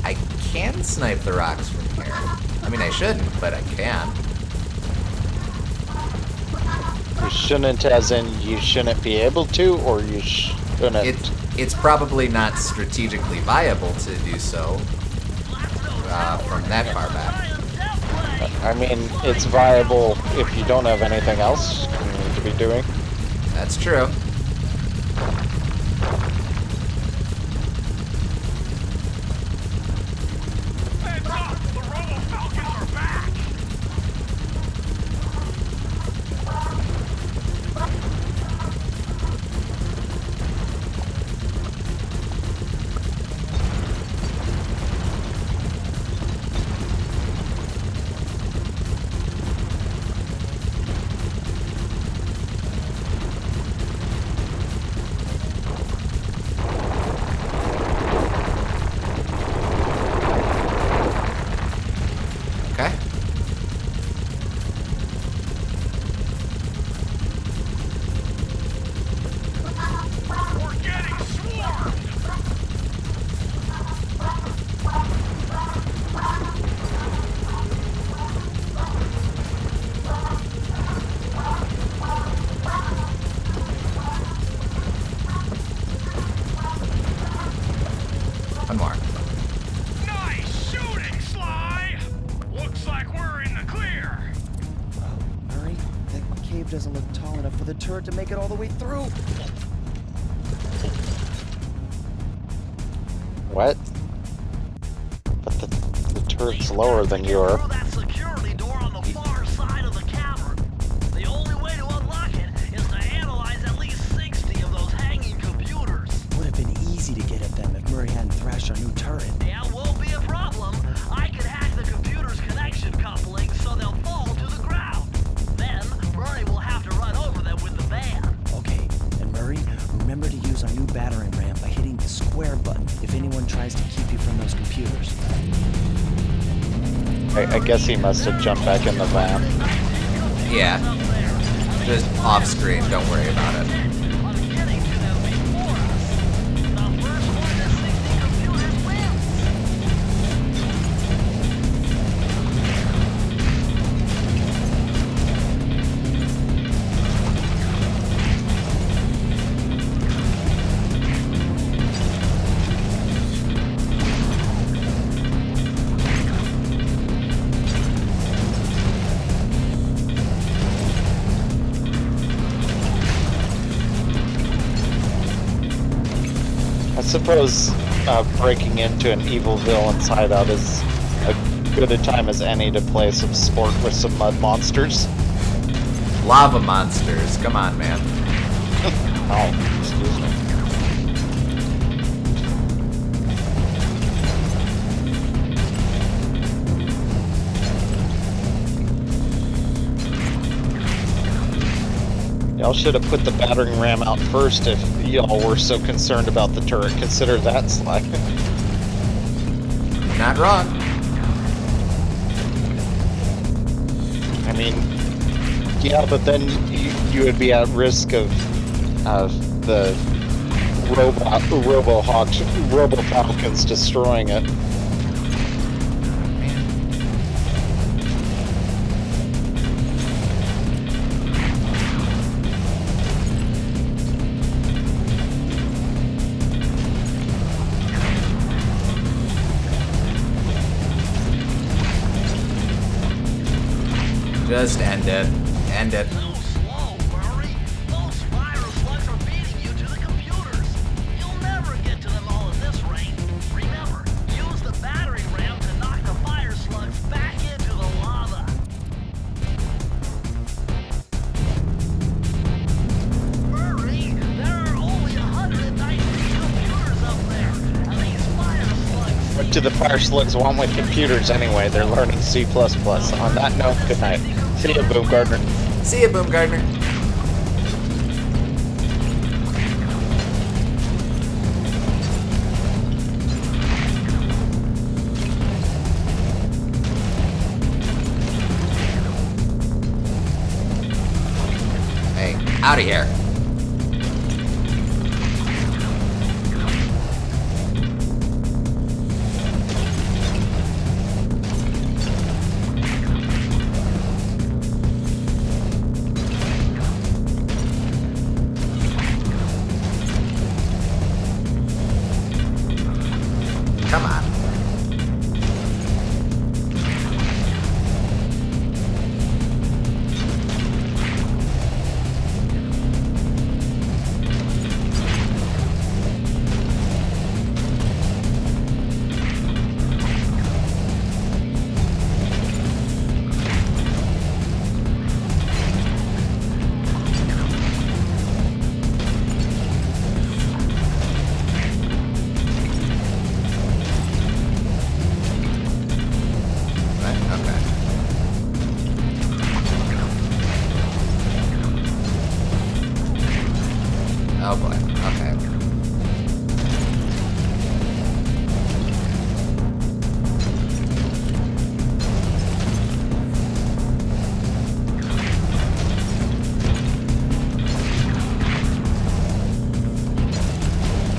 I can snipe the rocks from here. I mean, I shouldn't, but I can. You shouldn't as in you shouldn't be able to, or you shouldn't? It's probably not strategically viable to do so from that far back. I mean, it's viable if you don't have anything else you need to be doing. That's true. Heads up! The Robo Falcons are back! Okay. We're getting swarmed! One more. Nice shooting, Sly! Looks like we're in the clear! Murray, that cave doesn't look tall enough for the turret to make it all the way through. What? But the turret's lower than you are. Through that security door on the far side of the cavern. The only way to unlock it is to analyze at least 60 of those hanging computers. Would have been easy to get at them if Murray hadn't thrashed our new turret. Yeah, won't be a problem. I can hack the computer's connection coupling so they'll fall to the ground. Then, Murray will have to run over them with the van. Okay, and Murray, remember to use our new battering ram by hitting the square button if anyone tries to keep you from those computers. I guess he must have jumped back in the van. Yeah. Just off screen, don't worry about it. Getting to them before us. The first one to 60 computers wins. suppose breaking into an evil villain's hideout is as good a time as any to play some sport with some mud monsters. Lava monsters. Come on, man. Oh, excuse me. Y'all should have put the battering ram out first if y'all were so concerned about the turret. Consider that, Sly. Not wrong. I mean, yeah, but then you would be at risk of the Robo Falcons destroying it. Just end it. End it. Too slow, Murray. Those spiral slugs are beating you to the computers. You'll never get to them all at this rate. Remember, use the battering ram to knock the fire slugs back into the lava. Murray, there are only 119 computers up there, and these fire slugs... What do the fire slugs want with computers anyway? They're learning C++. On that note, good night. See ya, Boom Gardner. See ya, Boom Gardner. Hey, out of here. Come on. Oh boy. Okay.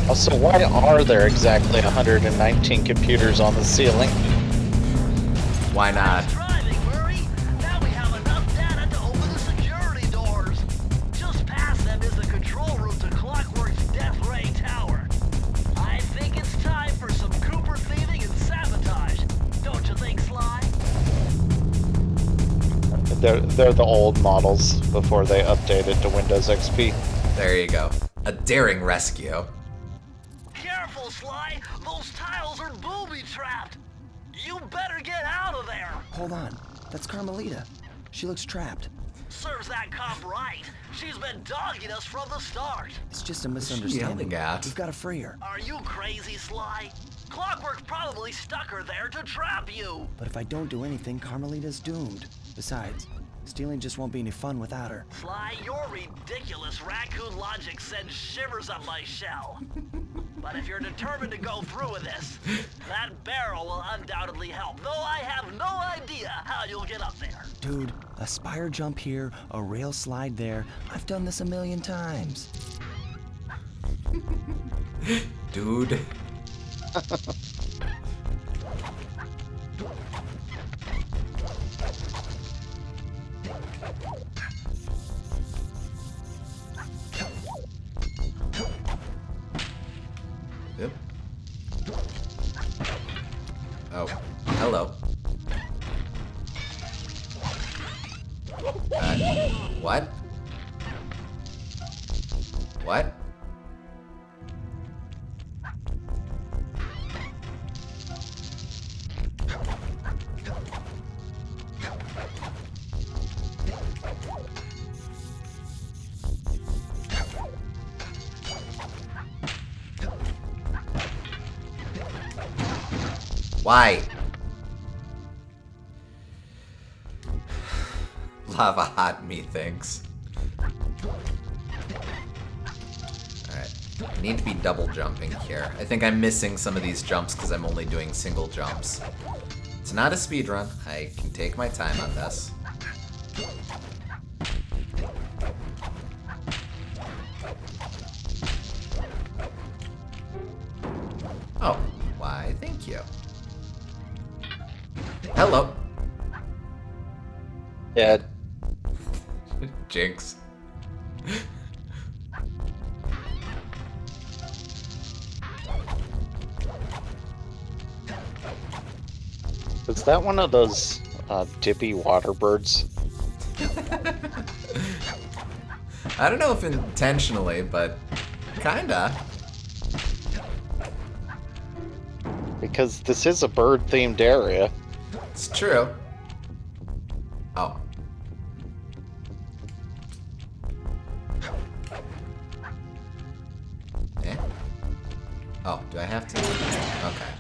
Also, why are there exactly 119 computers on the ceiling? Why not? Driving, Murray. Now we have enough data to open the security doors. Just past them is the control room to Clockwork's Death Ray Tower. I think it's time for some Cooper thieving and sabotage. Don't you think, Sly? They're the old models before they updated to Windows XP. There you go. A daring rescue. Careful, Sly. Those tiles are booby-trapped. You better get out of there. Hold on. That's Carmelita. She looks trapped. Serves that cop right. She's been dogging us from the start. It's just a yelling misunderstanding. at? We've got to free her. Are you crazy, Sly? Clockwork probably stuck her there to trap you. But if I don't do anything, Carmelita's doomed. Besides, stealing just won't be any fun without her. Sly, your ridiculous raccoon logic sends shivers up my shell. But if you're determined to go through with this, that barrel will undoubtedly help, though I have no idea how you'll get up there. Dude, a spire jump here, a rail slide there. I've done this 1,000,000 times. Dude. Yep. Oh, hello. What? What? Why? Lava hot methinks. Alright. I need to be double jumping here. I think I'm missing some of these jumps because I'm only doing single jumps. It's not a speed run. I can take my time on this. Oh, why, thank you. Hello. Dead. Jinx. Is that one of those dippy water birds? I don't know if intentionally, but kinda. Because this is a bird-themed area. It's true. Oh. Eh? Oh, do I have to? Okay.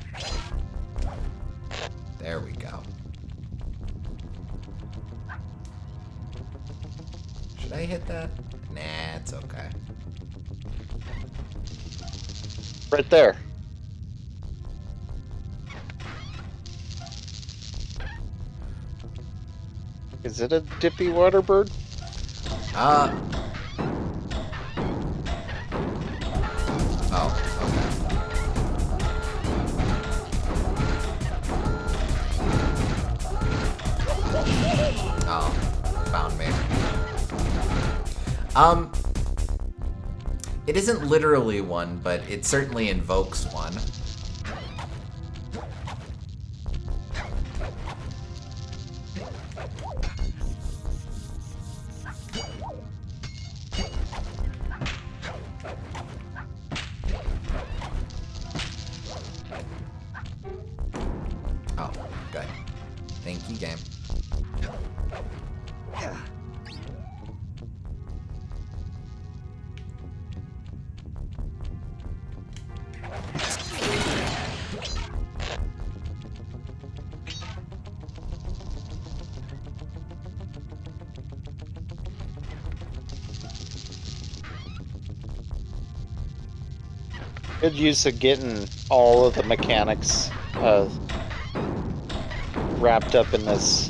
There we go. Should I hit that? Nah, it's okay. Right there. Is it a dippy water bird? Oh, okay. Oh, found me. It isn't literally one, but it certainly invokes one. Oh, good. Thank you, game. Good use of getting all of the mechanics wrapped up in this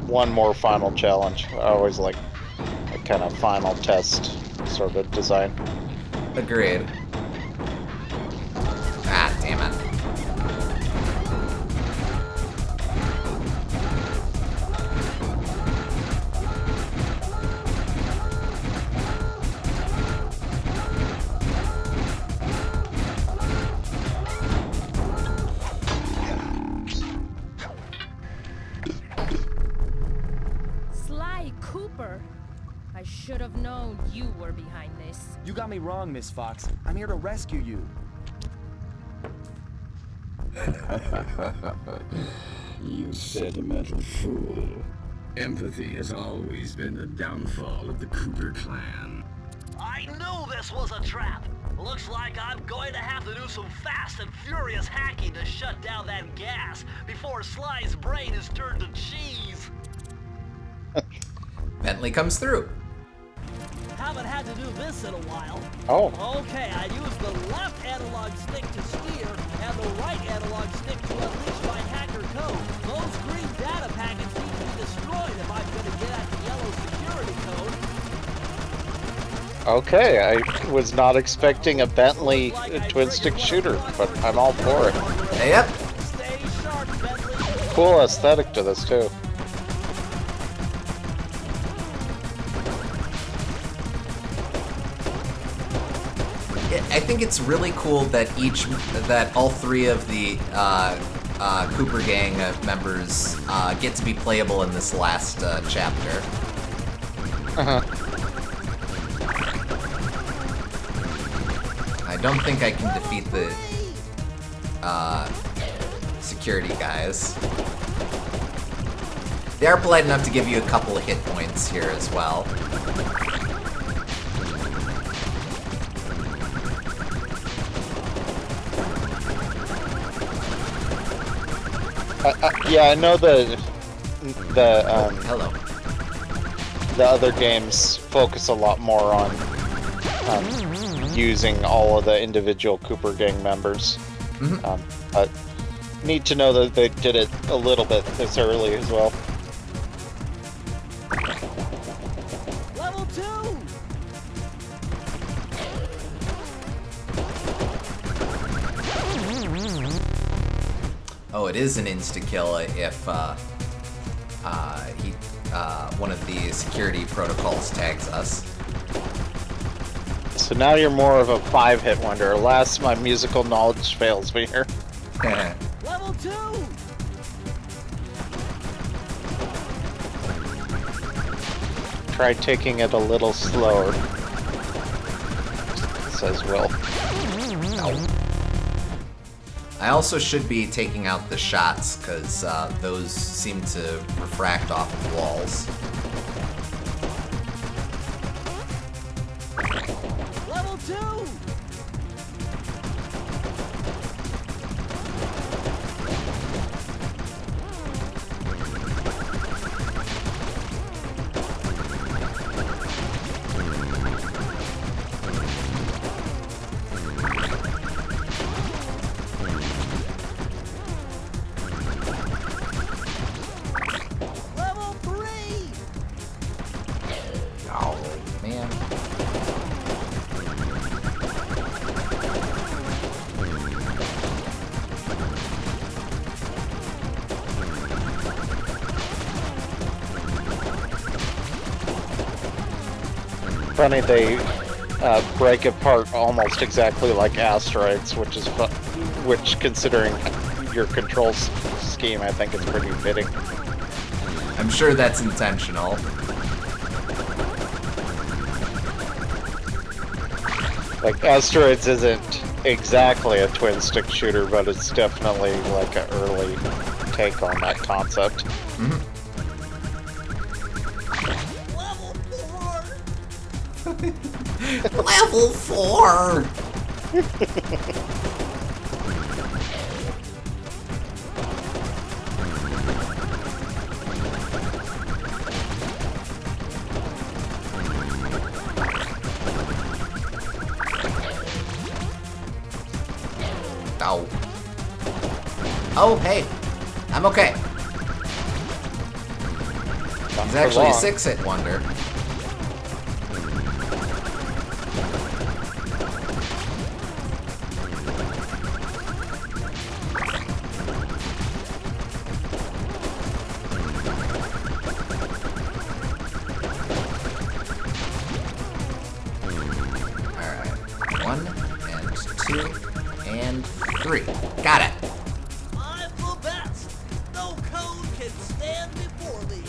one more final challenge. I always like a kind of final test sort of design. Agreed. Ah, damn it. Sly Cooper! I should have known you were behind this. You got me wrong, Miss Fox. I'm here to rescue you. You sentimental fool. Empathy has always been the downfall of the Cooper clan. I knew this was a trap. Looks like I'm going to have to do some fast and furious hacking to shut down that gas before Sly's brain is turned to cheese. Bentley comes through. Haven't had to do this in a while. Oh. Okay, I use the left analog stick to steer and the right analog stick to unleash my hacker code. Those green data packets need to be destroyed if I'm going to get at the yellow security code. Okay, I was not expecting a Bentley twin-stick shooter, but I'm all for it. Yep. Stay sharp, Bentley. Cool aesthetic to this, too. I think it's really cool that all three of the Cooper gang members get to be playable in this last chapter. I don't think I can defeat the security guys. They are polite enough to give you a couple of hit points here as well. Yeah, I know the Hello. the other games focus a lot more on using all of the individual Cooper gang members. But need to know that they did it a little bit this early as well. Level 2! Oh, it is an insta-kill if one of the security protocols tags us. So now you're more of a 5-hit wonder. Alas, my musical knowledge fails me here. Level 2! Try taking it a little slower, says Will. Ow. I also should be taking out the shots, because those seem to refract off of walls. Level 2! Level 3! Oh, man. Funny, they break apart almost exactly like asteroids, which, considering your control scheme, I think is pretty fitting. I'm sure that's intentional. Like, asteroids isn't exactly a twin-stick shooter, but it's definitely like an early take on that concept. Level 4! Ow. Oh, hey. I'm okay. He's actually a 6-hit wonder. Alright. 1 and 2 and 3. Got it. I'm the best! No code can stand before me!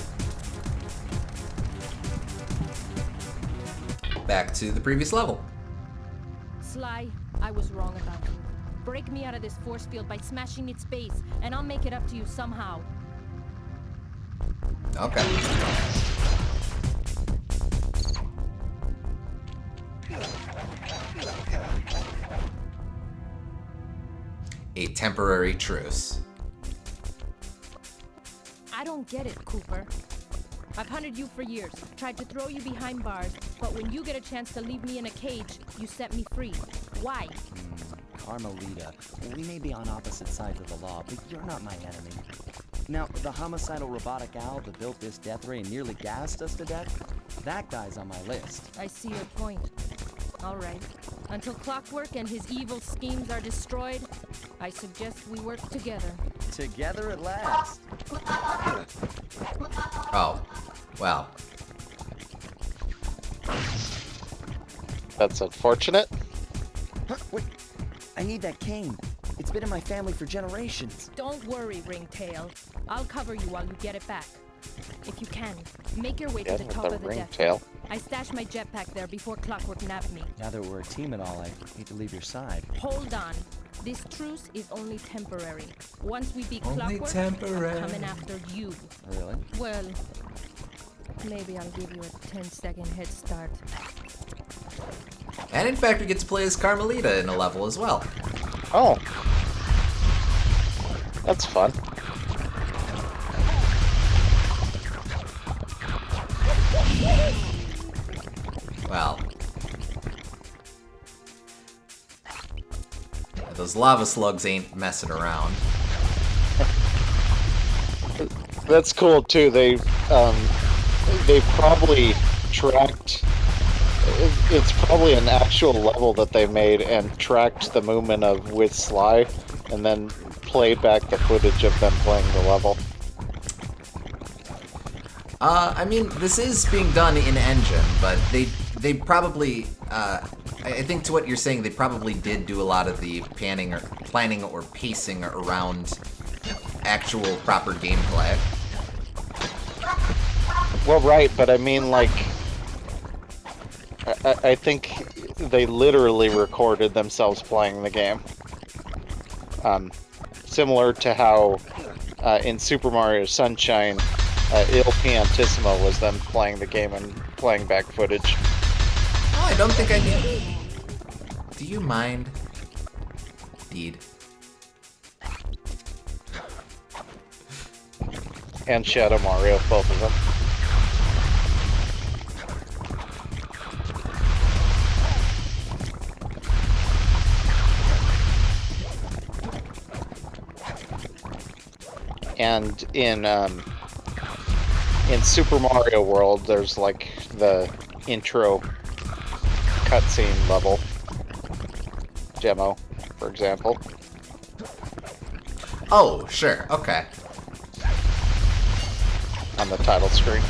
Back to the previous level. Sly, I was wrong about you. Break me out of this force field by smashing its base, and I'll make it up to you somehow. Okay. A temporary truce. I don't get it, Cooper. I've hunted you for years, tried to throw you behind bars, but when you get a chance to leave me in a cage, you set me free. Why? Carmelita, we may be on opposite sides of the law, but you're not my enemy. Now, the homicidal robotic owl that built this death ray and nearly gassed us to death, that guy's on my list. I see your point. All right. Until Clockwork and his evil schemes are destroyed, I suggest we work together. Together at last. Oh, well. That's unfortunate. Huh, wait, I need that cane. It's been in my family for generations. Don't worry, Ringtail. I'll cover you while you get it back. If you can, make your way to the top of the deck. Ringtail. I stashed my jetpack there before Clockwork nabbed me. Now that we're a team and all, I hate to leave your side. Hold on. This truce is only temporary. Once we beat Only Clockwork, temporary. I'm coming after you. Really? Well, maybe I'll give you a 10-second head start. And in fact, we get to play as Carmelita in a level as well. Oh. That's fun. Well, those lava slugs ain't messing around. That's cool too. They probably tracked. It's probably an actual level that they made and tracked the movement of with Sly, and then played back the footage of them playing the level. I mean, this is being done in engine, but they probably, I think to what you're saying, they probably did do a lot of the planning or pacing around actual proper gameplay. Well, right, but I mean, like, I think they literally recorded themselves playing the game. Similar to how in Super Mario Sunshine, Il Pianissimo was them playing the game and playing back footage. Oh, I don't think I do. Do you mind? Deed. And Shadow Mario, both of them. And in Super Mario World, there's like the intro cutscene level demo, for example. Oh, sure, okay. On the title screen.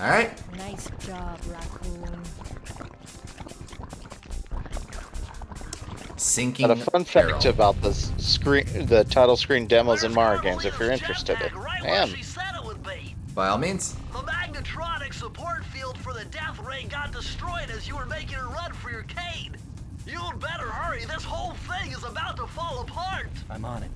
Alright. Nice job, Raccoon. Sinking But a fun fact about the title screen demos in Mario games, if you're interested in. Man. By all means. The magnetronic support field for the death ray got destroyed as you were making a run for your cane. You'd better hurry. This whole thing is about to fall apart. I'm on it.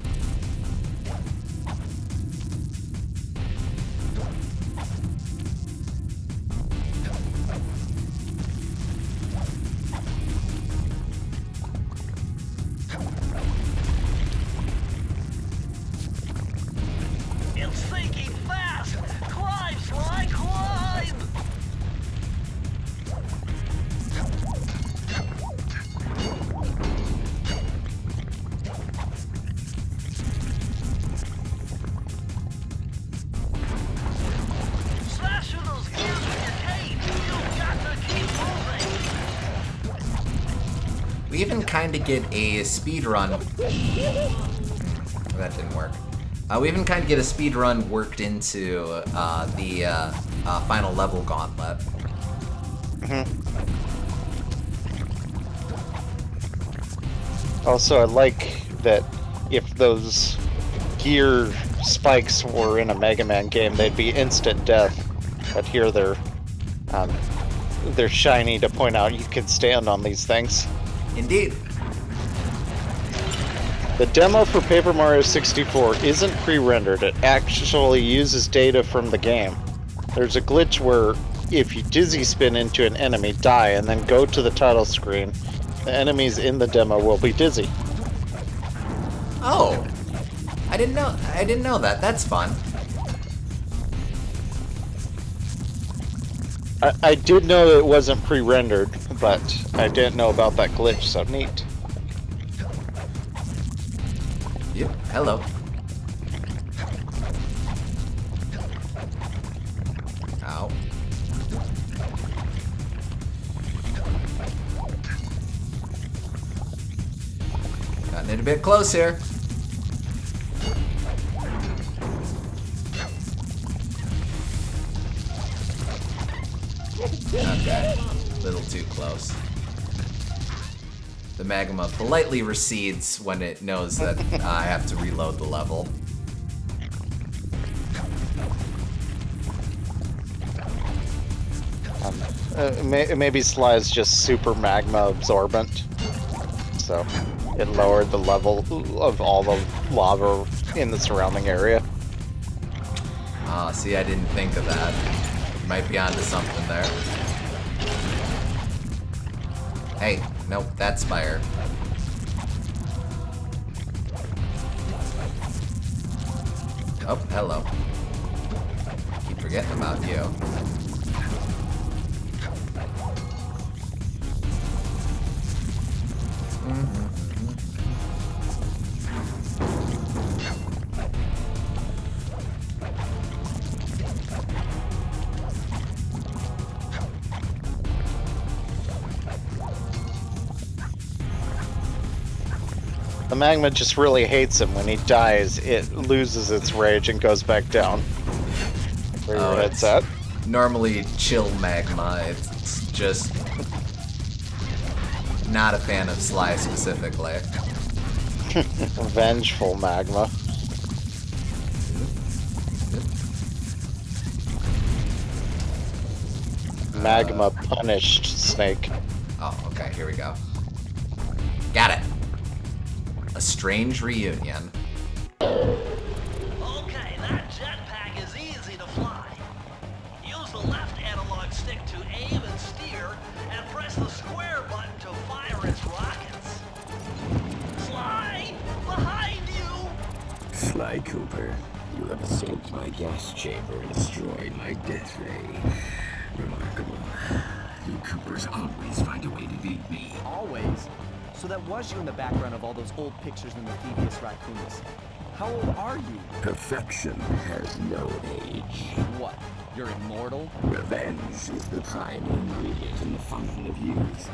It's sinking fast. Climb, Sly, climb. Smash through those gears with your cane. You've got to keep moving. We even kind of get a speed run. That didn't work. We even kind of get a speed run worked into the final level gauntlet. Also, I like that if those gear spikes were in a Mega Man game, they'd be instant death. But here they're shiny to point out you can stand on these things. Indeed. The demo for Paper Mario 64 isn't pre-rendered. It actually uses data from the game. There's a glitch where if you dizzy spin into an enemy, die, and then go to the title screen, the enemies in the demo will be dizzy. Oh, I didn't know that. That's fun. I did know it wasn't pre-rendered, but I didn't know about that glitch, so neat. Yep, hello. Ow. Gotten it a bit close here. Okay, a little too close. The magma politely recedes when it knows that I have to reload the level. Maybe Sly's just super magma absorbent, so it lowered the level of all the lava in the surrounding area. See, I didn't think of that. You might be onto something there. Hey, nope, that's fire. Oh, hello. Keep forgetting about you. The magma just really hates him. When he dies, it loses its rage and goes back down. Where your head's at? Normally chill magma. It's just not a fan of Sly specifically. Vengeful magma. Magma punished snake. Oh, okay, here we go. Got it. A strange reunion. Okay, that jetpack is easy to fly. Use the left analog stick to aim and steer, and press the square button to fire its rockets. Sly! Behind you! Sly Cooper, you have escaped my gas chamber and destroyed my death ray. Remarkable. You Coopers always find a way to beat me. Always? So that was you in the background of all those old pictures in the Thevius Raccoonus. How old are you? Perfection has no age. What? You're immortal? Revenge is the prime ingredient in the fountain of youth.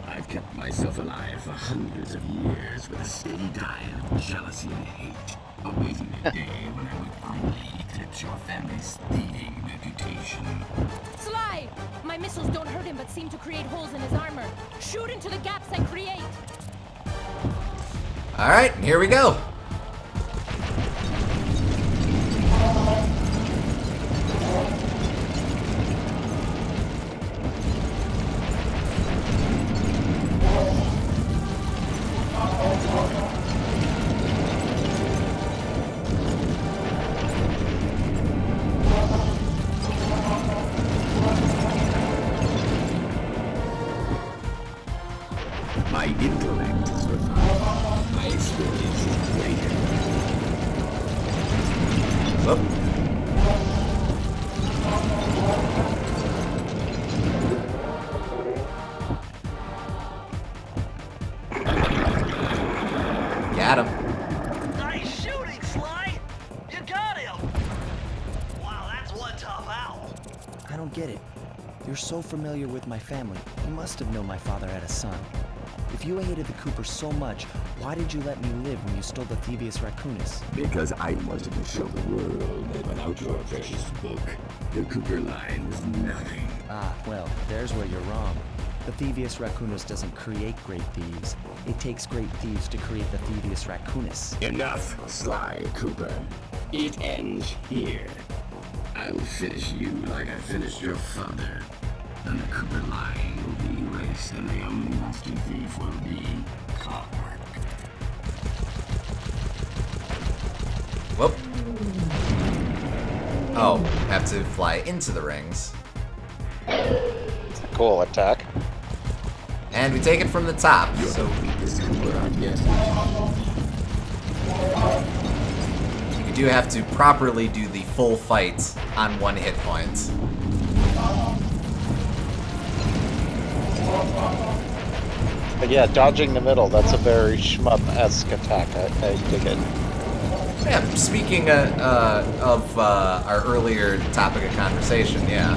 I've kept myself alive for hundreds of years with a steady diet of jealousy and hate, awaiting the day when I would finally eclipse your family's thieving reputation. Sly! My missiles don't hurt him but seem to create holes in his armor. Shoot into the gaps I create! Alright, here we go. My intellect is refined. My experience is greater. Whoop. Got him. Nice shooting, Sly! You got him! Wow, that's one tough owl. I don't get it. You're so familiar with my family. You must have known my father had a son. If you hated the Coopers so much, why did you let me live when you stole the Thevius Raccoonus? Because I wanted to show the world that without your precious book, the Cooper line was nothing. Ah, well, there's where you're wrong. The Thevius Raccoonus doesn't create great thieves. It takes great thieves to create the Thevius Raccoonus. Enough, Sly Cooper. It ends here. I will finish you like I finished your father. And the Cooper line will be erased, and the only master thief will be Clockwork. Whoop. Oh, have to fly into the rings. It's a cool attack. And we take it from the top, so you do have to properly do the full fight on one hit point. But yeah, dodging the middle, that's a very shmup-esque attack. I dig it. Yeah, speaking of our earlier topic of conversation, yeah.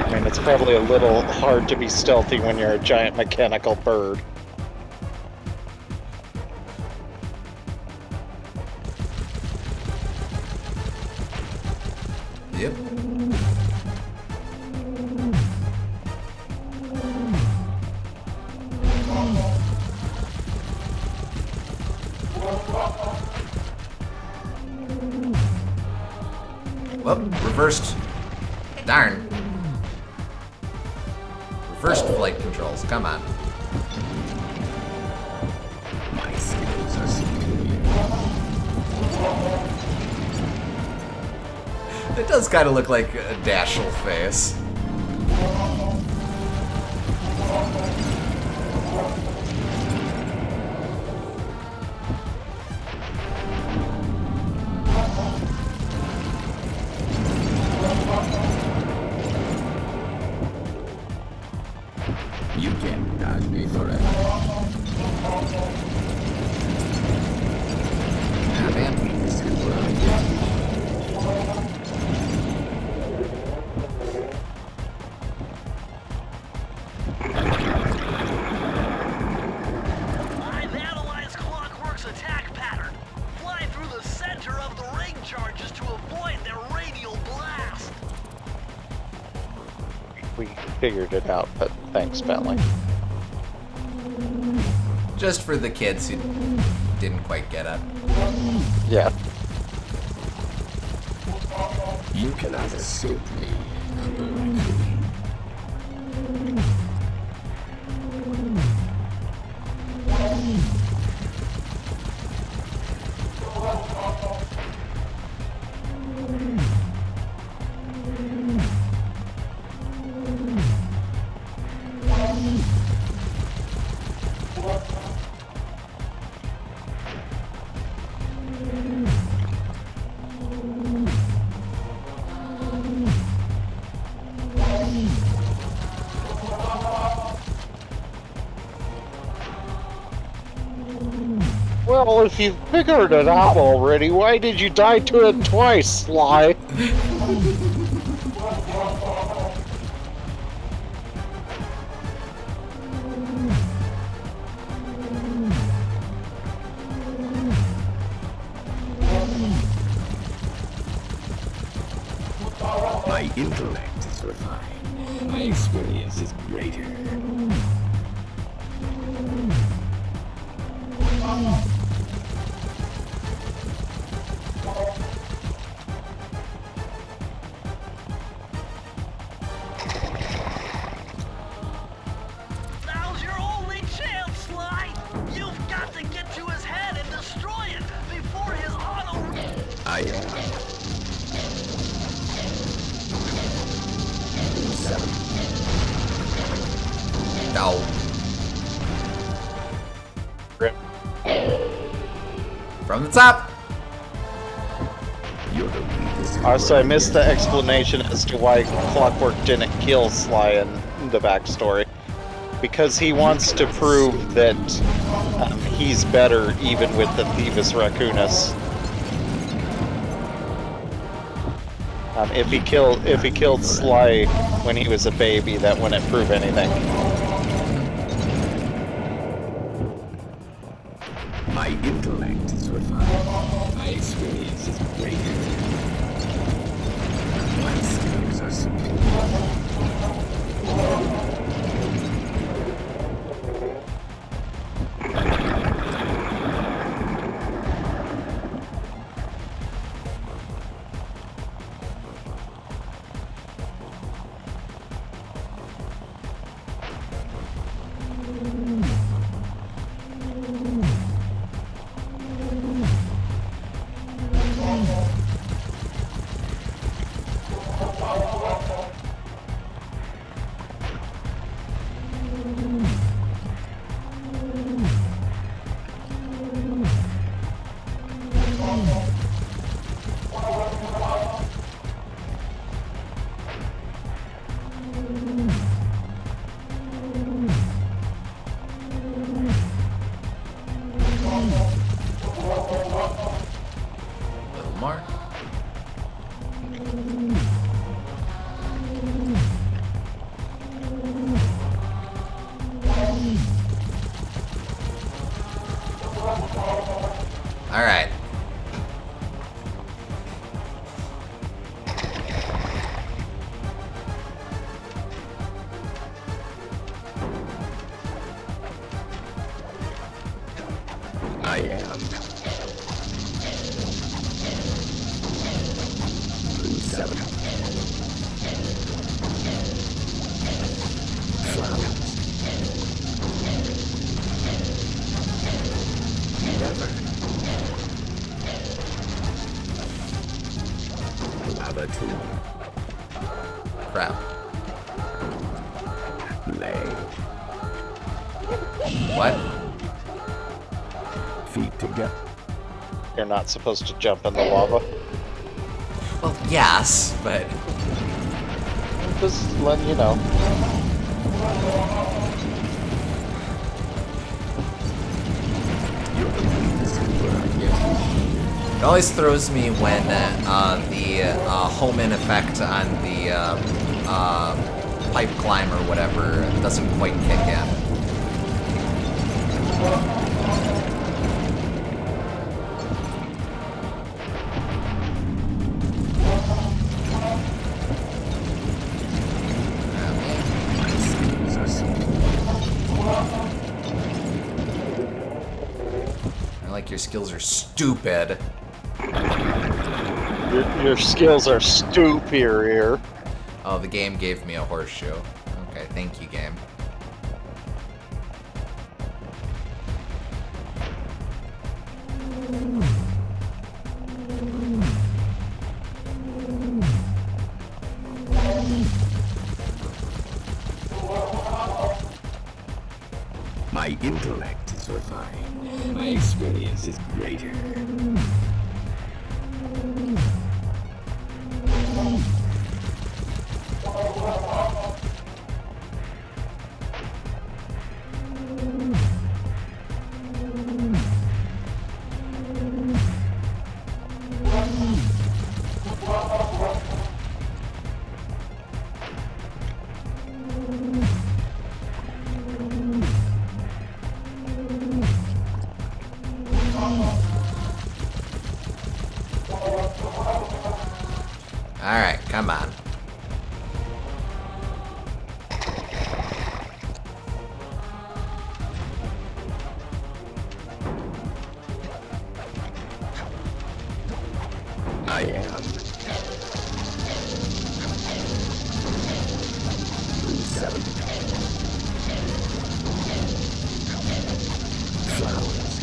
I mean, it's probably a little hard to be stealthy when you're a giant mechanical bird. Yep. Well, reversed. Darn. Reversed flight controls. Come on. My skills are superior. It does kind of look like a Dashel face. You can't dodge me forever. Ah, man. This is where I get. I've analyzed Clockwork's attack pattern. Fly through the center of the ring charges to avoid their radial blast. We figured it out, but thanks, Bentley. Just for the kids who didn't quite get it. Yeah. You cannot escape me. Well, if you figured it out already, why did you die to it twice, Sly? My intellect is refined. My experience is greater. Now's your only chance, Sly. You've got to get to his head and destroy it before his auto. I am. No. Rip. From the top. You're the weakest. So I missed the explanation as to why Clockwork didn't kill Sly in the backstory. Because he wants to prove that he's better even with the Thevius Raccoonus. If he killed Sly when he was a baby, that wouldn't prove anything. My intellect is refined. My experience is greater. My skills are superior. Little more. All right. I am. 7. Flowers. Never. Lava tomb. Crap. Lay. What? Feet together. You're not supposed to jump in the lava. Well, yes, but Just letting you know. it always throws me when the home-in effect on the pipe climb or whatever doesn't quite kick in. Your skills are stupid. Your skills are superior. Oh, the game gave me a horseshoe. Okay, thank you, game. My intellect is refined. My experience is greater. Alright, come on. I am. 7. Flowers.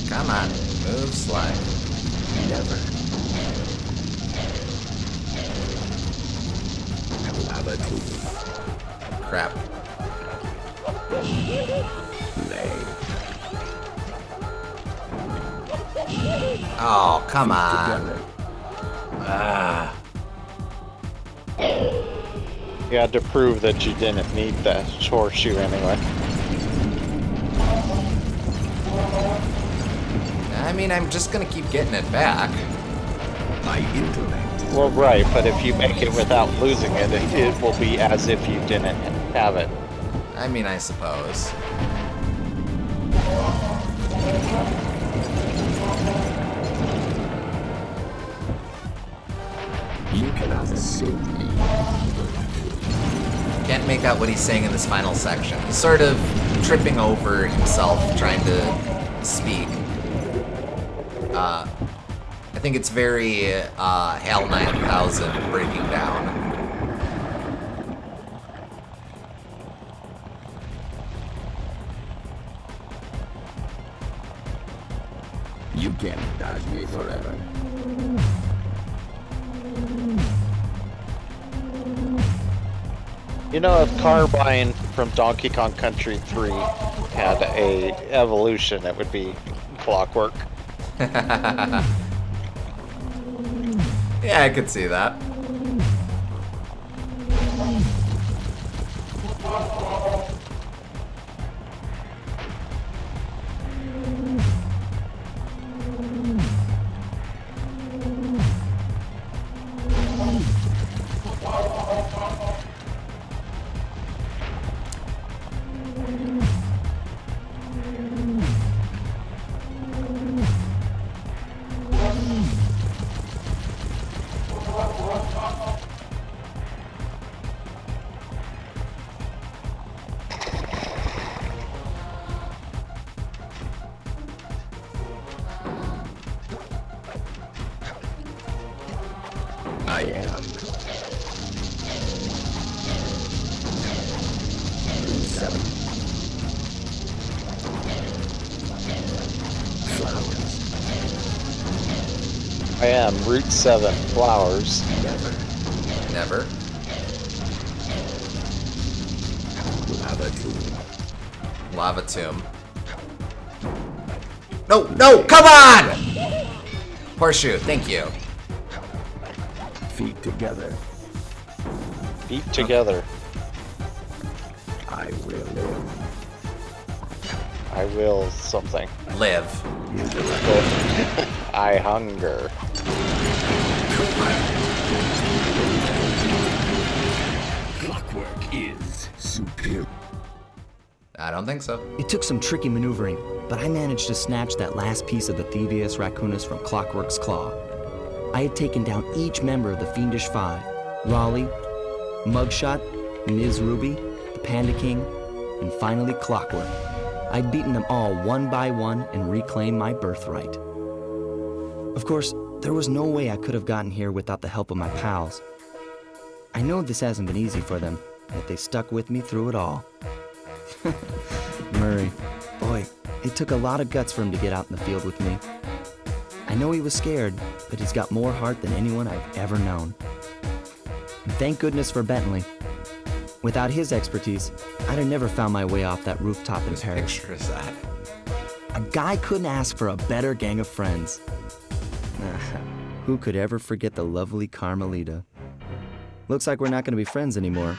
Come on, move, Sly. Never. Lava tomb. Crap. Lay. Oh, come on. Ah. You had to prove that you didn't need that horseshoe anyway. I mean, I'm just gonna keep getting it back. My intellect. Well, right, but if you make it without losing it, it will be as if you didn't have it. I mean, I suppose. You cannot save me. Can't make out what he's saying in this final section. He's sort of tripping over himself, trying to speak. I think it's very HAL 9000 breaking down. You can't dodge me forever. You know, if Carbine from Donkey Kong Country 3 had a evolution, it would be Clockwork. Yeah, I could see that. I am. Route 7. Flowers. I am Route 7, flowers. Never. Lava tomb. Lava tomb. No, no, come on! Horseshoe, thank you. Feet together. Feet together. I will live. I will something. Live. I hunger. Clockwork is superior. I don't think so. It took some tricky maneuvering, but I managed to snatch that last piece of the Thevius Raccoonus from Clockwork's claw. I had taken down each member of the Fiendish Five: Raleigh, Mugshot, Ms. Ruby, the Panda King, and finally Clockwork. I'd beaten them all one by one and reclaimed my birthright. Of course, there was no way I could have gotten here without the help of my pals. I know this hasn't been easy for them, yet they stuck with me through it all. Murray, boy, it took a lot of guts for him to get out in the field with me. I know he was scared, but he's got more heart than anyone I've ever known. And thank goodness for Bentley. Without his expertise, I'd have never found my way off that rooftop in Paris. Picture is that? A guy couldn't ask for a better gang of friends. Who could ever forget the lovely Carmelita? Looks like we're not going to be friends anymore.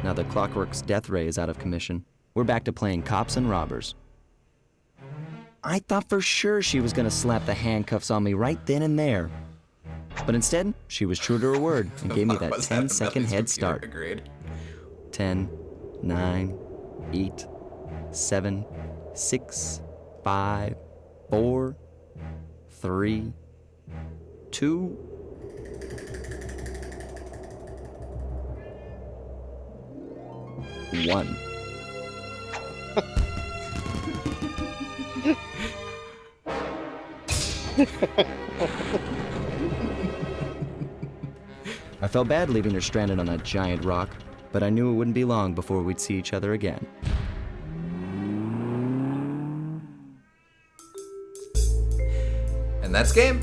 Now that Clockwork's death ray is out of commission, we're back to playing cops and robbers. I thought for sure she was going to slap the handcuffs on me right then and there. But instead, she was true to her word and gave me that 10-second head start. Agreed. 10, 9, 8, 7, 6, 5, 4, 3, 2, 1. I felt bad leaving her stranded on that giant rock, but I knew it wouldn't be long before we'd see each other again. And that's game.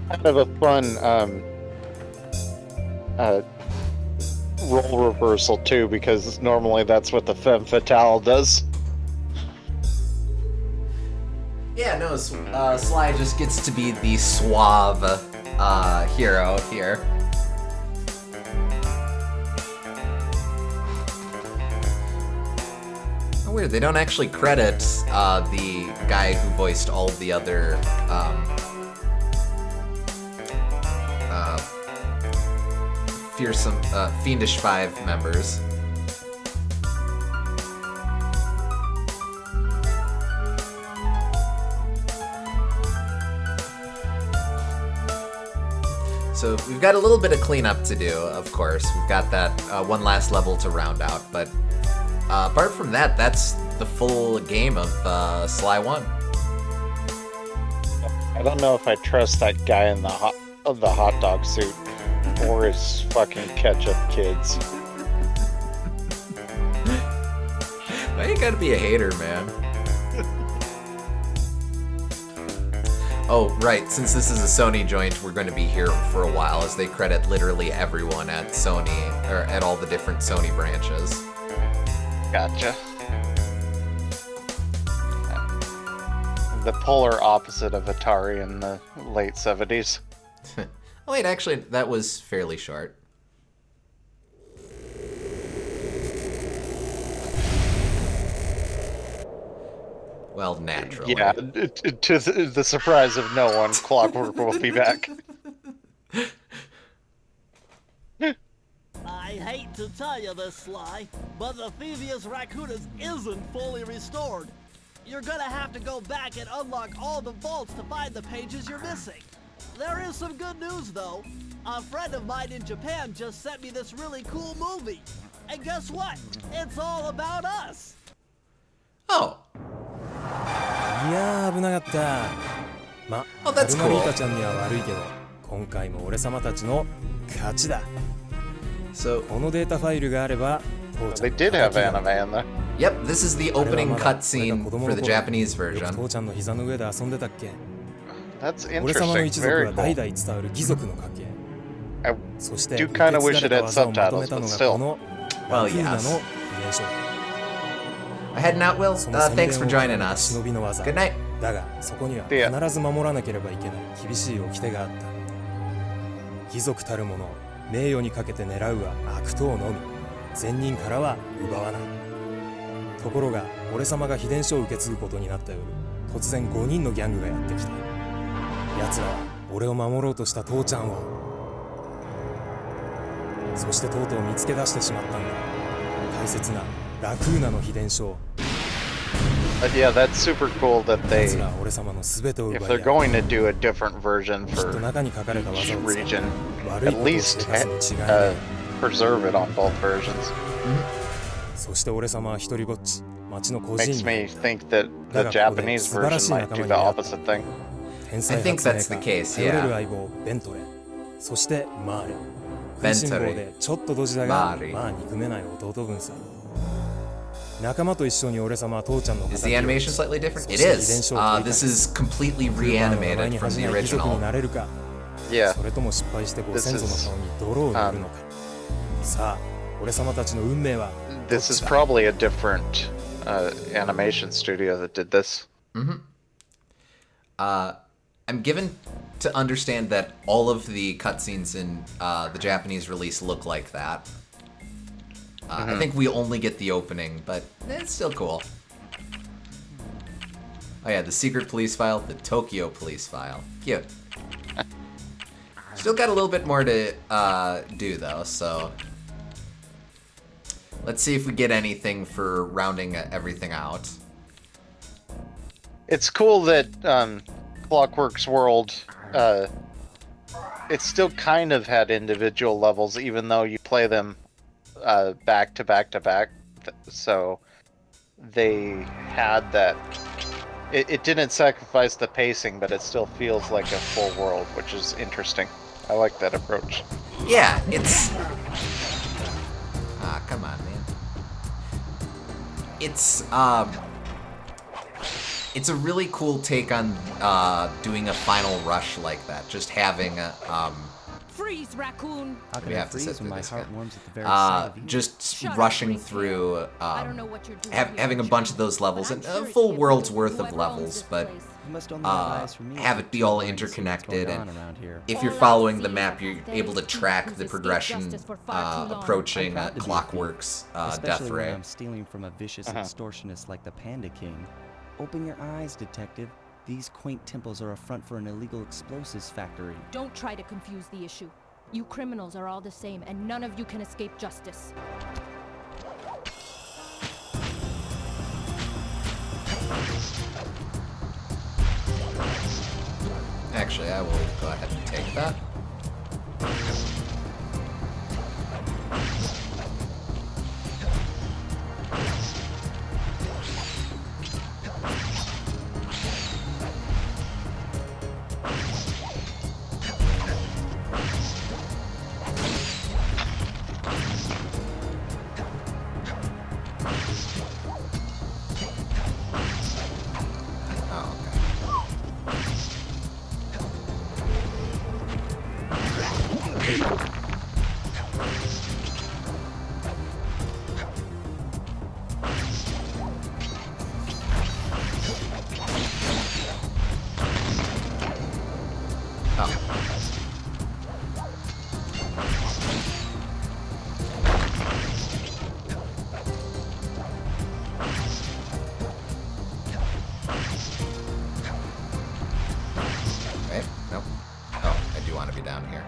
Kind of a fun role reversal too, because normally that's what the femme fatale does. Yeah, no, Sly just gets to be the suave hero here. Oh, weird, they don't actually credit the guy who voiced all the other fearsome, Fiendish Five members. So we've got a little bit of cleanup to do, of course. We've got that one last level to round out, but apart from that, that's the full game of Sly 1. I don't know if I trust that guy in the hot dog suit or his fucking ketchup kids. Why you gotta be a hater, man? Oh, right, since this is a Sony joint, we're going to be here for a while as they credit literally everyone at Sony, or at all the different Sony branches. Gotcha. The polar opposite of Atari in the late 70s. Oh wait, actually, that was fairly short. Well, naturally. Yeah, to the surprise of no one, Clockwork will be back. I hate to tell you this, Sly, but the Thevius Raccoonus isn't fully restored. You're gonna have to go back and unlock all the vaults to find the pages you're missing. There is some good news, though. A friend of mine in Japan just sent me this really cool movie. And guess what? It's all about us. Oh. いやー危なかった Oh, that's マルガリー cool. タちゃんには悪いけど、今回も俺様たちの勝ちだ。 So このデータファイルがあれば、父ちゃ They んの did have 敵が anime in there. Yep, this is the あれは opening まだ俺が cutscene 子供 for の the 頃 Japanese よく version. 父ちゃんの膝の上で遊んでたっけ。 That's 俺様の interesting. 一族 Very は代 cool. 々伝わる義族の家系。 I そして do 受け継 kind が of れ wish it た had 技をまとめ subtitles, た but のが still. この Well, ラクーナの yes. 遺伝書。 Ahead and out, Will. その宣 Thanks 伝 for を joining 行った us. 忍びの技。 Good night. だがそこには Yeah. 必ず守らなければいけない厳しい掟があった。貴族たる者を名誉にかけて狙うは悪党のみ。善人からは奪わない。ところが俺様が秘伝書を受け継ぐことになった夜、突然5人のギャングがやってきた。奴らは俺を守ろうとした父ちゃんを、そしてとうとう見つけ出してしまったんだ。大切なラクーナの秘伝書を。 But yeah, that's super cool that they, 奴らは俺様の全てを if 奪 they're い合う。 going to do a different version きっと for 中に書かれた技 each を使い region, 悪い at ことをし least でかすに違いない。 preserve it on both versions. そして俺様は一人ぼっち、町の孤児 Makes に me think that the Japanese version might do the opposite thing. 天才 I think 発明 that's the 家 case, 頼れる yeah. 相棒ベントレー、そしてマーレ。ベントレー食いしん坊でちょっとドジだがマーレまあ憎めない弟分さ。仲間と一緒に俺様は父ちゃんの Is the animation slightly different? It そして遺伝 is. 書を取り This 返 is す。 completely クーパーの名前 reanimated に from 恥じ the ない貴族に original. なれるか、 Yeah. それとも失敗してご先祖の顔に泥を塗るのか。さあ俺様たちの運命はどっ This is ちだ。 probably a different animation studio that did this. I'm given to understand that all of the cutscenes in the Japanese release look like that. I think we only get the opening, but it's still cool. Oh yeah, the secret police file, the Tokyo police file. Cute. Still got a little bit more to do though, so let's see if we get anything for rounding everything out. It's cool that Clockwork's World, it still kind of had individual levels, even though you play them back to back to back. So they had that. It didn't sacrifice the pacing, but it still feels like a full world, which is interesting. I like that approach. Yeah, it's... come on, man. It's a really cool take on doing a final rush like that. Just having a, Freeze, raccoon! How can we I have to freeze sit when through my this heart again. warms at the very sight of you? Just Shut up, rushing Green through, I don't know what you're doing having a here. bunch of those levels, and a full world's worth of levels, but You must only have eyes for me have if it be you all want to see what's interconnected, going and on around here. if you're All I following the see map, is you're that able to those track who've the escaped progression justice for far too long. approaching I'm proud to be a Clockwork's Especially death when ray. I'm stealing from a vicious extortionist like the Panda King. Open your eyes, detective. These quaint temples are a front for an illegal explosives factory. Don't try to confuse the issue. You criminals are all the same, and none of you can escape justice. Actually, I will go ahead and take that. Wait, nope. Oh, I do want to be down here.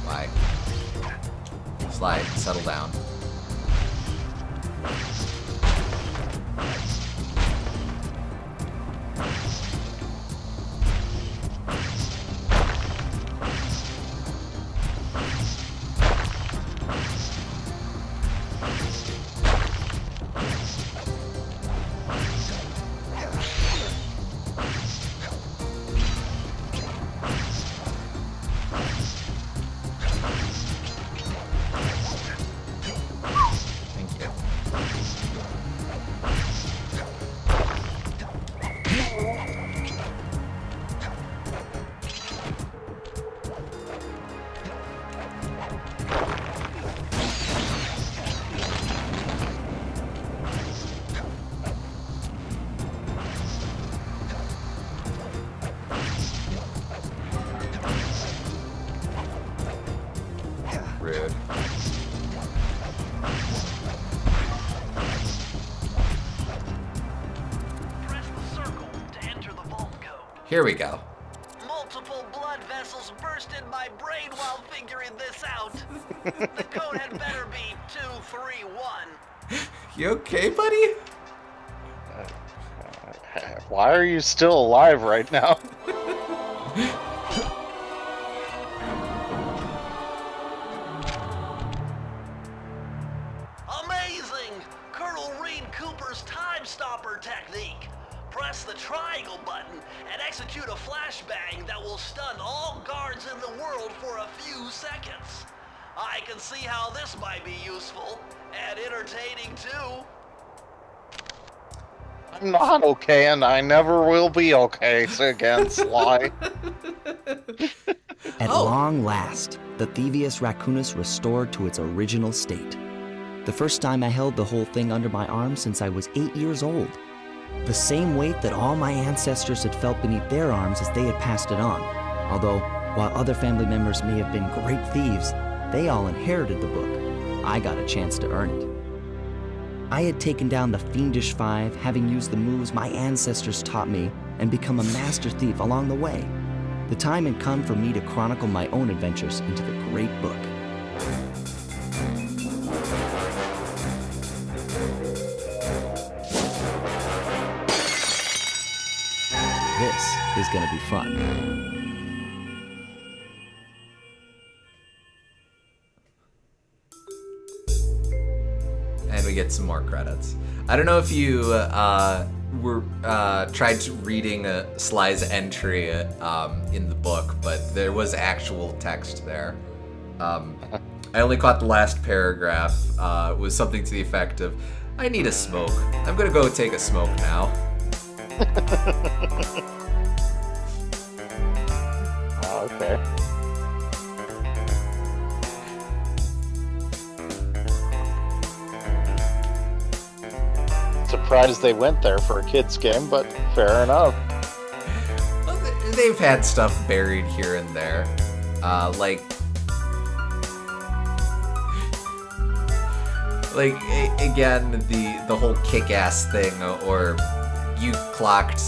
Why? Slide, settle down. Here we go. Multiple blood vessels burst in my brain while figuring this out. The code had better be 231. You okay, buddy? Why are you still alive right now? Amazing! Colonel Reed Cooper's time stopper technique. Press the triangle button and execute a flashbang that will stun all guards in the world for a few seconds. I can see how this might be useful and entertaining too. I'm not okay, and I never will be okay again, Sly. At long last, the Thevius Raccoonus restored to its original state. The first time I held the whole thing under my arm since I was 8 years old. The same weight that all my ancestors had felt beneath their arms as they had passed it on. Although, while other family members may have been great thieves, they all inherited the book. I got a chance to earn it. I had taken down the Fiendish Five, having used the moves my ancestors taught me, and become a master thief along the way. The time had come for me to chronicle my own adventures into the great book. This is gonna be fun. And we get some more credits. I don't know if you tried reading Sly's entry in the book, but there was actual text there. I only caught the last paragraph. It was something to the effect of, "I need a smoke. I'm gonna go take a smoke now." Oh, okay. Surprised they went there for a kid's game, but fair enough. They've had stuff buried here and there. Again, the whole kick-ass thing, or you clocked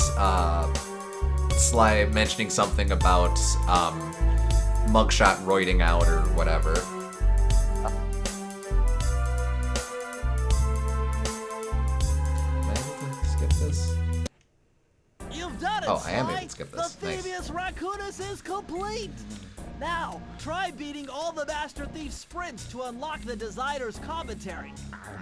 Sly mentioning something about mugshot roiding out or whatever. Am I able to skip this? You've done it, Oh, I am Sly. able to skip this. The Nice. Thevius Raccoonus is complete. Now, try beating all the Master Thief sprints to unlock the designer's commentary.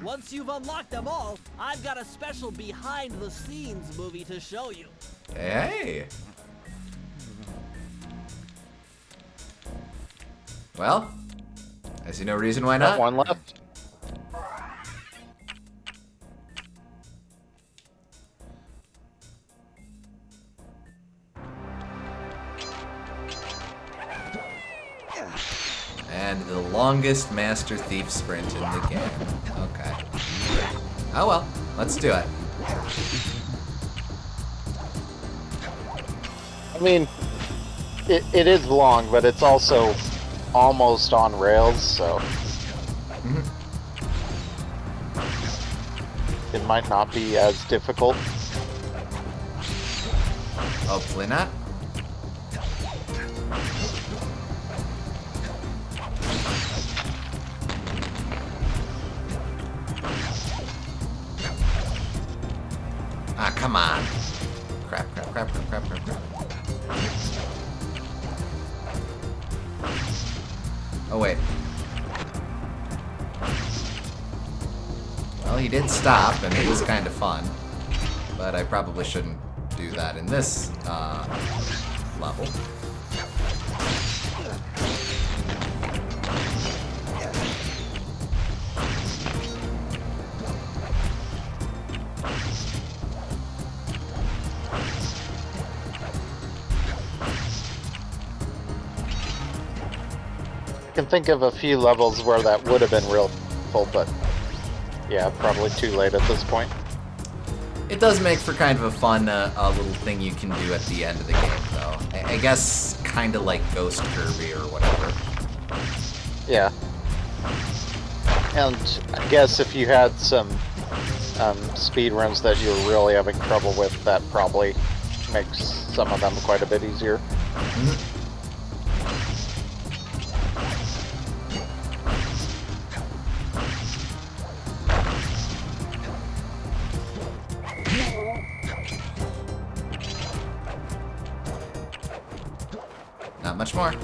Once you've unlocked them all, I've got a special behind-the-scenes movie to show you. Hey. Well, I see no reason why not. Got one left. And the longest Master Thief sprint in the game. Okay. Oh well, let's do it. I mean, it is long, but it's also almost on rails, so it might not be as difficult. Hopefully not. Ah, come on. Crap. Oh, wait. Well, he did stop, and it was kind of fun. But I probably shouldn't do that in this level. I can think of a few levels where that would have been real full, but yeah, probably too late at this point. It does make for kind of a fun little thing you can do at the end of the game, though. I guess kind of like Ghost Kirby or whatever. Yeah. And I guess if you had some speed runs that you were really having trouble with, that probably makes some of them quite a bit easier. Not much more.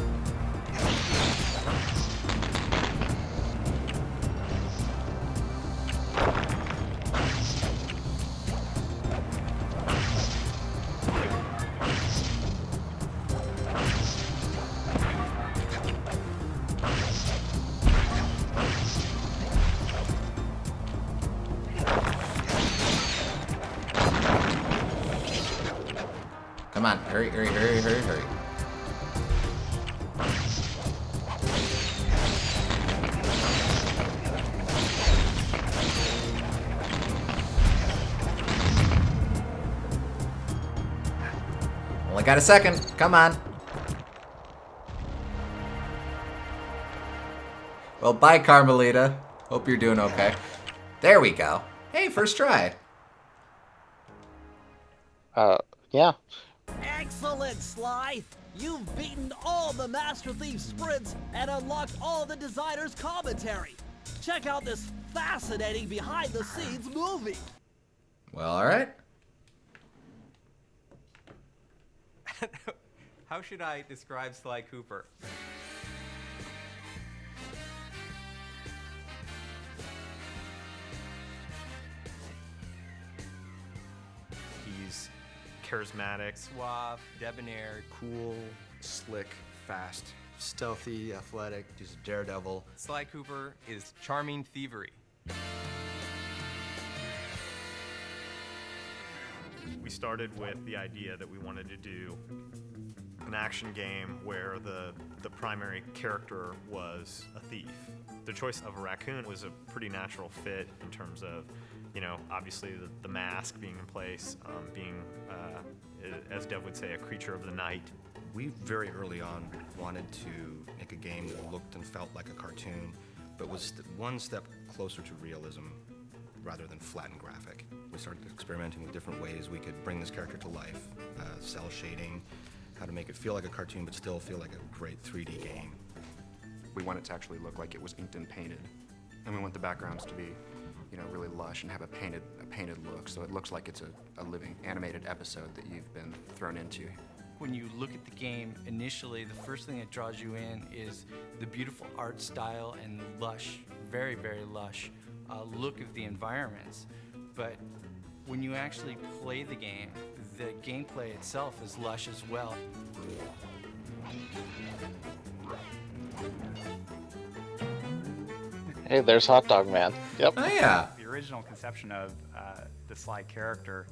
Come on, hurry, hurry, hurry, hurry, hurry. Only got a second. Come on. Well, bye, Carmelita. Hope you're doing okay. There we go. Hey, first try. Yeah. Excellent, Sly! You've beaten all the Master Thief sprints and unlocked all the designer's commentary. Check out this fascinating behind-the-scenes movie. Well, all right. How should I describe Sly Cooper? He's charismatic, Suave, debonair, cool, slick, fast, stealthy, athletic, just a daredevil. Sly Cooper is charming thievery. We started with the idea that we wanted to do an action game where the primary character was a thief. The choice of a raccoon was a pretty natural fit in terms of, you know, obviously the mask being in place, being, as Dev would say, a creature of the night. We very early on wanted to make a game that looked and felt like a cartoon, but was one step closer to realism rather than flat and graphic. We started experimenting with different ways we could bring this character to life, cell shading, how to make it feel like a cartoon but still feel like a great 3D game. We want it to actually look like it was inked and painted, and we want the backgrounds to be, you know, really lush and have a painted look, so it looks like it's a living animated episode that you've been thrown into. When you look at the game, initially, the first thing that draws you in is the beautiful art style and lush, very, very lush look of the environments. But when you actually play the gameplay itself is lush as well. Hey, there's Hot Dog Man. Yep. Oh, yeah. The original conception of the Sly character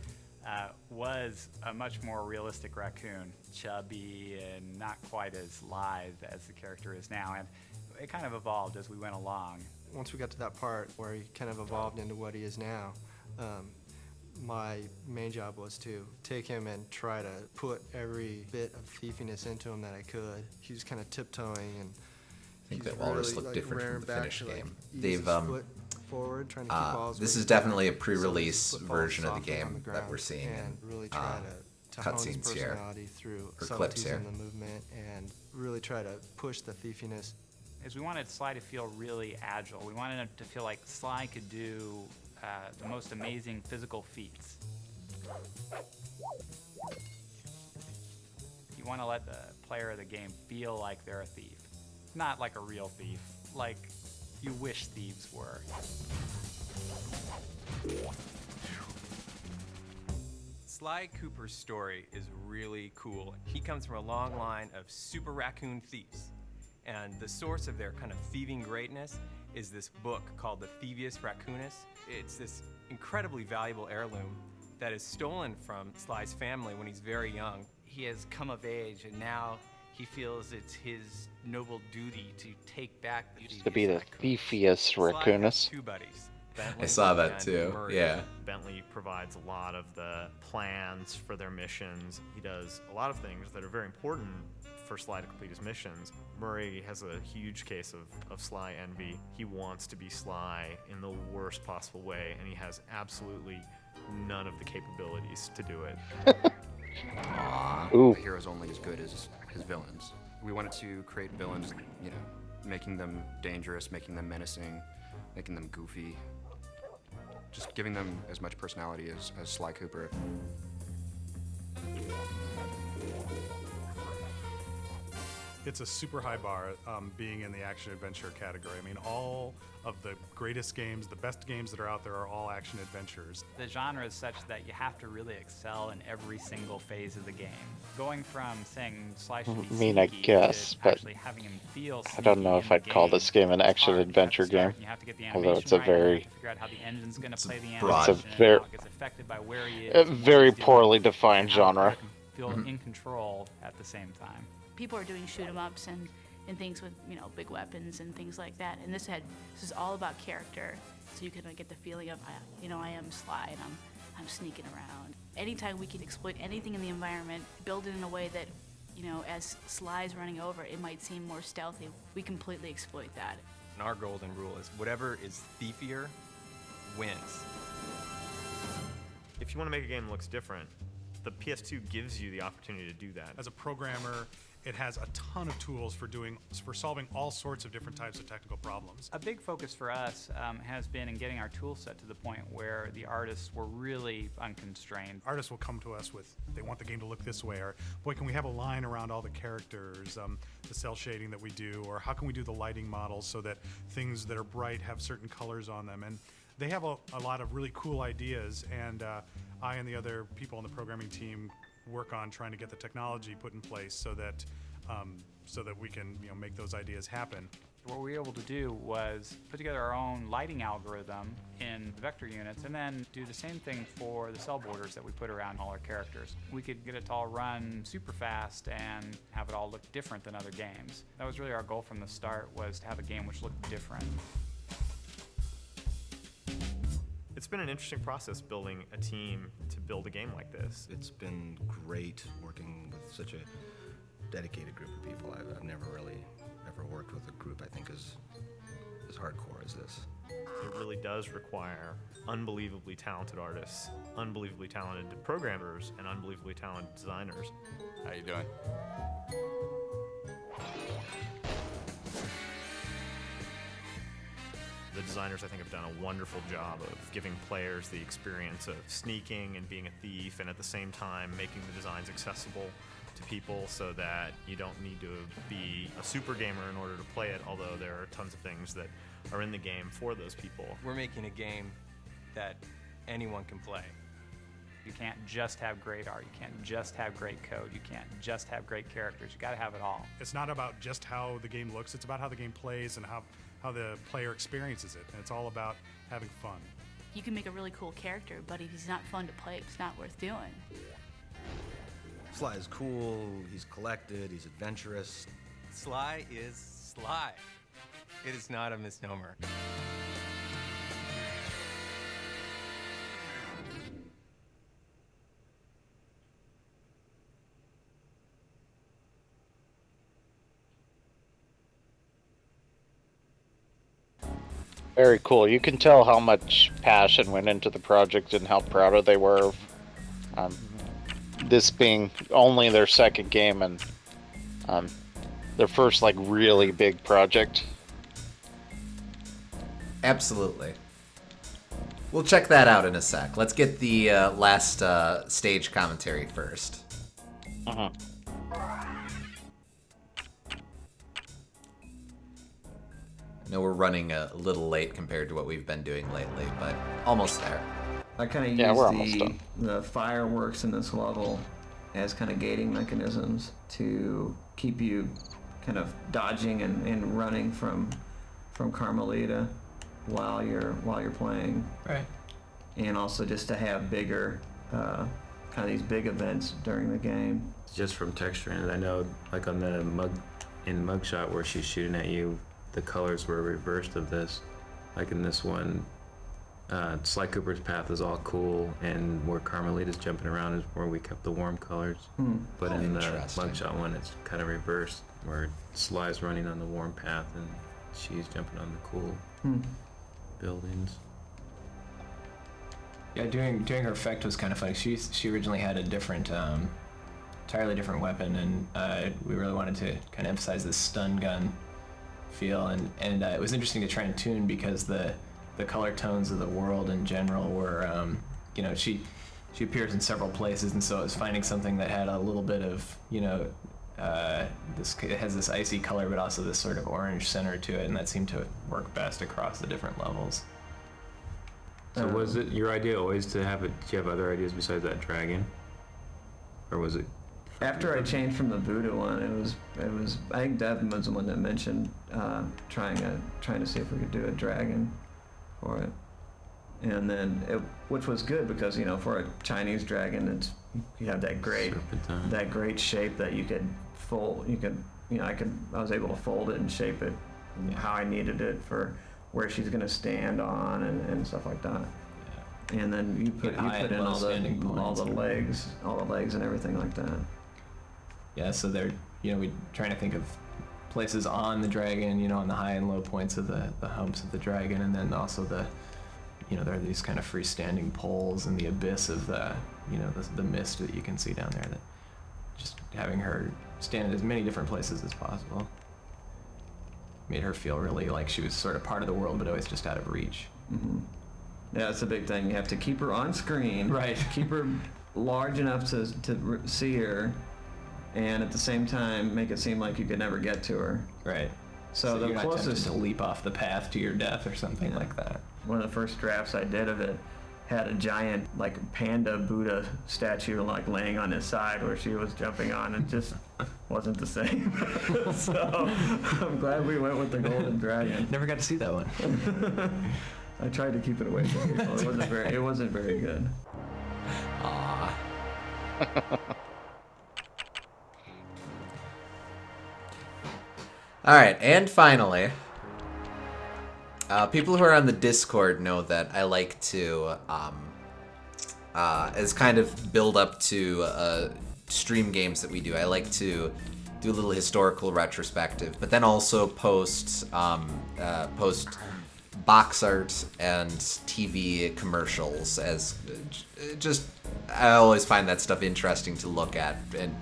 was a much more realistic raccoon, chubby and not quite as lithe as the character is now, and it kind of evolved as we went along. Once we got to that part where he kind of evolved into what he is now, my main job was to take him and try to put every bit of thiefiness into him that I could. He was kind of tiptoeing, and I think that Walrus looked different from the finished game. They've forward, trying to keep balls this where is he definitely a does, pre-release so his foot version falls of the softly on game the that ground we're seeing and in really try to hone his cutscenes here, personality through or clips subtleties here. in the movement, and really try to push the thiefiness. Is we wanted Sly to feel really agile. We wanted him to feel like Sly could do the most amazing physical feats. You want to let the player of the game feel like they're a thief. Not like a real thief, like you wish thieves were. Sly Cooper's story is really cool. He comes from a long line of super raccoon thieves. And the source of their kind of thieving greatness is this book called the Thevius Raccoonus. It's this incredibly valuable heirloom that is stolen from Sly's family when he's very young. He has come of age, and now he feels it's his noble duty to take back To be the Thevius Raccoonus. Two buddies. I saw that and too. Murray. Yeah. Bentley provides a lot of the plans for their missions. He does a lot of things that are very important for Sly to complete his missions. Murray has a huge case of Sly envy. He wants to be Sly in the worst possible way, and he has absolutely none of the capabilities to do it. Ooh. A hero's only as good as his villains. We wanted to create villains, you know, making them dangerous, making them menacing, making them goofy. Just giving them as much personality as Sly Cooper. It's a super high bar being in the action-adventure category. I mean, all of the greatest games, the best games that are out there are all action-adventures. The genre is such that you have to really excel in every single phase of the game. Going from saying Sly should be I mean, I sneaky guess, to but actually having him feel I don't sneaky know in if the I'd call game this game an is hard. action-adventure game. You have to get the Although it's a animation right, you very, have to figure out how the engine's going to play the it's animation, a very, how it gets affected by where he is, a and what very he's doing, poorly defined and how the genre. player can feel in control at the same time. People are doing shoot 'em ups and things with, you know, big weapons and things like that. And this is all about character, so you can get the feeling of, you know, I am Sly and I'm sneaking around. Anytime we can exploit anything in the environment, build it in a way that, you know, as Sly's running over, it might seem more stealthy. We completely exploit that. And our golden rule is whatever is thiefier wins. If you want to make a game that looks different, the PS2 gives you the opportunity to do that. As a programmer, it has a ton of tools for solving all sorts of different types of technical problems. A big focus for us has been in getting our tool set to the point where the artists were really unconstrained. Artists will come to us with, they want the game to look this way, or boy, can we have a line around all the characters, the cell shading that we do, or how can we do the lighting models so that things that are bright have certain colors on them. And they have a lot of really cool ideas, and I and the other people on the programming team work on trying to get the technology put in place so that we can, you know, make those ideas happen. What we were able to do was put together our own lighting algorithm in vector units and then do the same thing for the cell borders that we put around all our characters. We could get it to all run super fast and have it all look different than other games. That was really our goal from the start, was to have a game which looked different. It's been an interesting process building a team to build a game like this. It's been great working with such a dedicated group of people. I've never really ever worked with a group I think as hardcore as this. It really does require unbelievably talented artists, unbelievably talented programmers, and unbelievably talented designers. How you doing? The designers, I think, have done a wonderful job of giving players the experience of sneaking and being a thief, and at the same time making the designs accessible to people so that you don't need to be a super gamer in order to play it, although there are tons of things that are in the game for those people. We're making a game that anyone can play. You can't just have great art, you can't just have great code, you can't just have great characters, you gotta have it all. It's not about just how the game looks, it's about how the game plays and how the player experiences it, and it's all about having fun. You can make a really cool character, but if he's not fun to play, it's not worth doing. Sly is cool, he's collected, he's adventurous. Sly is Sly. It is not a misnomer. Very cool. You can tell how much passion went into the project and how proud they were of this being only their second game and their first like really big project. Absolutely. We'll check that out in a sec. Let's get the last stage commentary first. Uh-huh. I know we're running a little late compared to what we've been doing lately, but almost there. I kind of use the fireworks in this level as kind of gating mechanisms to keep you kind of dodging and running from Carmelita while you're playing. Right. And also just to have bigger kind of these big events during the game. Just from texturing it, I know like on the mugshot where she's shooting at you, the colors were reversed of this. Like in this one, Sly Cooper's path is all cool, and where Carmelita's jumping around is where we kept the warm colors. But in the mugshot one, it's kind of reversed, where Sly's running on the warm path and she's jumping on the cool buildings. Yeah, doing her effect was kind of funny. She originally had a different entirely different weapon, and we really wanted to kind of emphasize this stun gun feel, and it was interesting to try and tune because the color tones of the world in general were, she appears in several places, and so it was finding something that had a little bit of, it has this icy color, but also this sort of orange center to it, and that seemed to work best across the different levels. So was it your idea always to have it? Did you have other ideas besides that dragon, or was it? After I changed from the Buddha one, it was. I think Devin was the one that mentioned trying to see if we could do a dragon for it, and then which was good because for a Chinese dragon, you have that great shape that you could fold. I was able to fold it and shape it how I needed it for where she's gonna stand on and stuff like that. Yeah. And then you put in all the legs and everything like that. Yeah, so they're, we're trying to think of places on the dragon, on the high and low points of the humps of the dragon, and then also there are these kind of freestanding poles in the abyss of the mist that you can see down there, that just having her stand in as many different places as possible made her feel really like she was sort of part of the world, but always just out of reach. Mm-hmm. Yeah, that's a big thing. You have to keep her on screen. Right. Keep her large enough to see her, and at the same time make it seem like you could never get to her. Right. So the you're not tempted closest to leap off the path to your death or something like that. One of the first drafts I did of it had a giant panda Buddha statue laying on his side where she was jumping on, and just wasn't the same. So I'm glad we went with the golden dragon. Never got to see that one. I tried to keep it away from people. It wasn't very good. Aww. All right, and finally, people who are on the Discord know that I like to, as kind of build up to stream games that we do, I like to do a little historical retrospective, but then also post box art and TV commercials as just, I always find that stuff interesting to look at and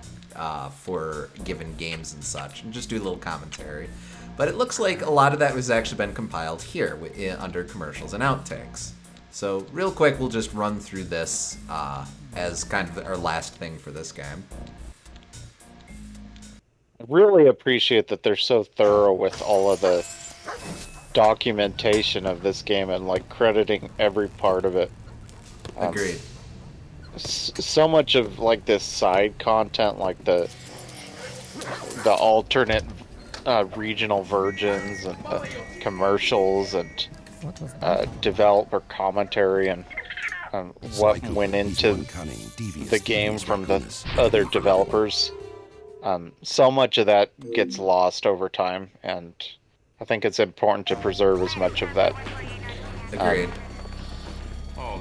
for given games and such, and just do a little commentary. But it looks like a lot of that has actually been compiled here under commercials and outtakes. So real quick, we'll just run through this as kind of our last thing for this game. I really appreciate that they're so thorough with all of the documentation of this game and crediting every part of it. Agreed. So much of this side content, the alternate regional versions and the commercials and developer commentary and what went into the game from the other developers. So much of that gets lost over time, and I think it's important to preserve as much of that Agreed.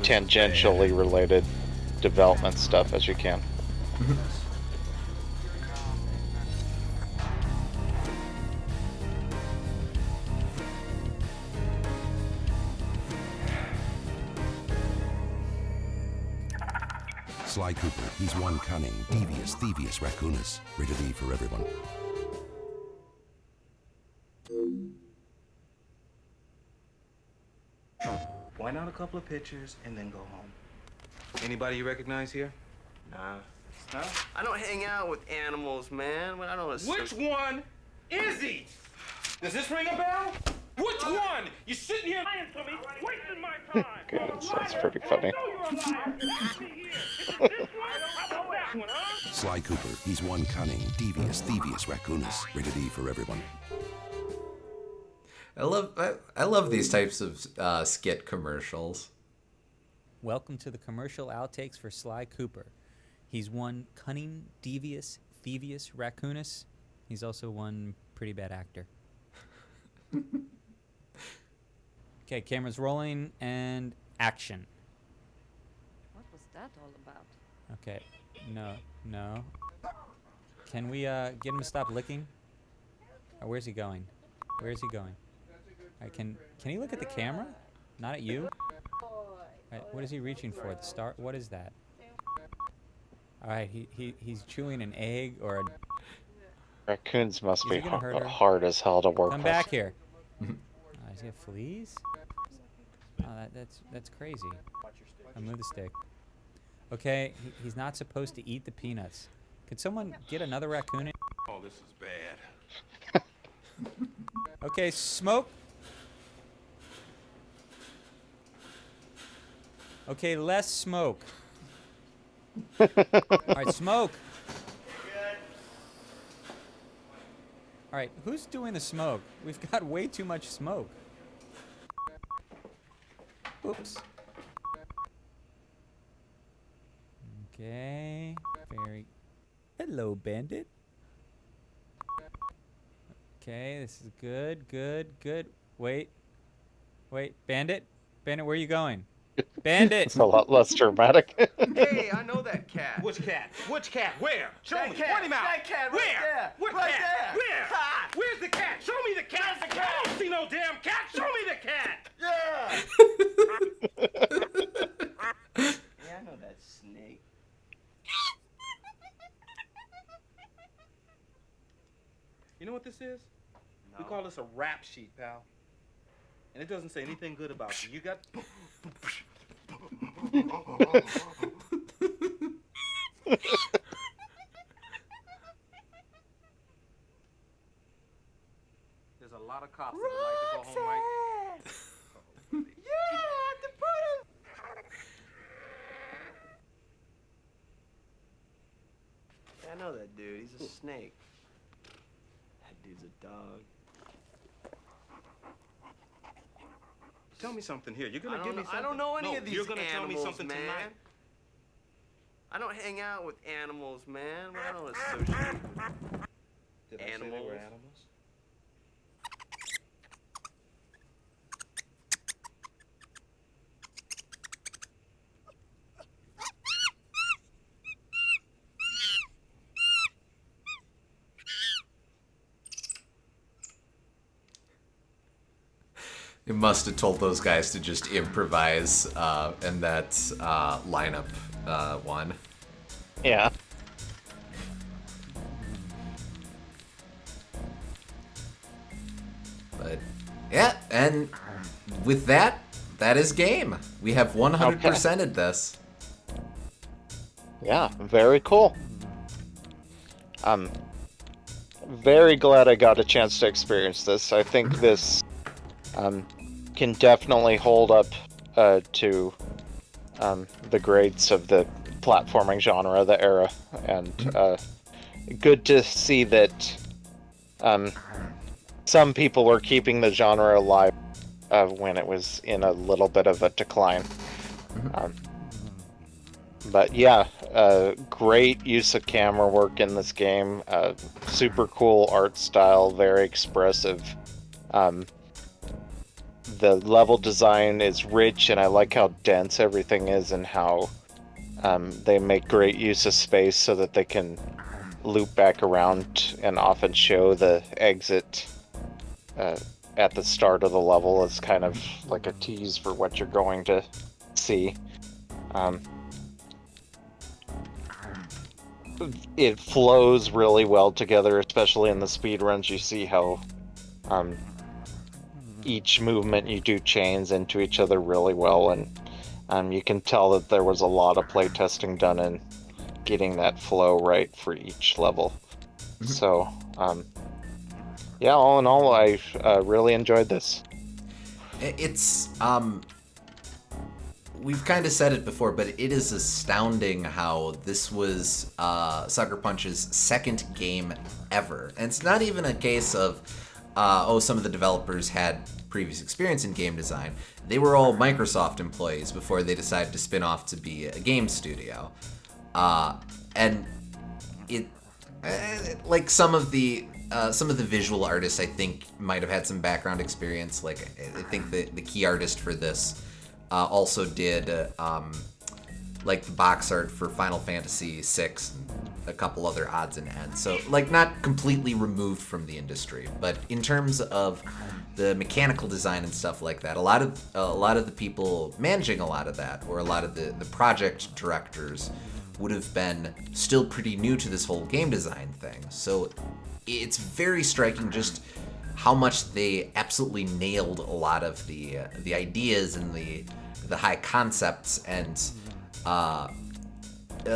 Tangentially related development stuff as you can. Sly Cooper, he's one cunning, devious Thevius Raccoonus. Rated E for everyone. Point out a couple of pictures and then go home. Anybody you recognize here? Nah. No? I don't hang out with animals, man. I don't. Which one is he? Does this ring a bell? Which one? You're sitting here lying to me, wasting my time. Good, that's pretty funny. Sly Cooper, he's one cunning, devious Thevius Raccoonus. Rated E for everyone. I love these types of skit commercials. Welcome to the commercial outtakes for Sly Cooper. He's one cunning, devious Thevius Raccoonus. He's also one pretty bad actor. Okay, camera's rolling and action. What was that all about? Okay, no. Can we get him to stop licking? Or where's he going? Where's he going? Can he look at the camera? Not at you? Right, what is he reaching for? The star? What is that? All right, he's chewing an egg or a... Raccoons must Is be he gonna hurt her? hard as hell to work Come with. back here. Does he have fleas? Oh, that's crazy. I'll move the stick. Okay, he's not supposed to eat the peanuts. Could someone get another raccoon in? Oh, this is bad. Okay, smoke. Okay, less smoke. All right, smoke. All right, who's doing the smoke? We've got way too much smoke. Oops. Okay, very... Hello, Bandit. Okay, this is good, good, good. Wait. Bandit? Bandit, where are you going? Bandit! It's a lot less dramatic. Hey, I know that cat. Which cat? Which cat? Where? Show That me. cat. Point him out. That cat right Where? there. What Right cat? there. Where? Ha! Where's the cat? Show me the cat. There's the cat. I don't see no damn cat. Show me the cat. Yeah. Yeah, I know that snake. You know what this is? We call this a rap sheet, pal. And it doesn't say anything good about you. You got... There's a lot of cops that would like to go home right... Yeah, I know that dude. He's a snake. That dude's a dog. Tell me something here. You're I gonna don't give me know- something? I don't know any No, of these you're gonna tell me animals, something man. tonight. I don't hang out with animals, man. I don't associate Did with I say they were animals. animals? It must have told those guys to just improvise, and that lineup won. Yeah. But yeah, and with that, that is game. We have 100%ed this. Yeah, very cool. I'm very glad I got a chance to experience this. I think this can definitely hold up to the grades of the platforming genre, the era, and good to see that some people were keeping the genre alive when it was in a little bit of a decline. But yeah, great use of camera work in this game. Super cool art style, very expressive. The level design is rich, and I like how dense everything is, and how they make great use of space so that they can loop back around and often show the exit at the start of the level as kind of like a tease for what you're going to see. It flows really well together, especially in the speedruns. You see how each movement you do chains into each other really well, and you can tell that there was a lot of playtesting done in getting that flow right for each level. So, yeah, all in all, I really enjoyed this. It's we've kind of said it before, but it is astounding how this was Sucker Punch's second game ever. And it's not even a case of, some of the developers had previous experience in game design. They were all Microsoft employees before they decided to spin off to be a game studio. And it, like some of the visual artists, I think, might have had some background experience. Like, I think the key artist for this also did like the box art for Final Fantasy VI and a couple other odds and ends. So, like, not completely removed from the industry, but in terms of the mechanical design and stuff like that, a lot of the people managing a lot of that, or a lot of the project directors, would have been still pretty new to this whole game design thing. So it's very striking just how much they absolutely nailed a lot of the ideas and the high concepts, and a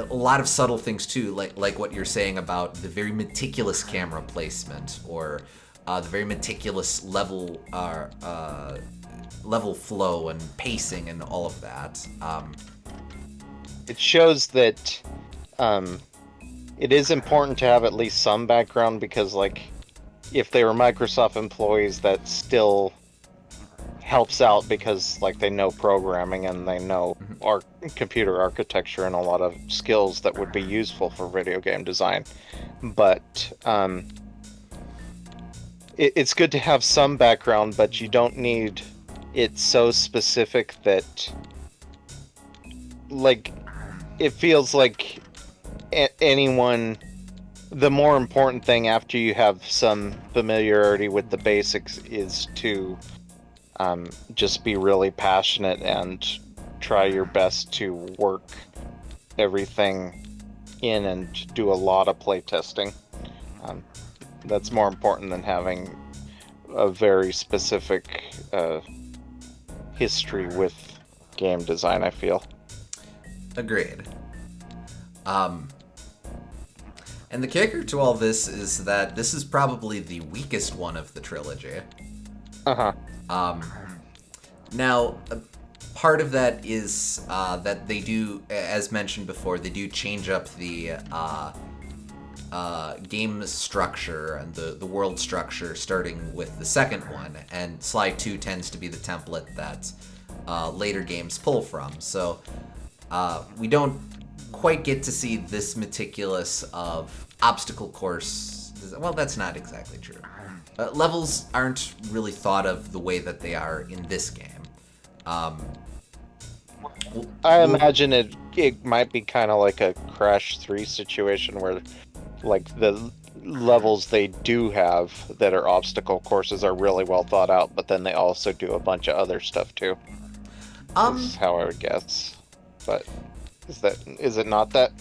lot of subtle things too, like what you're saying about the very meticulous camera placement, or the very meticulous level flow and pacing and all of that. It shows that it is important to have at least some background, because like if they were Microsoft employees, that still helps out, because like they know programming and they know computer architecture and a lot of skills that would be useful for video game design. But it's good to have some background, but you don't need it so specific that like it feels like anyone. The more important thing after you have some familiarity with the basics is to just be really passionate and try your best to work everything in and do a lot of playtesting. That's more important than having a very specific history with game design, I feel. Agreed. And the kicker to all this is that this is probably the weakest one of the trilogy. Now, part of that is that they do, as mentioned before, they do change up the game structure and the world structure starting with the second one, and Sly 2 tends to be the template that later games pull from. So we don't quite get to see this meticulous of obstacle course. Well, that's not exactly true. Levels aren't really thought of the way that they are in this game. I imagine it might be kind of like a Crash 3 situation where like the levels they do have that are obstacle courses are really well thought out, but then they also do a bunch of other stuff too. Is how I would guess. But is it not that?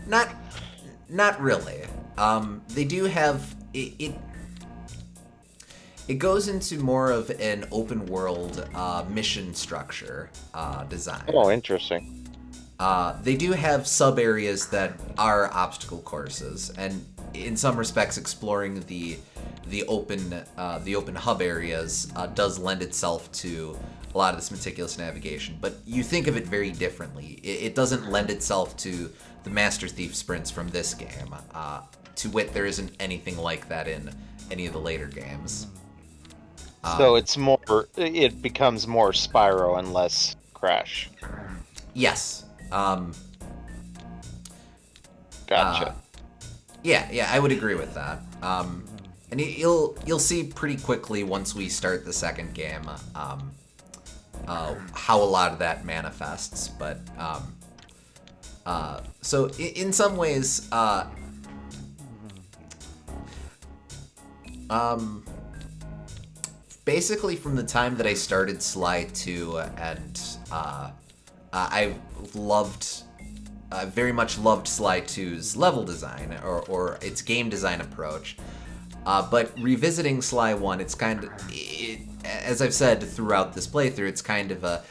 Not really. They do have it goes into more of an open world mission structure design. Oh, interesting. They do have sub areas that are obstacle courses, and in some respects, exploring the open hub areas does lend itself to a lot of this meticulous navigation. But you think of it very differently. It doesn't lend itself to the Master Thief sprints from this game. To wit, there isn't anything like that in any of the later games. So it becomes more Spyro and less Crash. Yes. Gotcha. Yeah, I would agree with that. And you'll see pretty quickly once we start the second game how a lot of that manifests. But so in some ways, basically from the time that I started Sly 2, and I very much loved Sly 2's level design or its game design approach. But revisiting Sly 1, it's kind of, as I've said throughout this playthrough, it's kind of a,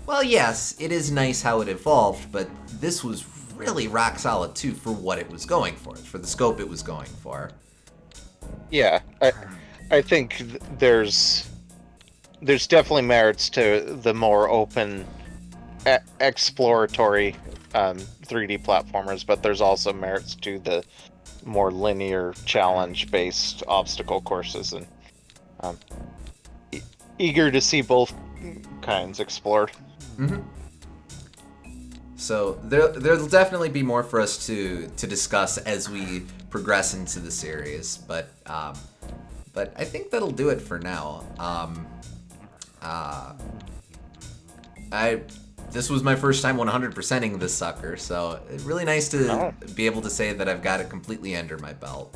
well, yes, it is nice how it evolved, but this was really rock solid too for what it was going for the scope it was going for. Yeah, I think there's definitely merits to the more open, exploratory 3D platformers, but there's also merits to the more linear, challenge-based obstacle courses, and eager to see both kinds explored. Mm-hmm. So there'll definitely be more for us to discuss as we progress into the series, but I think that'll do it for now. This was my first time 100%ing this sucker, so it's really nice to be able to say that I've got it completely under my belt.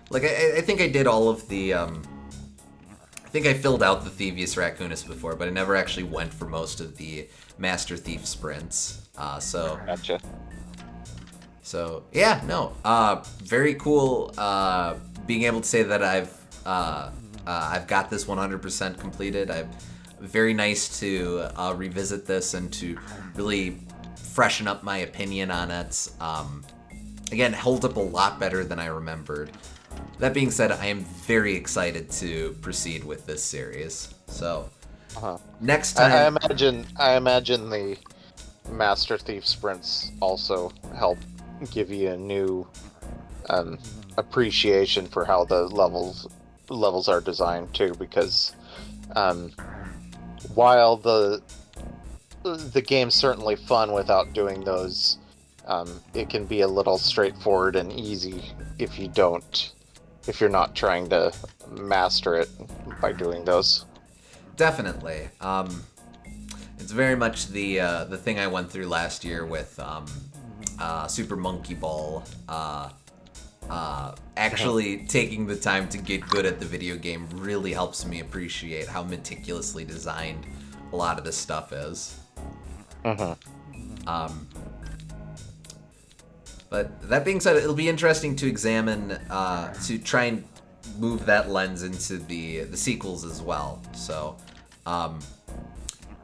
Like, I think I did all of the, I think I filled out the Thevius Raccoonus before, but I never actually went for most of the Master Thief sprints, so... Gotcha. So yeah, no, very cool. Being able to say that I've got this 100% completed. Very nice to revisit this and to really freshen up my opinion on it. Again, holds up a lot better than I remembered. That being said, I am very excited to proceed with this series. So next time, I imagine the Master Thief sprints also help give you a new appreciation for how the levels are designed too, because while the game's certainly fun without doing those, it can be a little straightforward and easy if you're not trying to master it by doing those. Definitely. It's very much the thing I went through last year with Super Monkey Ball. Actually taking the time to get good at the video game really helps me appreciate how meticulously designed a lot of this stuff is. But that being said, it'll be interesting to examine, to try and move that lens into the sequels as well. So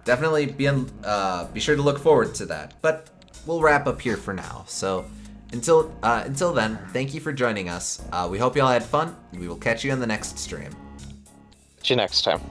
definitely be sure to look forward to that. But we'll wrap up here for now. So until then, thank you for joining us. We hope you all had fun, and we will catch you on the next stream. See you next time.